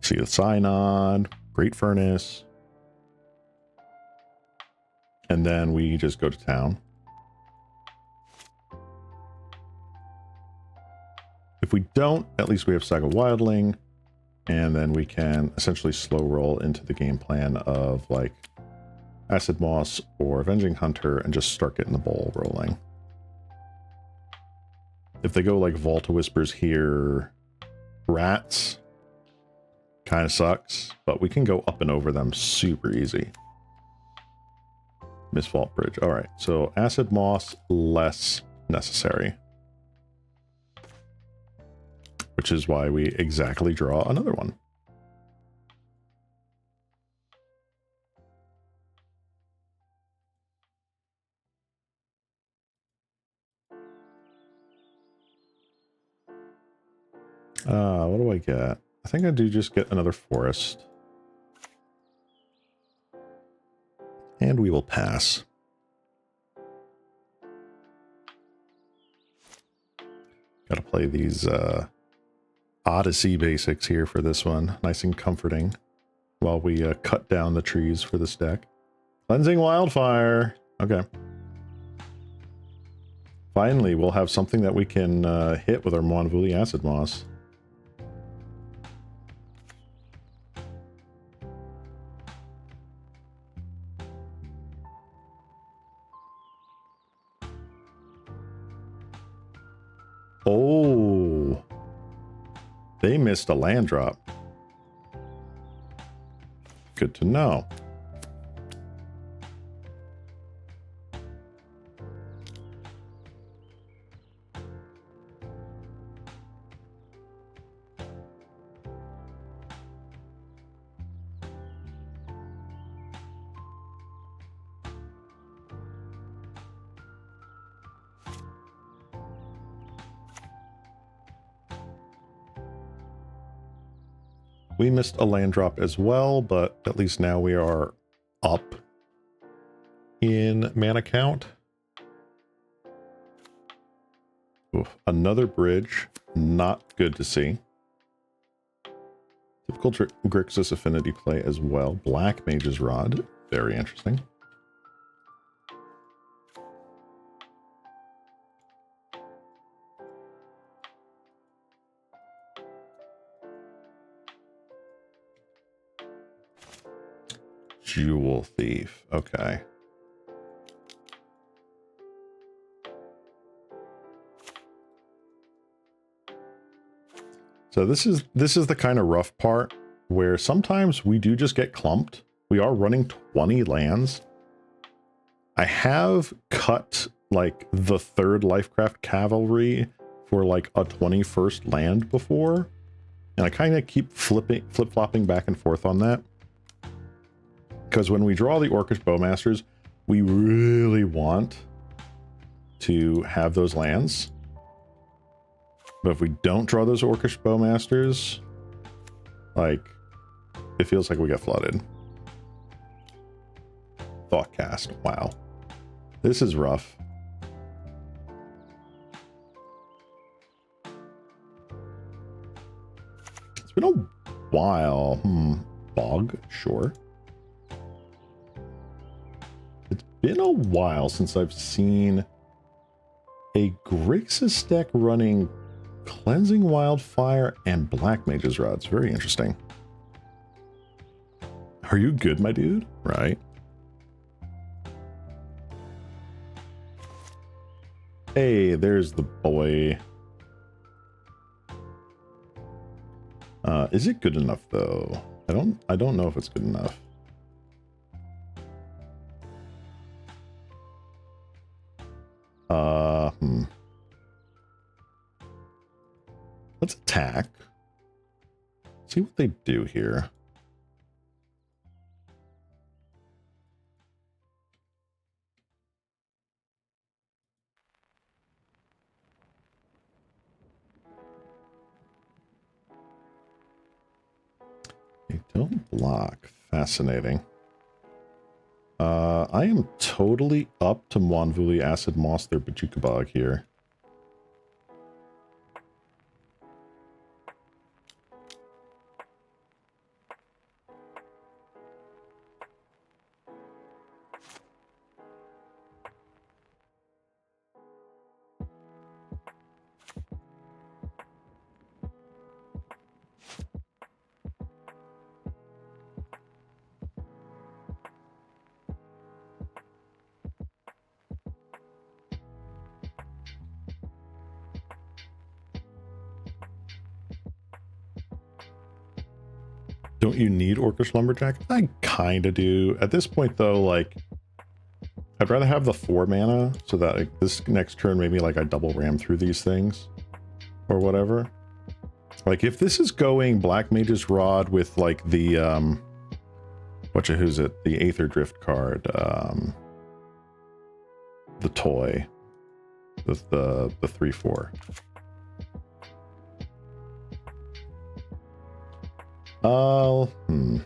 see the Synod, Great Furnace. And then we just go to town. If we don't, at least we have Saga Wildling, and then we can essentially slow roll into the game plan of like Acid Moss or Avenging Hunter and just start getting the ball rolling. If they go like Volta Whispers here, Rats kind of sucks, but we can go up and over them super easy. Misvault Bridge. All right, so Acid Moss less necessary. Which is why we exactly draw another one. What do I get? I think I do just get another forest. And we will pass. Gotta play these Odyssey basics here for this one. Nice and comforting. While we cut down the trees for this deck. Cleansing Wildfire. Okay. Finally, we'll have something that we can hit with our Monvuli Acid Moss. Oh, they missed a land drop. Good to know. We missed a land drop as well, but at least now we are up in mana count. Oof, another bridge, not good to see. Typical Grixis affinity play as well. Black Mage's Rod, very interesting. Jewel Thief, okay. So this is the kind of rough part where sometimes we do just get clumped. We are running 20 lands. I have cut like the third Lifecraft Cavalry for like a 21st land before, and I kind of keep flip-flopping back and forth on that. Because when we draw the Orcish Bowmasters, we really want to have those lands. But if we don't draw those Orcish Bowmasters, like, it feels like we got flooded. Thoughtcast, wow. This is rough. It's been a while. Bog, sure. It's been a while since I've seen a Grixis deck running Cleansing Wildfire and Black Mage's Rod. It's very interesting. Are you good, my dude? Right. Hey, there's the boy. Is it good enough though? I don't know if it's good enough. Let's attack. See what they do here. They don't block. Fascinating. I am totally up to Monvuli Acid Moss their Bajukabog here. Don't you need Orcish Lumberjack? I kind of do. At this point, though, like, I'd rather have the 4 mana so that like, this next turn, maybe like I double ram through these things or whatever. Like, if this is going Black Mage's Rod with like the, who's it? The Aether Drift card, the toy, with the 3/4. I'm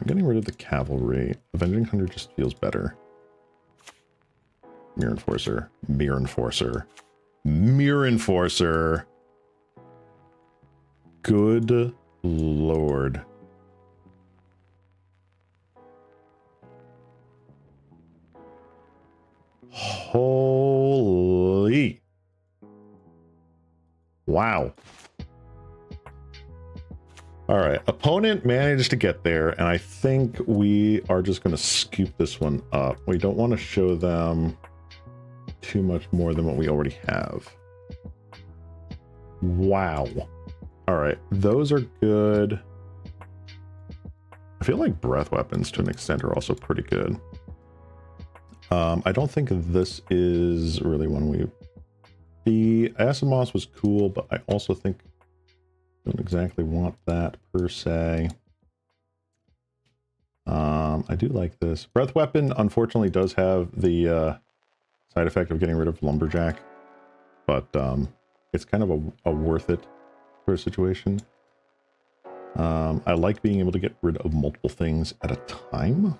getting rid of the cavalry. Avenging Hunter just feels better. Mirror Enforcer. Mirror Enforcer. Mirror Enforcer. Good lord. Holy. Wow. All right, opponent managed to get there, and I think we are just going to scoop this one up. We don't want to show them too much more than what we already have. Wow. All right, those are good. I feel like breath weapons to an extent are also pretty good. I don't think this is really one we... The Acid Moss was cool, but I also think don't exactly want that per se. I do like this. Breath Weapon, unfortunately, does have the side effect of getting rid of Lumberjack, but it's kind of a worth it sort of situation. I like being able to get rid of multiple things at a time.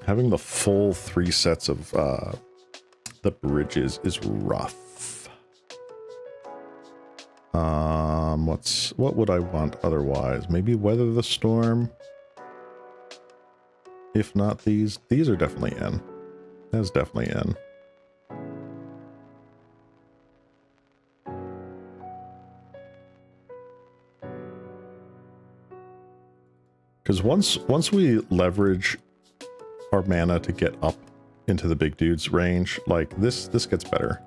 Having the full 3 sets of the bridges is rough. What would I want otherwise? Maybe Weather the Storm. If not these are definitely in. That's definitely in. Because once we leverage our mana to get up into the big dude's range, like this gets better.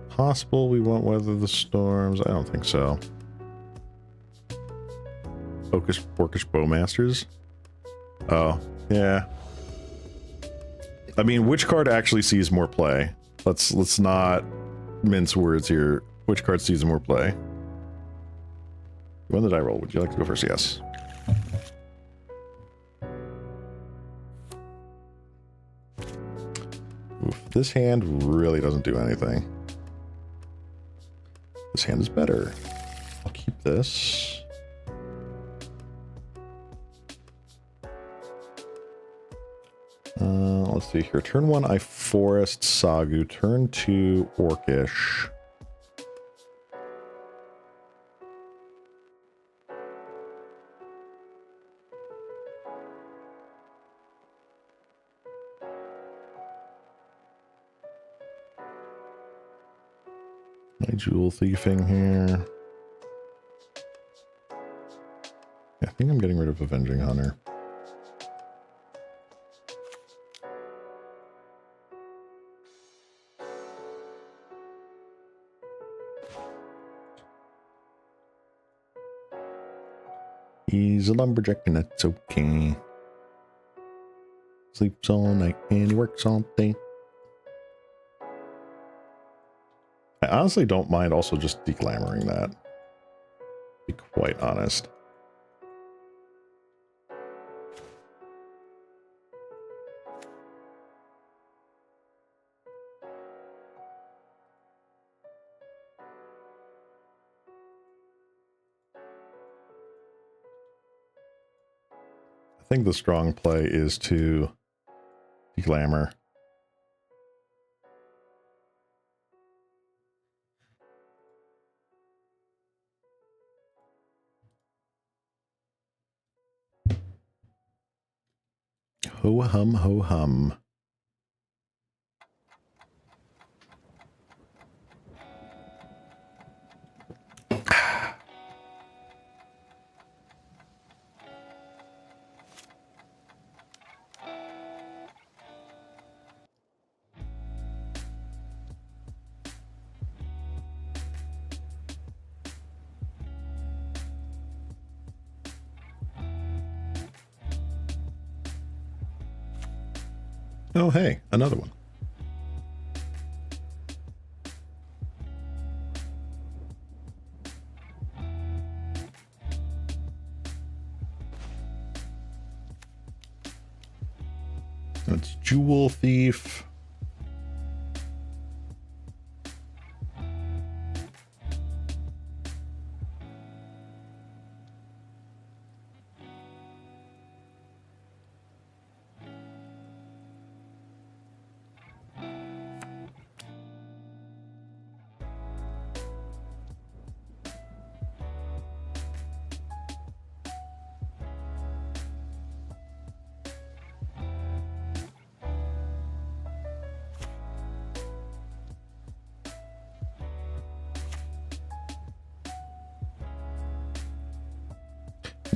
Possible we won't weather the storms. I don't think so. Orcish Bowmasters. Oh, yeah. I mean, which card actually sees more play? Let's not mince words here. Which card sees more play? When did I roll? Would you like to go first? Yes. Oof, this hand really doesn't do anything. This hand is better. I'll keep this. Let's see here. Turn 1, I Forest Sagu. Turn 2, Orcish. My jewel thieving here. Yeah, I think I'm getting rid of Avenging Hunter. He's a lumberjack and that's okay. Sleeps all night and he works all day. I honestly don't mind also just declamoring that. To be quite honest. I think the strong play is to declamor. Ho hum, ho hum. Oh, hey, another one. That's Jewel Thief.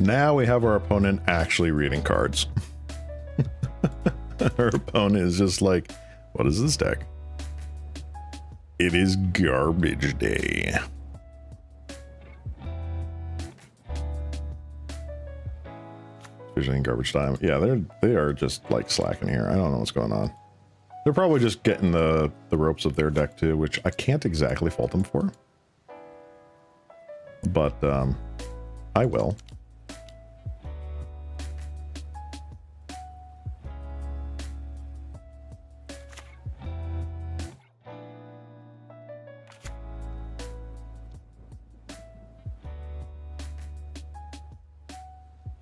Now we have our opponent actually reading cards. Our opponent is just like, what is this deck? It is garbage day. Visioning garbage time. Yeah, they are just like slacking here. I don't know what's going on. They're probably just getting the ropes of their deck too, which I can't exactly fault them for. But I will.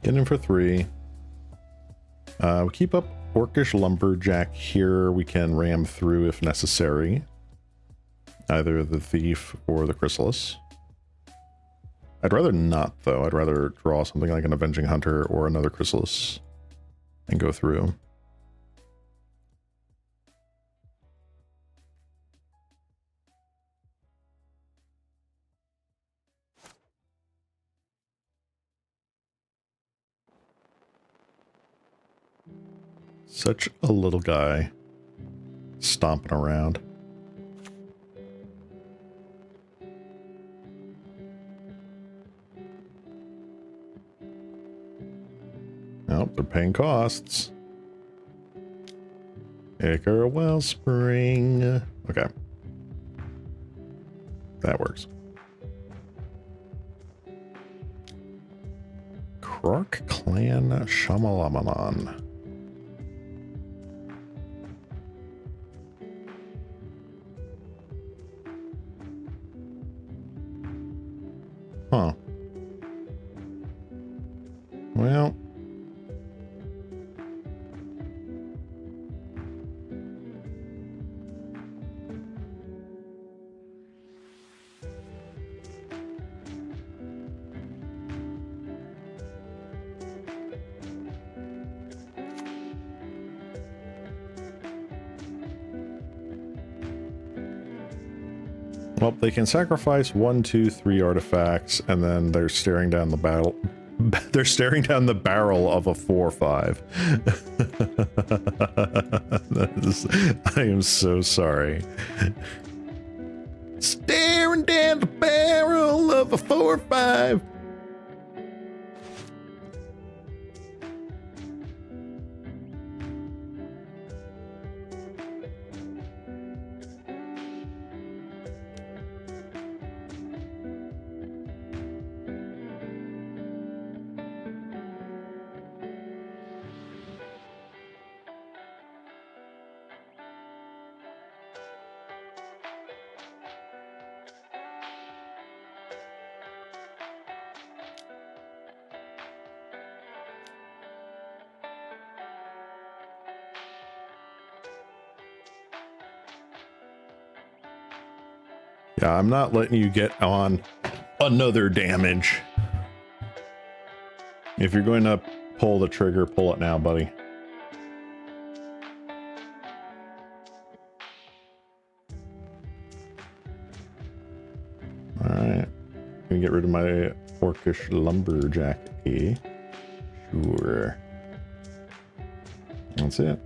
Get in for 3. We keep up Orcish Lumberjack here. We can ram through if necessary. Either the Thief or the Chrysalis. I'd rather not, though. I'd rather draw something like an Avenging Hunter or another Chrysalis and go through. Such a little guy stomping around. Nope, they're paying costs. Acre Wellspring. Okay. That works. Krark Clan Shamalamaman. Huh. Well. Well, they can sacrifice 1, 2, 3 artifacts, and then they're staring down the battle. They're staring down the barrel of a 4/5. I am so sorry. Staring down the barrel of a 4/5. Yeah, I'm not letting you get on another damage. If you're going to pull the trigger, pull it now, buddy. Alright. Let me get rid of my Orcish Lumberjack A. Sure. That's it.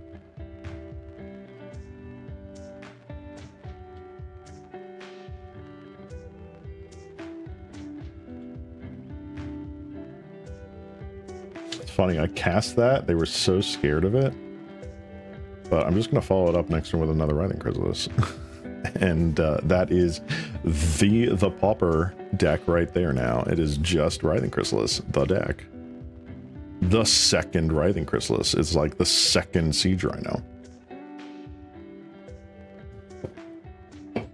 Funny, I cast that. They were so scared of it. But I'm just going to follow it up next turn with another Writhing Chrysalis. And that is the Pauper deck right there now. It is just Writhing Chrysalis, the deck. The second Writhing Chrysalis is like the second Siege Rhino. I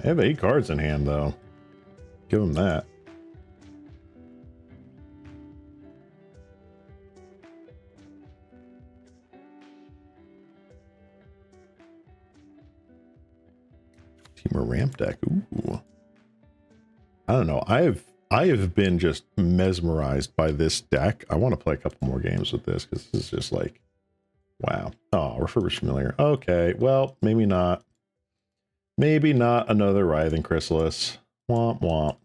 have 8 cards in hand, though. Give him that. Teamer ramp deck. Ooh. I don't know. I have been just mesmerized by this deck. I want to play a couple more games with this because this is just like, wow. Oh, refurbished familiar. Okay, well, maybe not. Maybe not another Writhing Chrysalis. Womp womp.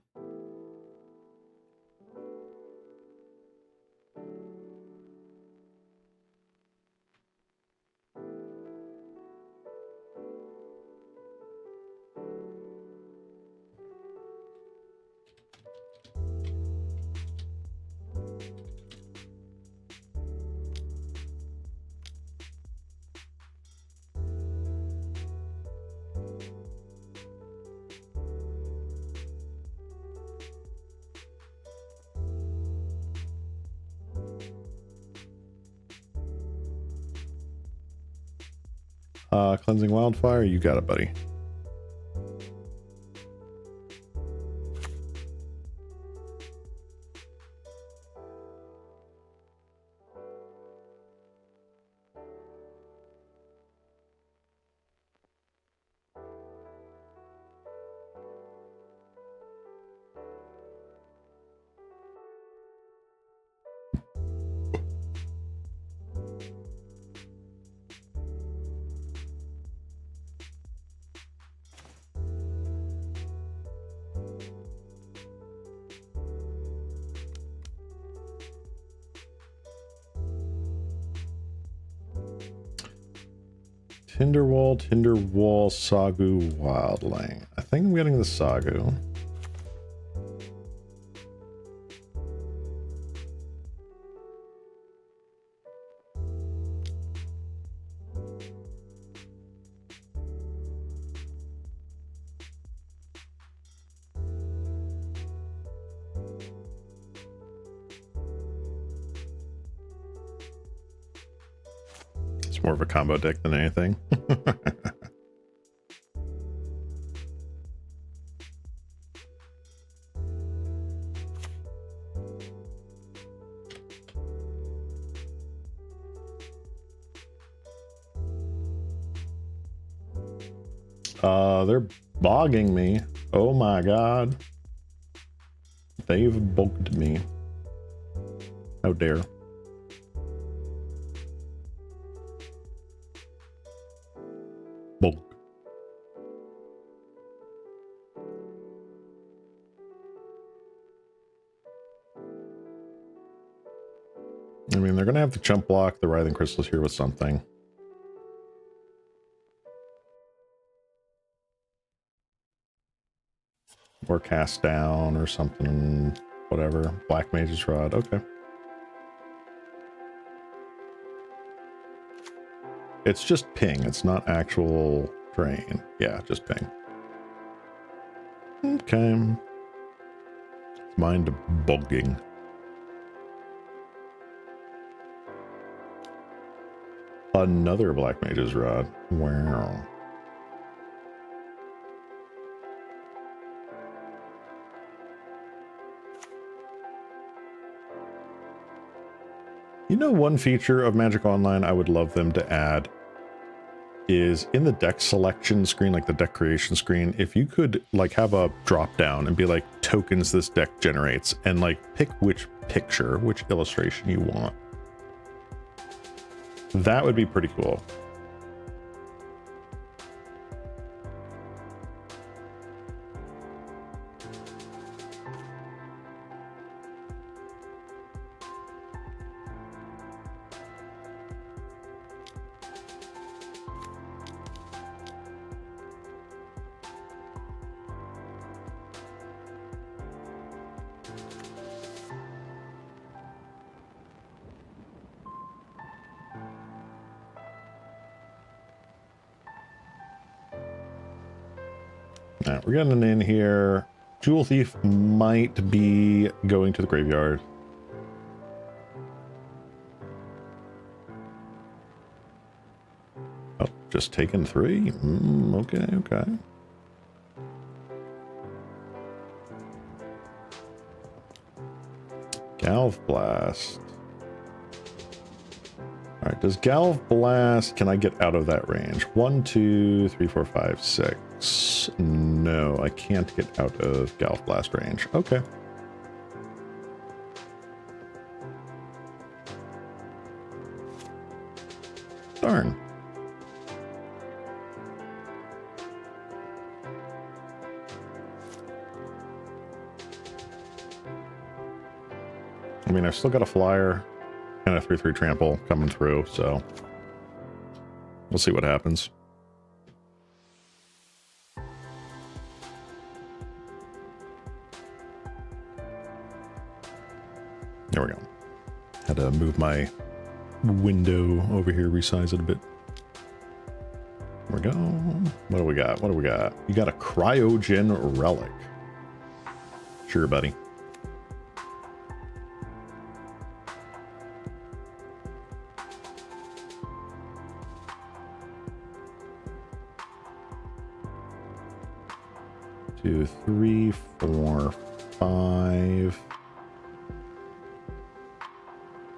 Cleansing Wildfire, you got it, buddy. Tinderwall, Sagu, Wildling. I think I'm getting the Sagu. It's more of a combo deck than anything. They're bogging me. Oh my god. They've bogged me. How dare. Bog. I mean, they're gonna have to chump block the Writhing Crystals here with something. Or cast down or something, whatever. Black Mage's Rod, okay. It's just ping, it's not actual drain. Yeah, just ping. Okay. It's mind bogging. Another Black Mage's Rod. Wow. You know, one feature of Magic Online I would love them to add is in the deck selection screen, like the deck creation screen, if you could like have a drop down and be like tokens this deck generates and like pick which picture, which illustration you want. That would be pretty cool. All right, we're getting in here. Jewel Thief might be going to the graveyard. Oh, just taking 3? Okay, okay. Galv Blast. All right, does Galv Blast, can I get out of that range? 1, 2, 3, 4, 5, 6. No, I can't get out of Galv Blast range. Okay. Darn. I mean, I've still got a flyer and a 3/3 trample coming through, so we'll see what happens. There we go. Had to move my window over here, resize it a bit. There we go. What do we got? What do we got? You got a Cryogen Relic. Sure, buddy. 2, 3, 4, 5,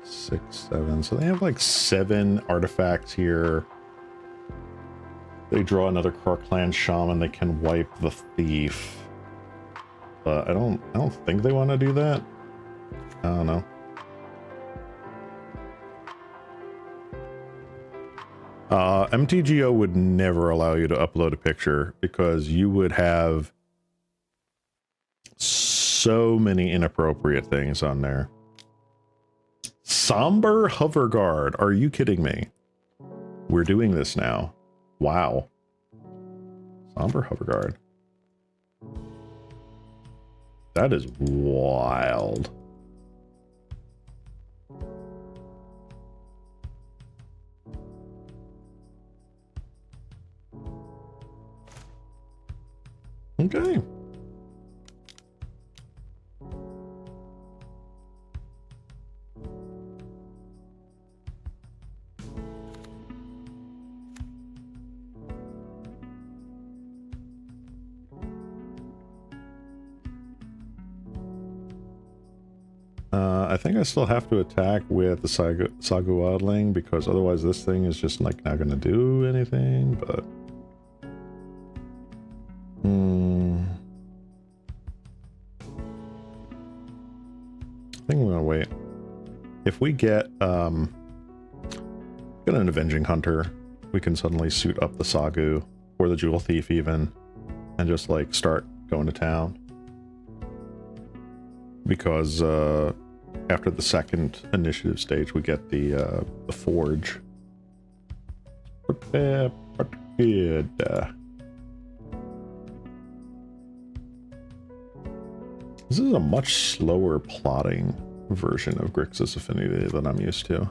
6, 7. So they have like 7 artifacts here. They draw another Croc Clan Shaman. They can wipe the Thief. But I don't think they want to do that. I don't know. MTGO would never allow you to upload a picture because you would have so many inappropriate things on there. Somber Hover Guard. Are you kidding me? We're doing this now. Wow. Somber Hover Guard. That is wild. Okay. I think I still have to attack with the Saguadling because otherwise this thing is just like not going to do anything, but... I think I'm going to wait. If we get an Avenging Hunter, we can suddenly suit up the Sagu, or the Jewel Thief even, and just like start going to town. Because after the second initiative stage, we get the Forge. Pretty good. This is a much slower plotting version of Grixis Affinity than I'm used to.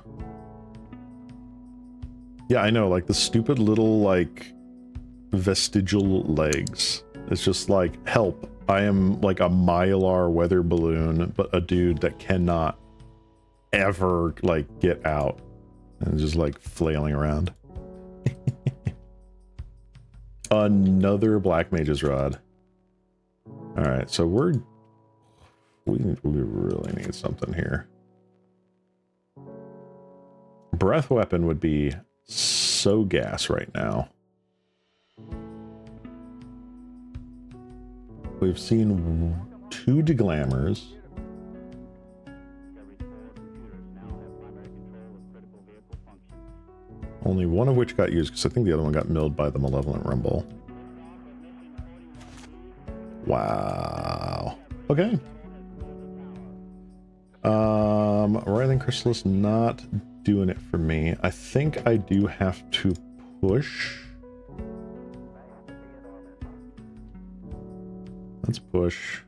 Yeah, I know, like the stupid little like vestigial legs. It's just like, help. I am like a Mylar weather balloon, but a dude that cannot ever like get out and just like flailing around. Another Black Mage's Rod. All right, so we really need something here. Breath Weapon would be so gas right now. We've seen 2 Deglammers. Only one of which got used, because I think the other one got milled by the Malevolent Rumble. Wow. Okay. Writhing Chrysalis not doing it for me. I think I do have to push. Let's push.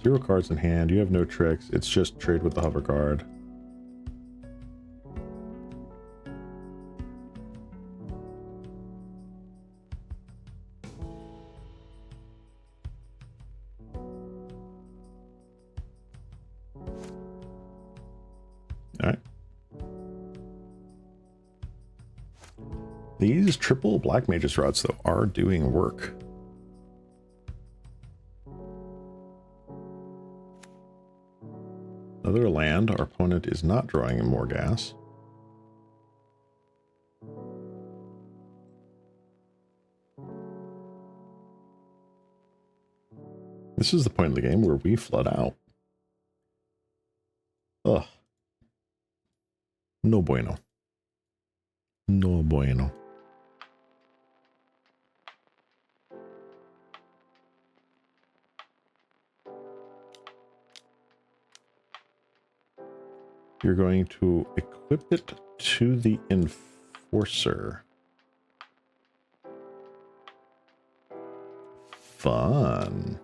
0 cards in hand. You have no tricks. It's just trade with the Hover Guard. Alright. These triple Black Mage's Rods, though, are doing work. Another land. Our opponent is not drawing in more gas. This is the point of the game where we flood out. Ugh. No bueno. No bueno. You're going to equip it to the Enforcer. Fun.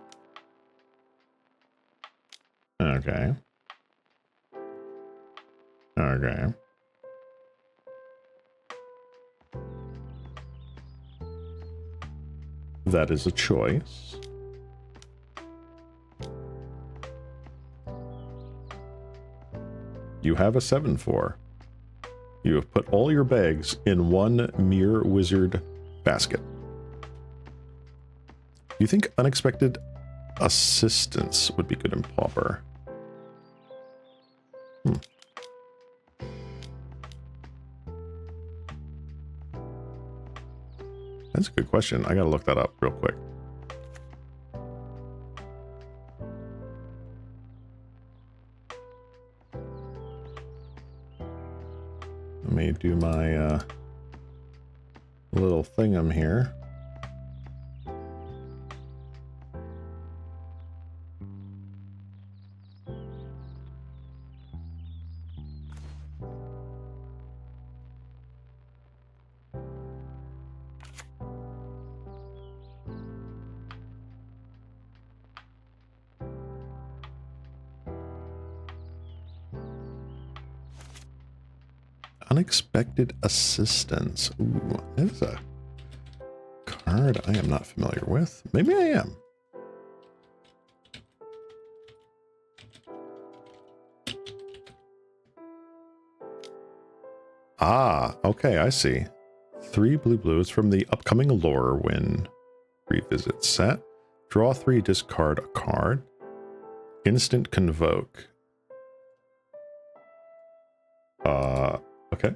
Okay. Okay. That is a choice. You have a 7/4. You have put all your bags in one Mere Wizard basket. you think unexpected assistance would be good in Pauper? That's a good question. I gotta look that up real quick. Let me do my little thingam here. Unexpected assistance. Ooh, that is a card I am not familiar with. Maybe I am. Ah, okay, I see. 3 blue from the upcoming Lorwyn revisit set. Draw 3, discard a card. Instant convoke. Okay.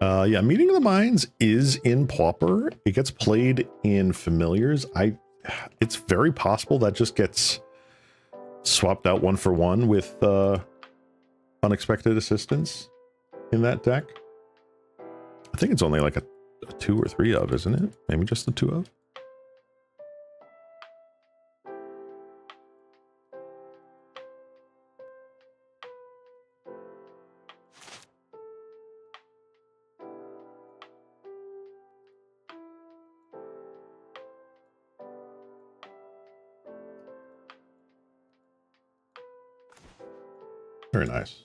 Yeah, Meeting of the Minds is in Pauper. It gets played in Familiars. It's very possible that just gets swapped out 1 for 1 with Unexpected Assistance in that deck. I think it's only like a 2 or 3 of, isn't it? Maybe just the 2 of. Very nice.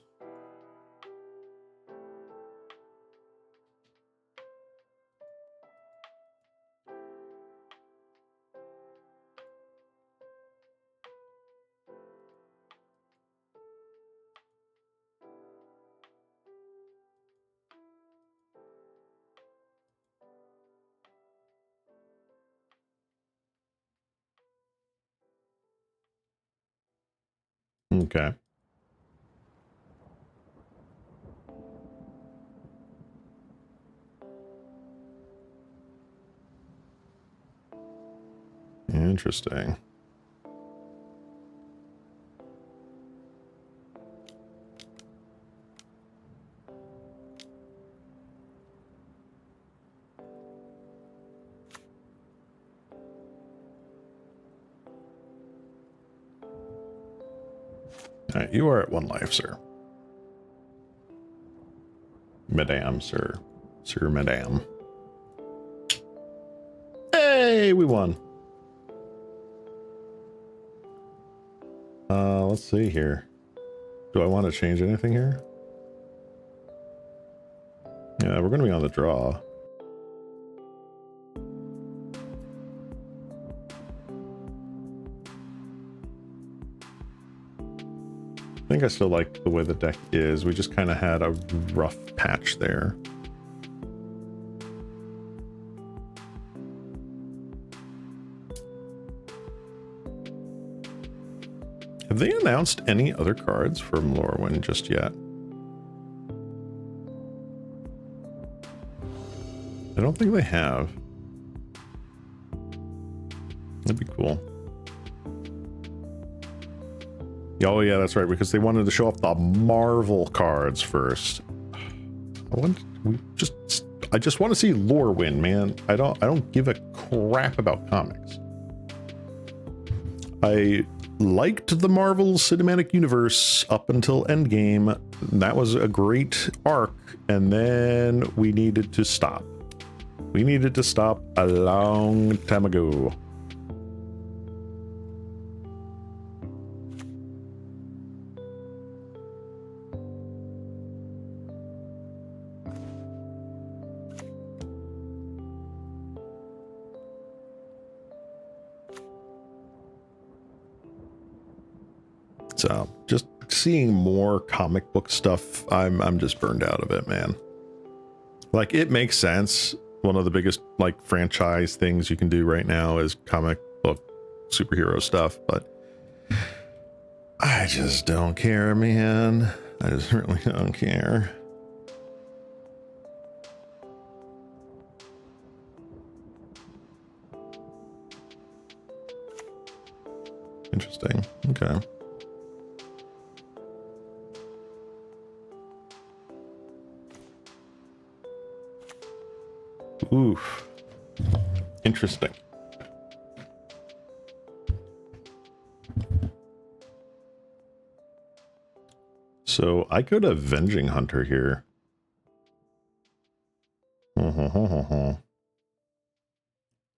Okay. Interesting. All right, you are at 1 life, sir. Madame, sir. Sir, madame. Hey, we won. Let's see here. Do I want to change anything here? Yeah, we're going to be on the draw. I think I still like the way the deck is. We just kind of had a rough patch there. Have they announced any other cards from Lorwyn just yet? I don't think they have. That'd be cool. Oh yeah, that's right, because they wanted to show off the Marvel cards first. I just want to see Lorwyn, man. I don't give a crap about comics. I liked the Marvel Cinematic Universe up until Endgame. That was a great arc, and then we needed to stop. We needed to stop a long time ago. So just seeing more comic book stuff, I'm just burned out of it, man. Like, it makes sense one of the biggest like franchise things you can do right now is comic book superhero stuff, but I just don't care, man. I just really don't care. Interesting. Okay. Oof. Interesting. So I go to Avenging Hunter here.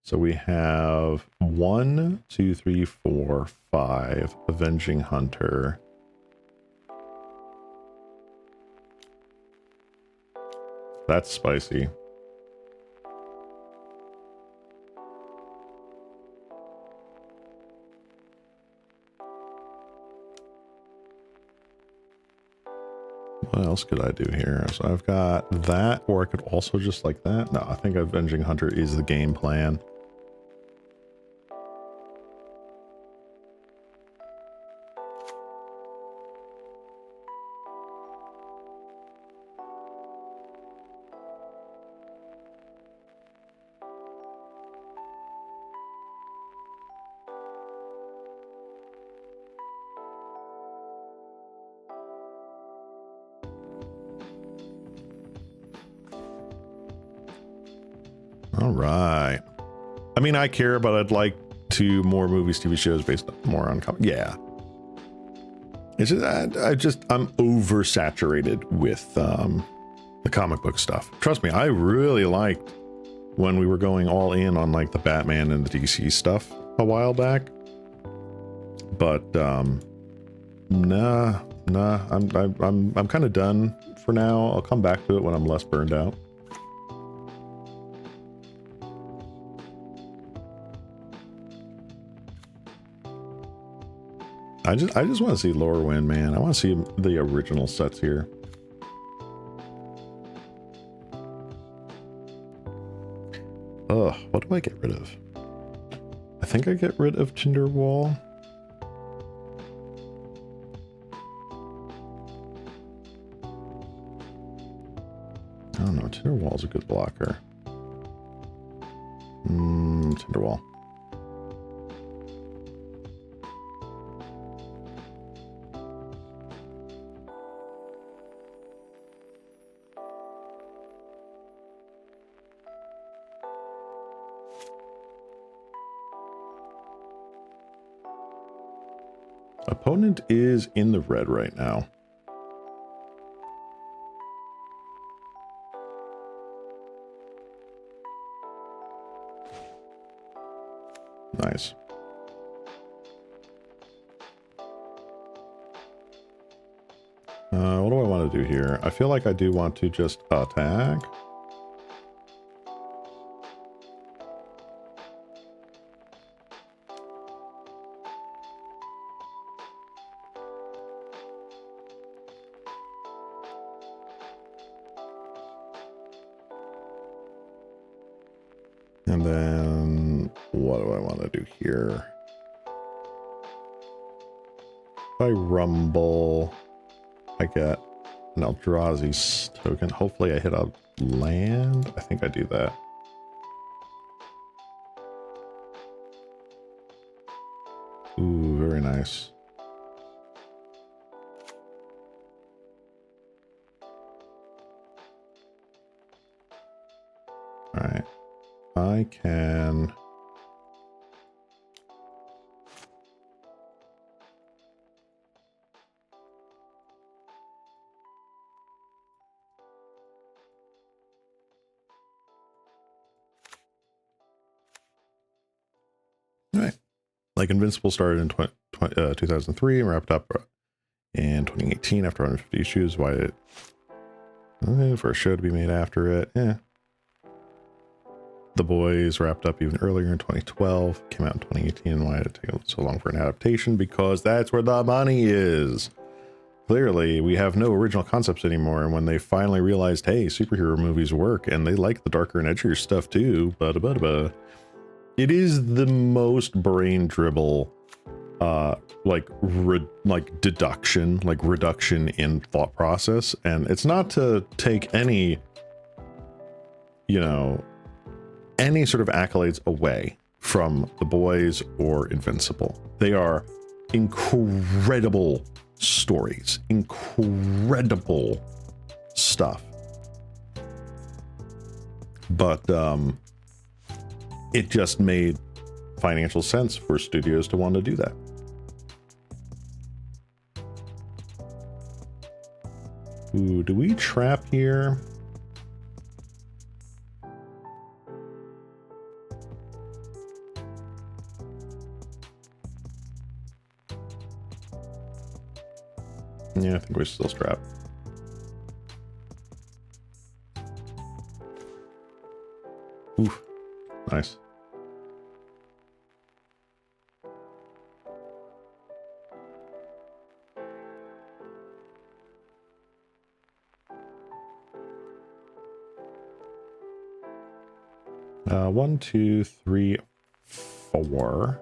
So we have 1, 2, 3, 4, 5 Avenging Hunter. That's spicy. What else could I do here? So I've got that, or I could also just like that. No, I think Avenging Hunter is the game plan. All right. I mean, I care, but I'd like to more movies, TV shows based more on comic. Yeah. It's just, I'm oversaturated with the comic book stuff. Trust me, I really liked when we were going all in on like the Batman and the DC stuff a while back. But nah, I'm kind of done for now. I'll come back to it when I'm less burned out. I just want to see Lorwyn, man. I want to see the original sets here. Ugh, what do I get rid of? I think I get rid of Tinderwall. I don't know, Tinderwall's a good blocker. Tinderwall. Opponent is in the red right now. Nice. What do I want to do here? I feel like I do want to just attack. And then what do I want to do here? If I rumble, I get an Eldrazi token. Hopefully I hit a land. I think I do that. Ooh, very nice. All right. I can... All right. Like Invincible started in 2003 and wrapped up in 2018 after 150 issues. Why did it... for a show to be made after it? Yeah. The Boys wrapped up even earlier in 2012, came out in 2018. Why did it take so long for an adaptation? Because that's where the money is. clearly we have no original concepts anymore. And when they finally realized, hey, superhero movies work and they like the darker and edgier stuff too, it is the most brain dribble, like deduction, like reduction in thought process. And it's not to take any, you know, any sort of accolades away from The Boys or Invincible. They are incredible stories, incredible stuff. But it just made financial sense for studios to want to do that. Ooh, do we trap here? Yeah, I think we're still strapped. Oof, nice. One, two, three, four.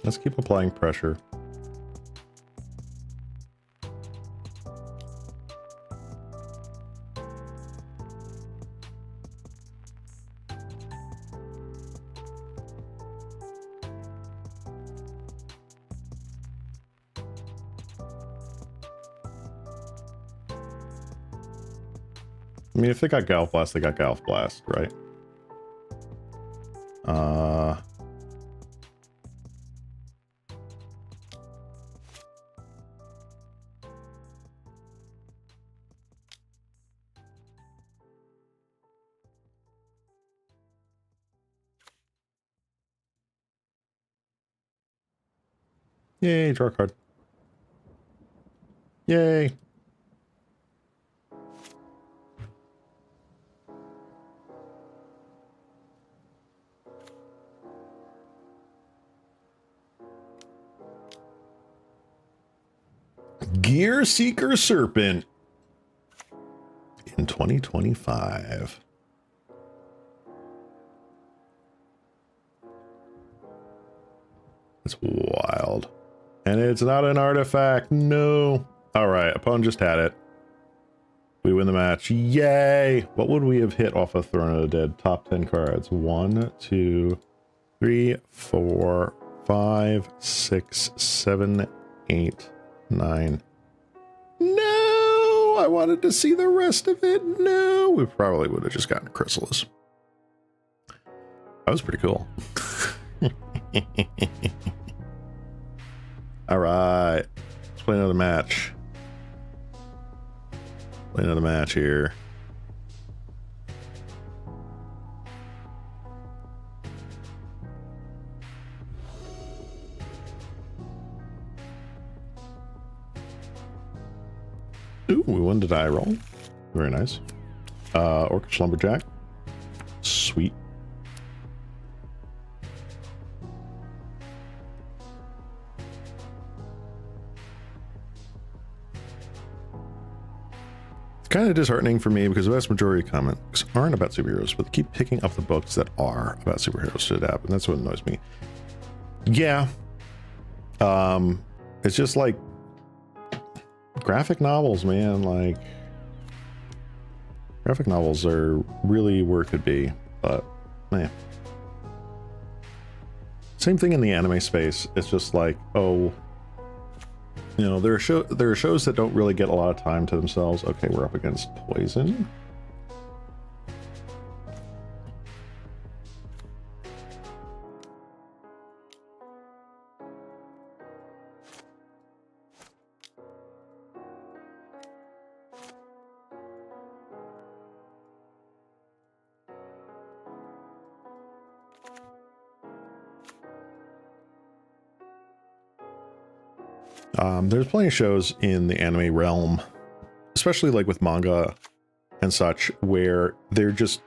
Let's keep applying pressure. I mean, if they got Galv Blast, they got Galv Blast, right? Yay, draw a card. Yay. Gear Seeker Serpent in 2025. It's wild. And it's not an artifact. No. All right. Opponent just had it. We win the match. Yay. What would we have hit off of Throne of the Dead? Top 10 cards. 1, 2, 3, 4, 5, 6, 7, 8, 9. No. I wanted to see the rest of it. No. We probably would have just gotten a Chrysalis. That was pretty cool. All right, let's play another match. Play another match here. Ooh, we won the die roll. Very nice. Orcish Lumberjack. Sweet. Kind of disheartening for me because the vast majority of comics aren't about superheroes, but they keep picking up the books that are about superheroes to adapt, and that's what annoys me. Yeah. It's just like graphic novels, man. Like graphic novels are really where it could be, but man. Same thing in the anime space. It's just like, oh, you know, there are shows that don't really get a lot of time to themselves. Okay, we're up against Poison. There's plenty of shows in the anime realm, especially like with manga and such, where they're just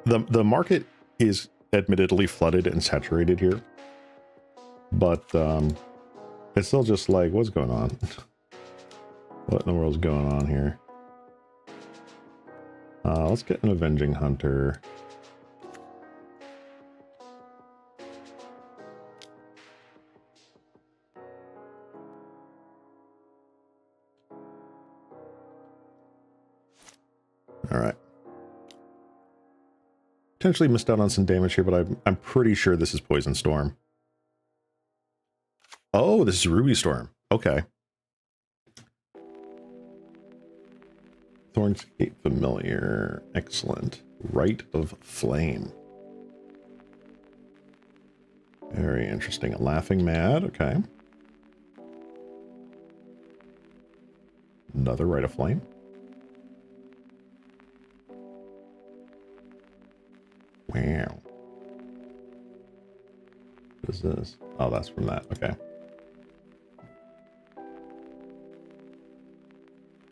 the market is admittedly flooded and saturated here, but it's still just like, what's going on? What in the world's going on here? Let's get an Avenging Hunter. All right. Potentially missed out on some damage here, but I'm pretty sure this is Poison Storm. Oh, this is Ruby Storm. Okay. Thornscape Familiar. Excellent. Rite of Flame. Very interesting. Laughing Mad. Okay. Another Rite of Flame. Wow. What is this? Oh, that's from that. Okay.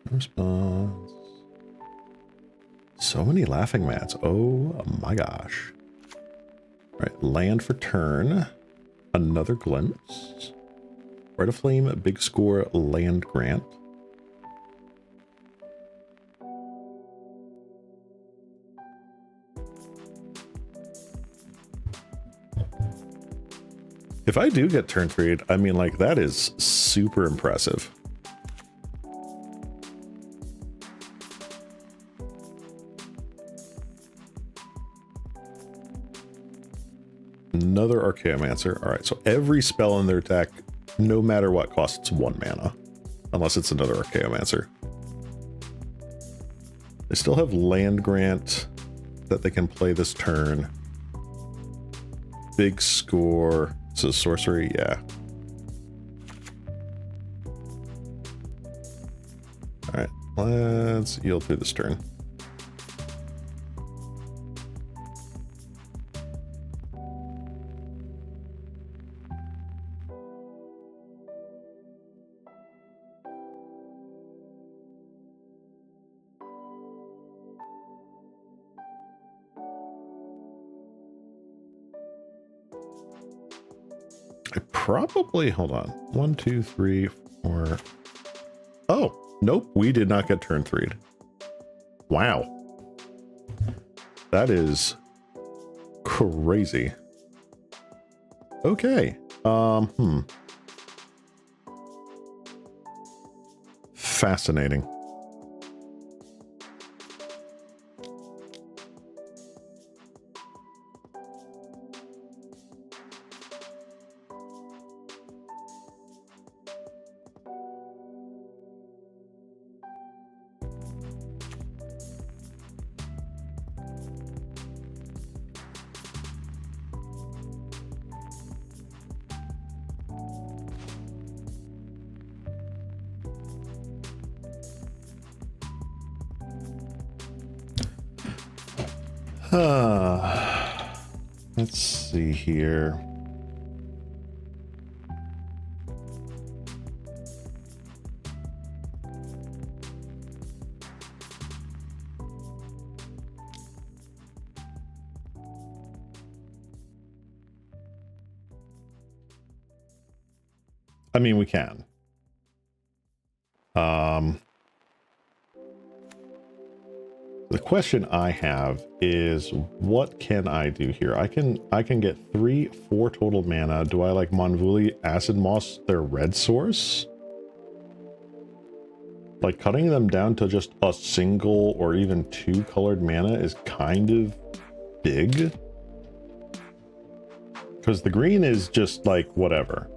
Response. So many Laughing Mats. Oh my gosh. All right, land for turn. Another Glimpse. Rite of Flame, a big score, land grant. If I do get turn 3, I mean, like, that is super impressive. Another Archaeomancer. All right, so every spell in their deck, no matter what, costs 1 mana. Unless it's another Archaeomancer. They still have land grant that they can play this turn. Big score. So sorcery, yeah. All right, let's yield through this turn. I probably, hold on. 1, 2, 3, 4. Oh, nope. We did not get turn 3'd. Wow. That is crazy. Okay. Fascinating. Let's see here. I mean, we can. The question I have is, what can I do here? I can get 3, 4 total mana. Do I like Monvuli Acid Moss their red source? Like, cutting them down to just a single or even 2 colored mana is kind of big. Because the green is just like whatever.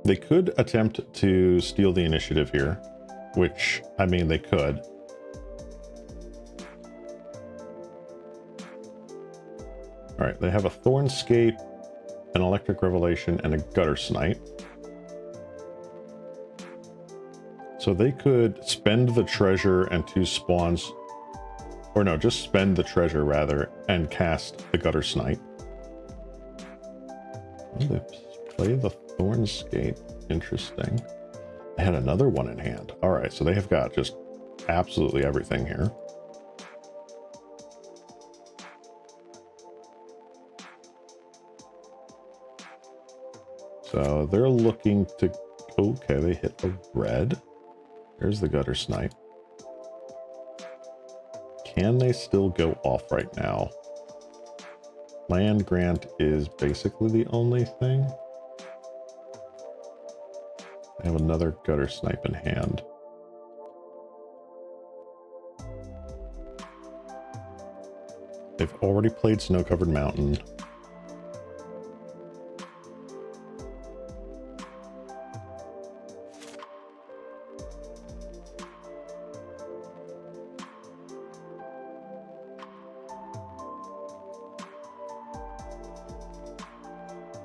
They could attempt to steal the initiative here, which, I mean, they could. All right, they have a Thornscape, an Electric Revelation, and a Gutter Snipe. So they could spend the treasure and 2 spawns, or no, just spend the treasure rather, and cast the Gutter Snipe. Oh, they play the Thornscape. Interesting. They had another one in hand. All right, so they have got just absolutely everything here. So they're looking to... Okay, they hit a red. There's the Gutter Snipe. Can they still go off right now? Land grant is basically the only thing. I have another Gutter Snipe in hand. They've already played Snow-Covered Mountain.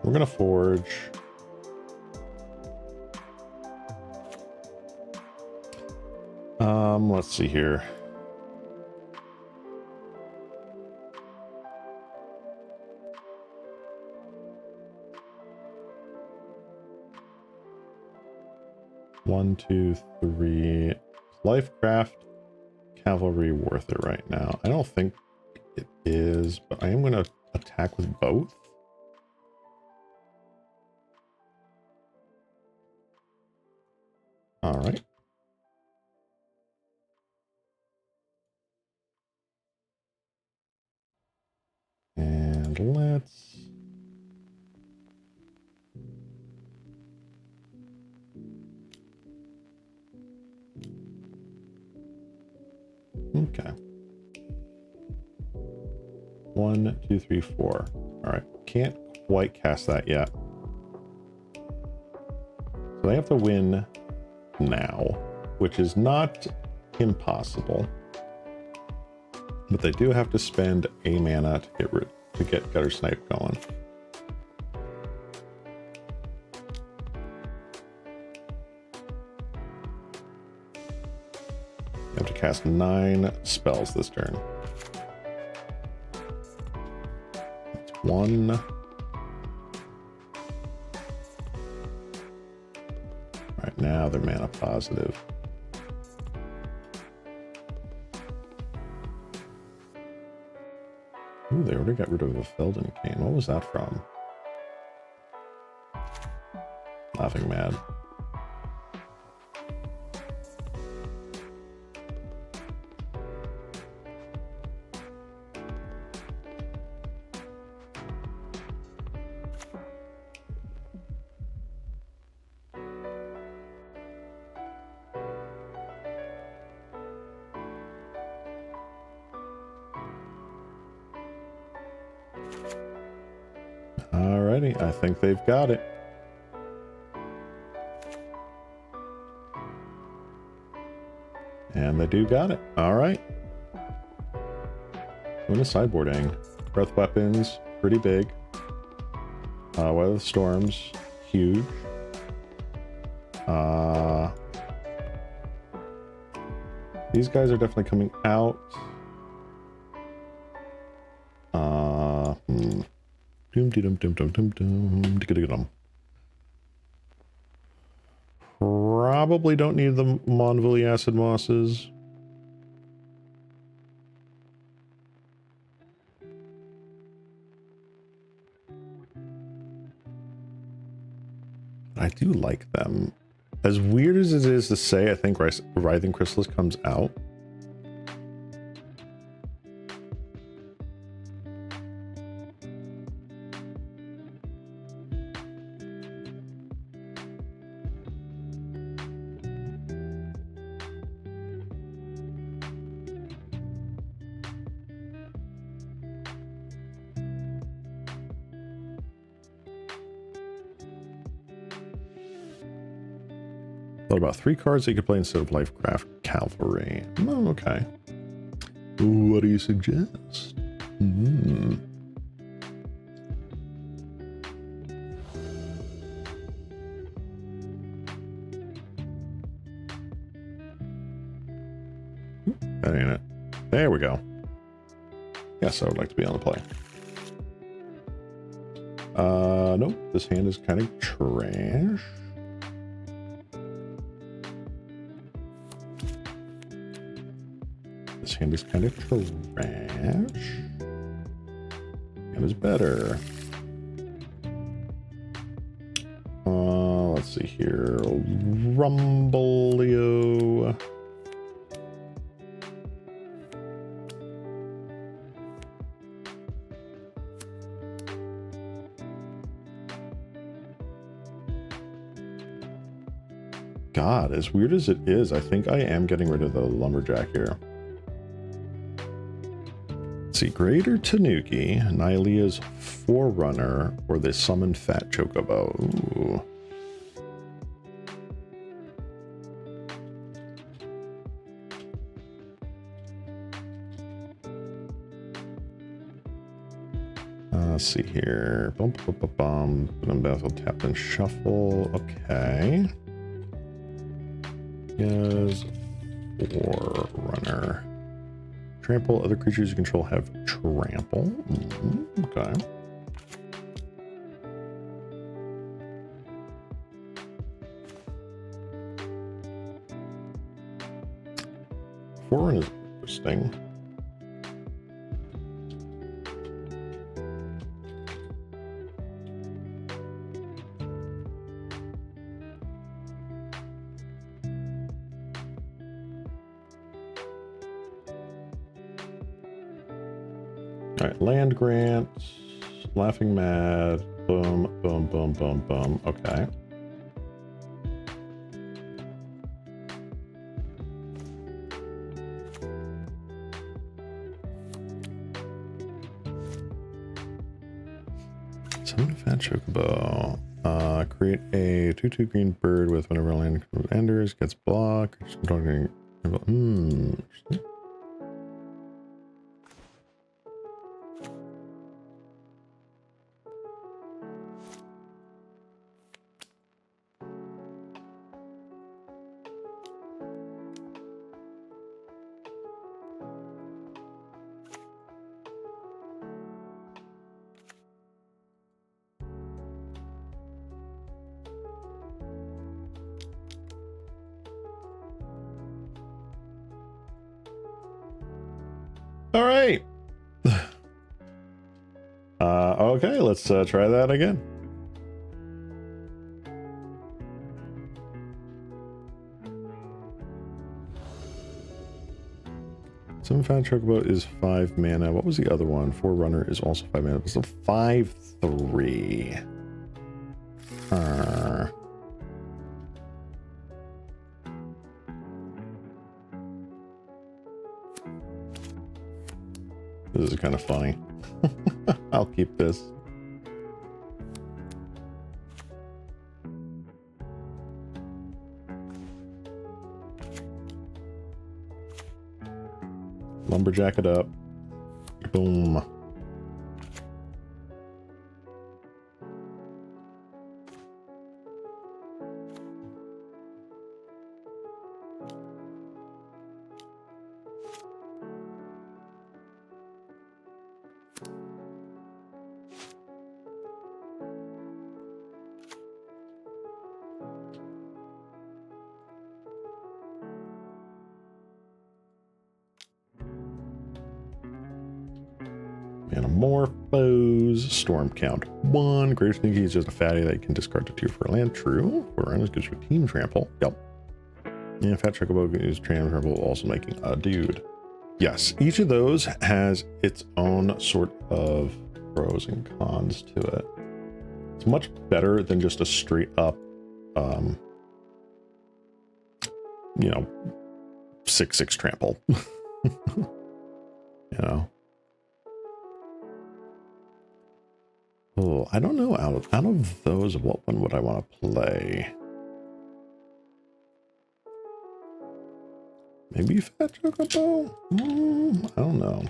We're gonna forge. Let's see here. One, two, three. Lifecraft, cavalry worth it right now? I don't think it is, but I am gonna attack with both. All right. And let's... Okay. 1, 2, 3, 4. All right. Can't quite cast that yet. So they have to win now, which is not impossible. But they do have to spend a mana to get Gutter Snipe going. You have to cast 9 spells this turn. That's 1. All right, now they're mana positive. Ooh, they already got rid of a Felden Cane. What was that from? Laughing Mad. Alrighty, I think they've got it. And they do got it. Alright. Doing a sideboarding. Breath weapons, pretty big. Weather of the Storms, huge. These guys are definitely coming out. Probably don't need the Monville Acid Mosses. I do like them. As weird as it is to say, I think Writhing Chrysalis comes out. Thought about 3 cards that you could play instead of Lifecraft Cavalry. Oh, okay. What do you suggest? That ain't it. There we go. Yes, I would like to be on the play. Nope. This hand is kind of trash. This hand is kind of trash. Hand is better. Let's see here. Rumblio. God, as weird as it is, I think I am getting rid of the lumberjack here. Let's see, Greater Tanuki, Nylea's Forerunner, or the Summoned Fat Chocobo. Ooh. Let's see here. Bum, bum, bum, bum. Basil, tap and shuffle. Okay. Yes. Forerunner. Trample. Other creatures you control have trample. Okay. Forerunner is interesting. All right, land grant, laughing mad, boom, boom, boom, boom, boom. Okay. Summon Fat Chocobo. Create a 2/2 green bird with whenever land enters, gets blocked. Interesting. All right. Okay, let's try that again. Summon Fat Chocobo is 5 mana. What was the other one? Forerunner is also 5 mana. It's a 5/3. This is kind of funny. I'll keep this. Lumberjack it up. Boom. Metamorphose. Storm count 1. Greater Sneaky is just a fatty that you can discard to 2 for a land. True. Forerunner gives you a team trample. Yep. And Fat Chocobo is trample, also making a dude. Yes, each of those has its own sort of pros and cons to it. It's much better than just a straight up, 6/6 trample. Oh, I don't know. Out of those, what one would I want to play? Maybe Fat Chocobo? I don't know.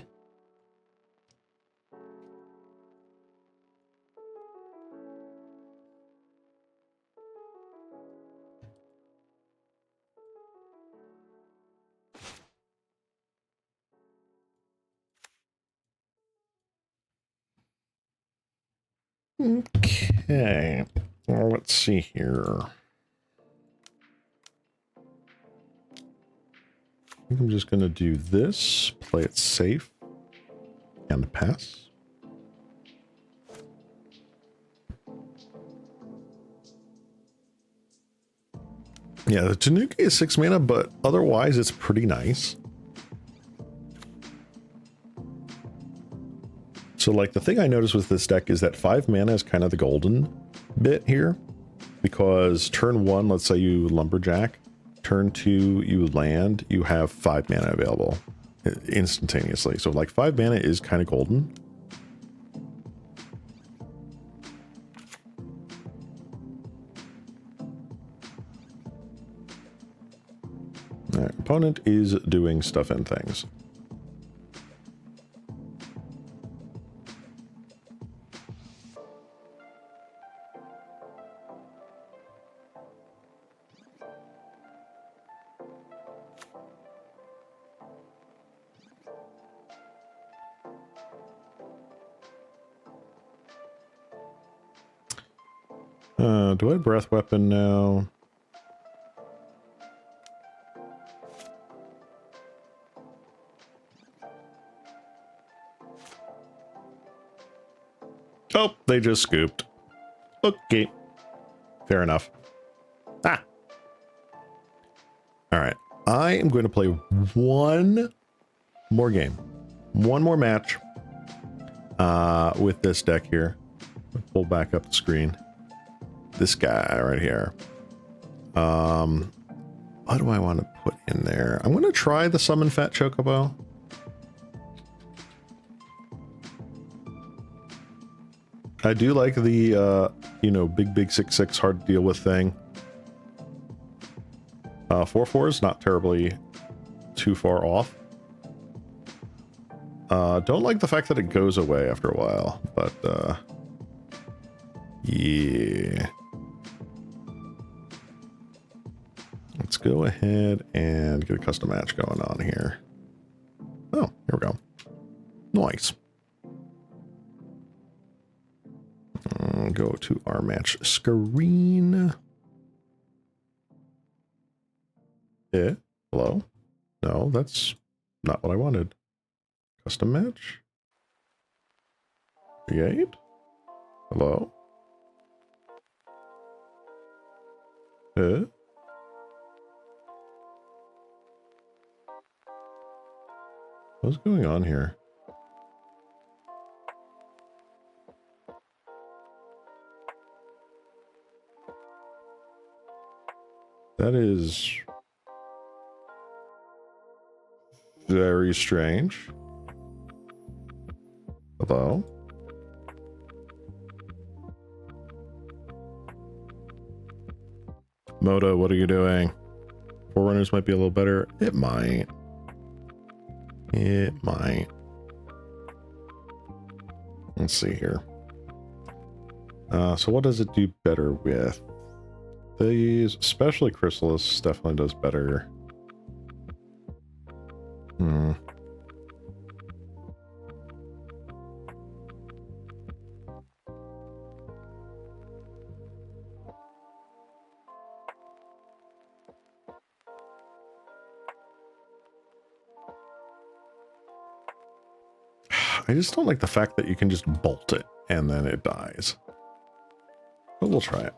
Okay. Well, let's see here. I think I'm just going to do this, play it safe, and pass. Yeah, the Tanuki is 6 mana, but otherwise it's pretty nice. So like the thing I noticed with this deck is that 5 mana is kind of the golden bit here, because turn 1, let's say you lumberjack, turn 2 you land, you have 5 mana available instantaneously. So like 5 mana is kind of golden. All right, opponent is doing stuff and things. Do I breath weapon now? Oh, they just scooped. Okay. Fair enough. Ah. All right. I am going to play one more game. One more match with this deck here. Pull back up the screen. This guy right here. What do I want to put in there? I'm going to try the Summon Fat Chocobo. I do like the, you know, big 6/6 hard to deal with thing. 4/4 is not terribly too far off. Don't like the fact that it goes away after a while, but yeah. Let's go ahead and get a custom match going on here. Oh, here we go. Nice. Go to our match screen. Yeah. Hello? No, that's not what I wanted. Custom match? Create? Hello? What's going on here? That is very strange. Hello? MODO, what are you doing? Forerunners might be a little better. It might. It might. Let's see here. So what does it do better with? These, especially Chrysalis, definitely does better. I just don't like the fact that you can just bolt it and then it dies. But we'll try it.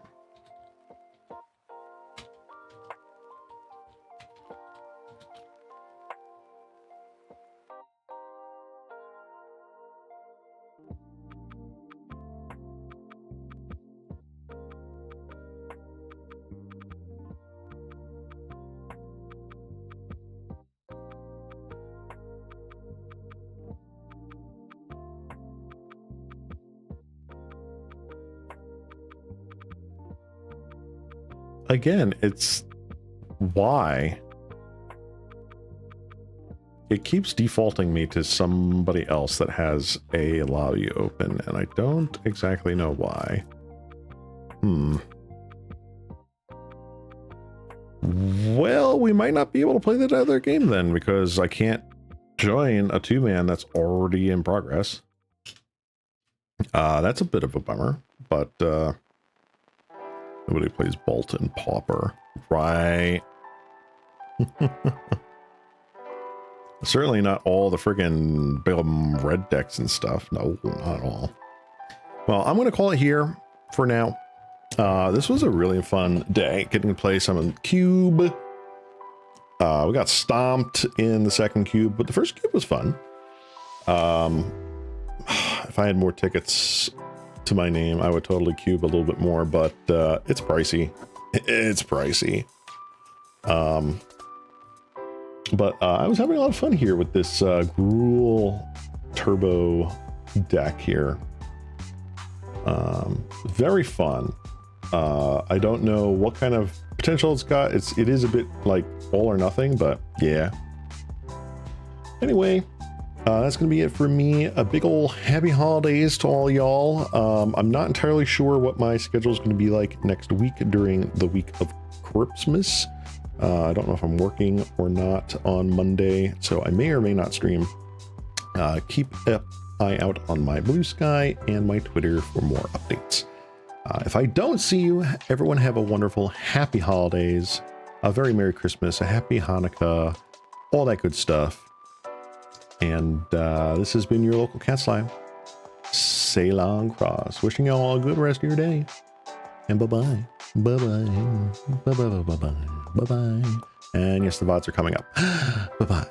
Again, it's why it keeps defaulting me to somebody else that has a lobby open, and I don't exactly know why. Well, we might not be able to play that other game then, because I can't join a 2-man that's already in progress. That's a bit of a bummer, but nobody plays Bolt and Pauper, right? Certainly not all the friggin' red decks and stuff. No, not at all. Well, I'm going to call it here for now. This was a really fun day, getting to play some Cube. We got stomped in the second Cube, but the first Cube was fun. If I had more tickets to my name, I would totally Cube a little bit more, but it's pricey. It's pricey. But I was having a lot of fun here with this Gruul Turbo deck here. Very fun. I don't know what kind of potential it's got. It is a bit like all or nothing, but yeah. Anyway, that's going to be it for me. A big ol' happy holidays to all y'all. I'm not entirely sure what my schedule is going to be like next week during the week of Christmas. I don't know if I'm working or not on Monday, so I may or may not stream. Keep an eye out on my Blue Sky and my Twitter for more updates. If I don't see you, everyone have a wonderful, happy holidays, a very Merry Christmas, a happy Hanukkah, all that good stuff. And this has been your local cat slime, Ceylon Cross. Wishing you all a good rest of your day. And bye-bye. Bye-bye. Bye-bye. Bye-bye. Bye-bye. And yes, the VODs are coming up. Bye-bye.